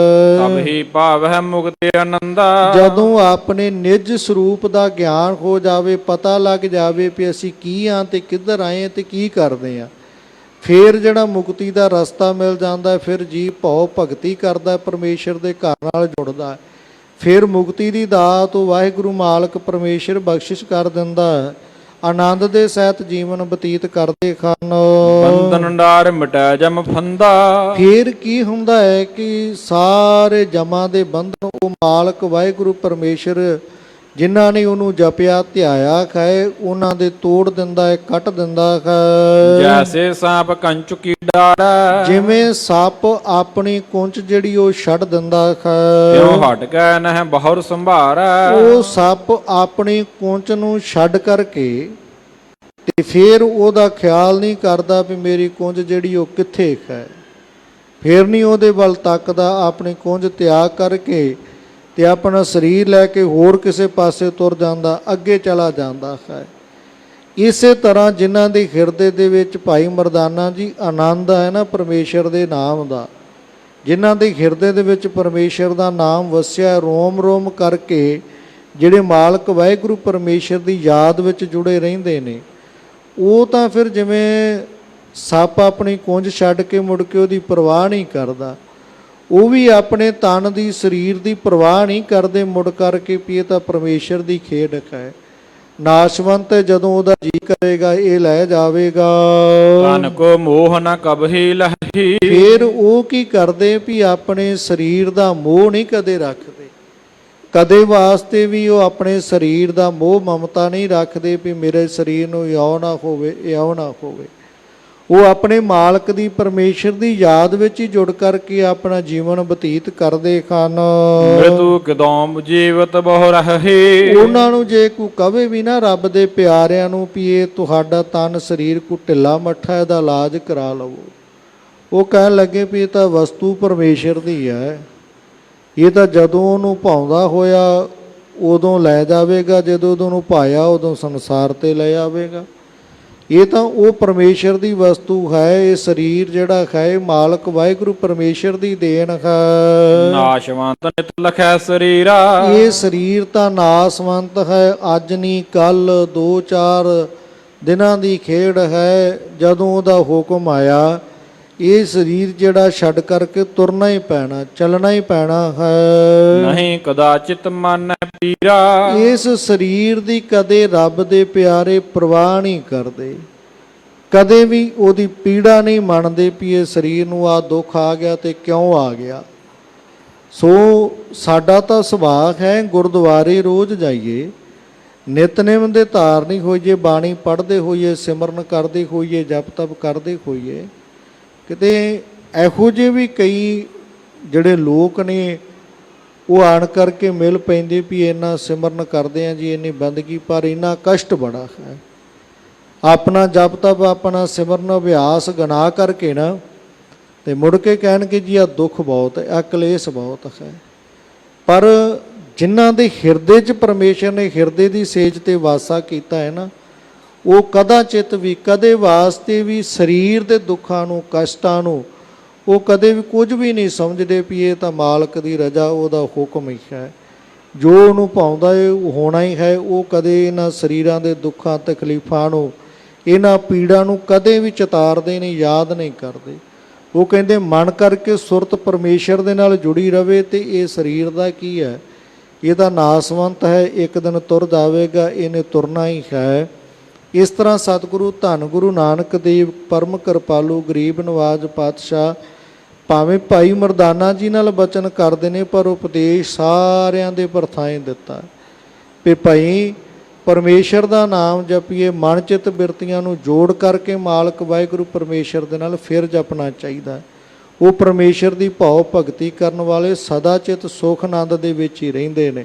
ਤਬ ਹੀ ਭਾਵੈ ਮੁਕਤਿ ਆਨੰਦਾ। ਜਦੋਂ ਆਪਣੇ ਨਿਜ ਸਰੂਪ ਦਾ ਗਿਆਨ ਹੋ ਜਾਵੇ, ਪਤਾ ਲੱਗ ਜਾਵੇ ਵੀ ਅਸੀਂ ਕੀ ਹਾਂ ਤੇ ਕਿੱਧਰ ਆਏ ਤੇ ਕੀ ਕਰਦੇ ਹਾਂ, ਫਿਰ ਜਿਹੜਾ ਮੁਕਤੀ ਦਾ ਰਸਤਾ ਮਿਲ ਜਾਂਦਾ, ਫਿਰ ਜੀ ਭਉ ਭਗਤੀ ਕਰਦਾ, ਪਰਮੇਸ਼ਰ ਦੇ ਘਰ ਨਾਲ ਜੁੜਦਾ, ਫਿਰ ਮੁਕਤੀ ਦੀ ਦਾਤ ਵਾਹਿਗੁਰੂ ਮਾਲਕ ਪਰਮੇਸ਼ਰ ਬਖਸ਼ਿਸ਼ ਕਰ ਦਿੰਦਾ, ਆਨੰਦ ਦੇ ਸਹਿਤ ਜੀਵਨ ਬਤੀਤ ਕਰਦੇ ਹਨ। ਬੰਧਨ ਡਾਰ ਮਿਟੈ ਜਮ ਫੰਦਾ। ਫਿਰ ਕੀ ਹੁੰਦਾ ਹੈ ਕਿ ਸਾਰੇ ਜਮਾਂ ਦੇ ਬੰਧਨ ਉਹ ਮਾਲਕ ਵਾਹਿਗੁਰੂ ਪਰਮੇਸ਼ਰ ਜਿਨ੍ਹਾਂ ਨੇ ਉਹਨੂੰ ਜਪਿਆ ਧਿਆਇਆ ਹੈ, ਉਹਨਾਂ ਦੇ ਤੋੜ ਦਿੰਦਾ ਹੈ, ਕੱਟ ਦਿੰਦਾ ਹੈ। ਜੈਸੇ ਸਾਪ ਕੰਚੁਕੀ ਡਾਰੈ। ਜਿਵੇਂ ਸੱਪ ਆਪਣੀ ਕੁੰਚ ਜਿਹੜੀ ਉਹ ਛੱਡ ਦਿੰਦਾ ਹੈ, ਤਿਉ ਹਟ ਕੇ ਨਹਿ ਬਹੁਰ ਸੰਭਾਰੈ। ਉਹ ਸੱਪ ਆਪਣੀ ਕੁੰਚ ਨੂੰ ਛੱਡ ਕਰਕੇ ਤੇ ਫਿਰ ਉਹਦਾ ਖਿਆਲ ਨਹੀਂ ਕਰਦਾ ਵੀ ਮੇਰੀ ਕੁੰਜ ਜਿਹੜੀ ਉਹ ਕਿੱਥੇ ਹੈ, ਫਿਰ ਨਹੀਂ ਉਹਦੇ ਵੱਲ ਤੱਕਦਾ, ਆਪਣੀ ਕੁੰਜ ਤਿਆਗ ਕਰਕੇ ਤੇ ਆਪਣਾ ਸਰੀਰ ਲੈ ਕੇ ਹੋਰ ਕਿਸੇ ਪਾਸੇ ਤੁਰ ਜਾਂਦਾ, ਅੱਗੇ ਚਲਾ ਜਾਂਦਾ ਹੈ। ਇਸੇ ਤਰ੍ਹਾਂ ਜਿਨ੍ਹਾਂ ਦੇ ਹਿਰਦੇ ਦੇ ਵਿੱਚ ਭਾਈ ਮਰਦਾਨਾ ਜੀ ਆਨੰਦ ਹੈ ਨਾ ਪਰਮੇਸ਼ਰ ਦੇ ਨਾਮ ਦਾ, ਜਿਨ੍ਹਾਂ ਦੇ ਹਿਰਦੇ ਦੇ ਵਿੱਚ ਪਰਮੇਸ਼ਰ ਦਾ ਨਾਮ ਵਸਿਆ, ਰੋਮ ਰੋਮ ਕਰਕੇ ਜਿਹੜੇ ਮਾਲਕ ਵਾਹਿਗੁਰੂ ਪਰਮੇਸ਼ਰ ਦੀ ਯਾਦ ਵਿੱਚ ਜੁੜੇ ਰਹਿੰਦੇ ਨੇ, ਉਹ ਤਾਂ ਫਿਰ ਜਿਵੇਂ ਸੱਪ ਆਪਣੀ ਕੁੰਜ ਛੱਡ ਕੇ ਮੁੜ ਕੇ ਉਹਦੀ ਪਰਵਾਹ ਨਹੀਂ ਕਰਦਾ, ਉਹ ਵੀ ਆਪਣੇ ਤਨ ਦੀ ਸਰੀਰ ਦੀ ਪਰਵਾਹ ਨਹੀਂ ਕਰਦੇ ਮੁੜ ਕਰਕੇ ਵੀ ਇਹ ਤਾਂ ਪਰਮੇਸ਼ਰ ਦੀ ਖੇਡ ਹੈ, ਨਾਸ਼ਵੰਤ ਹੈ, ਜਦੋਂ ਉਹਦਾ ਜੀ ਕਰੇਗਾ ਇਹ ਲੈ ਜਾਵੇਗਾ। ਤਨ ਕੋ ਮੋਹ ਨ ਕਬਹੀ ਲਹੀ। ਫਿਰ ਉਹ ਕੀ ਕਰਦੇ ਵੀ ਆਪਣੇ ਸਰੀਰ ਦਾ ਮੋਹ ਨਹੀਂ ਕਦੇ ਰੱਖਦੇ, ਕਦੇ ਵਾਸਤੇ ਵੀ ਉਹ ਆਪਣੇ ਸਰੀਰ ਦਾ ਮੋਹ ਮਮਤਾ ਨਹੀਂ ਰੱਖਦੇ ਵੀ ਮੇਰੇ ਸਰੀਰ ਨੂੰ ਇਉਂ ਨਾ ਹੋਵੇ, ਇਉਂ ਨਾ ਹੋਵੇ। ਉਹ ਆਪਣੇ ਮਾਲਕ ਦੀ ਪਰਮੇਸ਼ਰ ਦੀ ਯਾਦ ਵਿੱਚ ਹੀ ਜੁੜ ਕਰਕੇ ਆਪਣਾ ਜੀਵਨ ਬਤੀਤ ਕਰਦੇ ਹਨ। ਮ੍ਰਿਤੂ ਕਦਮ ਜੀਵਤ ਬਹੁ ਰਹੀ। ਉਹਨਾਂ ਨੂੰ ਜੇ ਕੋਈ ਕਵੇ ਵੀ ਨਾ ਰੱਬ ਦੇ ਪਿਆਰਿਆਂ ਨੂੰ ਵੀ ਇਹ ਤੁਹਾਡਾ ਤਨ ਸਰੀਰ ਕੋ ਢਿੱਲਾ ਮੱਠਾ, ਇਹਦਾ ਇਲਾਜ ਕਰਾ ਲਵੋ, ਉਹ ਕਹਿਣ ਲੱਗੇ ਵੀ ਇਹ ਤਾਂ ਵਸਤੂ ਪਰਮੇਸ਼ਰ ਦੀ ਹੈ, ਇਹ ਤਾਂ ਜਦੋਂ ਉਹਨੂੰ ਭਾਉਂਦਾ ਹੋਇਆ ਉਦੋਂ ਲੈ ਜਾਵੇਗਾ, ਜਦੋਂ ਉਹਨੂੰ ਭਾਇਆ ਉਦੋਂ ਸੰਸਾਰ ਤੇ ਲੈ ਆਵੇਗਾ। ਇਹ ਤਾਂ ਉਹ ਪਰਮੇਸ਼ਰ ਦੀ ਵਸਤੂ ਹੈ, ਇਹ ਸਰੀਰ ਜਿਹੜਾ ਹੈ ਮਾਲਕ ਵਾਹਿਗੁਰੂ ਪਰਮੇਸ਼ਰ ਦੀ ਦੇਣ ਹੈ। ਨਾਸ਼ਵੰਤ ਨਿਤ ਲਖੈ ਸਰੀਰਾ। ਇਹ ਸਰੀਰ ਤਾਂ ਨਾਸਵੰਤ ਹੈ, ਅੱਜ ਨਹੀਂ ਕੱਲ 2-4 ਦਿਨਾਂ ਦੀ ਖੇਡ ਹੈ। ਜਦੋਂ ਉਹਦਾ ਹੁਕਮ ਆਇਆ, ਇਹ ਸਰੀਰ ਜਿਹੜਾ ਛੱਡ ਕਰਕੇ ਤੁਰਨਾ ਹੀ ਪੈਣਾ, ਚੱਲਣਾ ਹੀ ਪੈਣਾ ਹੈ। ਨਹੀਂ ਕਦਾਚਿਤ ਮਨ ਪੀਰਾ, ਇਸ ਸਰੀਰ ਦੀ ਕਦੇ ਰੱਬ ਦੇ ਪਿਆਰੇ ਪ੍ਰਵਾਹ ਨਹੀਂ ਕਰਦੇ, ਕਦੇ ਵੀ ਉਹਦੀ ਪੀੜਾ ਨਹੀਂ ਮੰਨਦੇ ਵੀ ਇਹ ਸਰੀਰ ਨੂੰ ਆ ਦੁੱਖ ਆ ਗਿਆ ਤੇ ਕਿਉਂ ਆ ਗਿਆ। ਸੋ ਸਾਡਾ ਤਾਂ ਸੁਭਾਅ ਹੈ ਗੁਰਦੁਆਰੇ ਰੋਜ਼ ਜਾਈਏ, ਨਿਤਨੇਮ ਦੇ ਧਾਰਨੀ ਹੋਈਏ, ਬਾਣੀ ਪੜ੍ਹਦੇ ਹੋਈਏ, ਸਿਮਰਨ ਕਰਦੇ ਹੋਈਏ, ਜਪ ਤਪ ਕਰਦੇ ਹੋਈਏ। ਕਿਤੇ ਇਹੋ ਜਿਹੇ ਵੀ ਕਈ ਜਿਹੜੇ ਲੋਕ ਨੇ ਉਹ ਆਣ ਕਰਕੇ ਮਿਲ ਪੈਂਦੇ ਵੀ ਇੰਨਾ ਸਿਮਰਨ ਕਰਦੇ ਆ ਜੀ, ਇੰਨੀ ਬੰਦਗੀ, ਪਰ ਇੰਨਾ ਕਸ਼ਟ ਬੜਾ ਹੈ। ਆਪਣਾ ਜਪ ਤਪ ਆਪਣਾ ਸਿਮਰਨ ਅਭਿਆਸ ਗਨਾ ਕਰਕੇ ਨਾ ਤੇ ਮੁੜ ਕੇ ਕਹਿਣਗੇ ਜੀ ਆ ਦੁੱਖ ਬਹੁਤ ਹੈ, ਆ ਕਲੇਸ਼ ਬਹੁਤ ਹੈ। ਪਰ ਜਿਨ੍ਹਾਂ ਦੇ ਹਿਰਦੇ 'ਚ ਪਰਮੇਸ਼ਰ ਨੇ ਹਿਰਦੇ ਦੀ ਸੇਜ ਤੇ ਵਾਸਾ ਕੀਤਾ ਹੈ ਨਾ, ਉਹ ਕਦਾਚਿਤ ਵੀ ਕਦੇ ਵਾਸਤੇ ਵੀ ਸਰੀਰ ਦੇ ਦੁੱਖਾਂ ਨੂੰ, ਕਸ਼ਟਾਂ ਨੂੰ ਉਹ ਕਦੇ ਵੀ ਕੁਝ ਵੀ ਨਹੀਂ ਸਮਝਦੇ ਵੀ ਇਹ ਤਾਂ ਮਾਲਕ ਦੀ ਰਜ਼ਾ, ਉਹਦਾ ਹੁਕਮ ਹੀ ਹੈ, ਜੋ ਉਹਨੂੰ ਭਾਉਂਦਾ ਹੈ ਉਹ ਹੋਣਾ ਹੀ ਹੈ। ਉਹ ਕਦੇ ਇਹਨਾਂ ਸਰੀਰਾਂ ਦੇ ਦੁੱਖਾਂ ਤਕਲੀਫਾਂ ਨੂੰ, ਇਹਨਾਂ ਪੀੜਾਂ ਨੂੰ ਕਦੇ ਵੀ ਚਿਤਾਰਦੇ ਨਹੀਂ, ਯਾਦ ਨਹੀਂ ਕਰਦੇ। ਉਹ ਕਹਿੰਦੇ ਮਨ ਕਰਕੇ ਸੁਰਤ ਪਰਮੇਸ਼ਰ ਦੇ ਨਾਲ ਜੁੜੀ ਰਵੇ ਤੇ ਇਹ ਸਰੀਰ ਦਾ ਕੀ ਹੈ, ਇਹ ਤਾਂ ਨਾਸਵੰਤ ਹੈ, ਇੱਕ ਦਿਨ ਤੁਰ ਜਾਵੇਗਾ, ਇਹਨੇ ਤੁਰਨਾ ਹੀ ਹੈ। ਇਸ ਤਰ੍ਹਾਂ ਸਤਿਗੁਰੂ ਧੰਨ ਗੁਰੂ ਨਾਨਕ ਦੇਵ ਪਰਮ ਕਿਰਪਾਲੂ ਗਰੀਬ ਨਵਾਜ ਪਾਤਸ਼ਾਹ ਭਾਵੇਂ ਭਾਈ ਮਰਦਾਨਾ ਜੀ ਨਾਲ ਬਚਨ ਕਰਦੇ ਨੇ, ਪਰ ਉਪਦੇਸ਼ ਸਾਰਿਆਂ ਦੇ ਪਰਥਾਏ ਦਿੱਤਾ ਵੀ ਭਾਈ ਪਰਮੇਸ਼ਰ ਦਾ ਨਾਮ ਜਪੀਏ, ਮਨ ਚਿੱਤ ਬਿਰਤੀਆਂ ਨੂੰ ਜੋੜ ਕਰਕੇ ਮਾਲਕ ਵਾਹਿਗੁਰੂ ਪਰਮੇਸ਼ਰ ਦੇ ਨਾਲ ਫਿਰ ਜਪਣਾ ਚਾਹੀਦਾ। ਉਹ ਪਰਮੇਸ਼ਰ ਦੀ ਭਾਵ ਭਗਤੀ ਕਰਨ ਵਾਲੇ ਸਦਾ ਚਿੱਤ ਸੁਖ ਆਨੰਦ ਦੇ ਵਿੱਚ ਹੀ ਰਹਿੰਦੇ ਨੇ,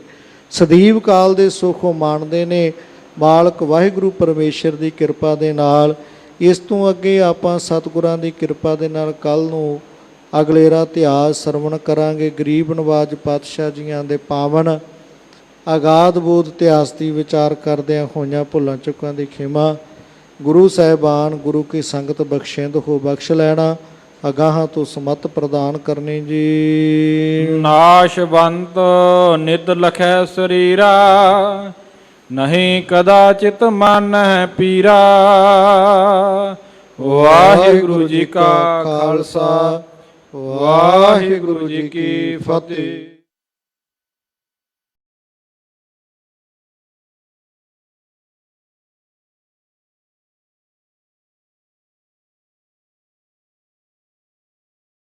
ਸਦੀਵ ਕਾਲ ਦੇ ਸੁਖ ਉਹ ਮਾਣਦੇ ਨੇ ਮਾਲਕ ਵਾਹਿਗੁਰੂ ਪਰਮੇਸ਼ਰ ਦੀ ਕਿਰਪਾ ਦੇ ਨਾਲ। ਇਸ ਤੋਂ ਅੱਗੇ ਆਪਾਂ ਸਤਿਗੁਰਾਂ ਦੀ ਕਿਰਪਾ ਦੇ ਨਾਲ ਕੱਲ੍ਹ ਨੂੰ ਅਗਲੇਰਾ ਇਤਿਹਾਸ ਸਰਵਣ ਕਰਾਂਗੇ। ਗਰੀਬ ਨਵਾਜ ਪਾਤਸ਼ਾਹ ਜੀਆਂ ਦੇ ਪਾਵਨ ਅਗਾਧ ਬੋਧ ਇਤਿਹਾਸ ਦੀ ਵਿਚਾਰ ਕਰਦਿਆਂ ਹੋਈਆਂ ਭੁੱਲਾਂ ਚੁੱਕਾਂ ਦੀ ਖਿਮਾ ਗੁਰੂ ਸਾਹਿਬਾਨ ਗੁਰੂ ਕੀ ਸੰਗਤ ਬਖਸ਼ਿੰਦ ਹੋ ਬਖਸ਼ ਲੈਣਾ, ਅਗਾਹਾਂ ਤੋਂ ਸਮਤ ਪ੍ਰਦਾਨ ਕਰਨੀ ਜੀ। ਨਾਸ਼ਵੰਤ ਨਿਤ ਲਖੈ ਸਰੀਰਾ, ਨਹੀਂ ਕਦਾਚਿਤ ਮਨ ਪੀਰਾ। ਵਾਹਿਗੁਰੂ ਜੀ ਕਾ ਖਾਲਸਾ, ਵਾਹਿਗੁਰੂ ਜੀ ਕੀ ਫਤਿਹ।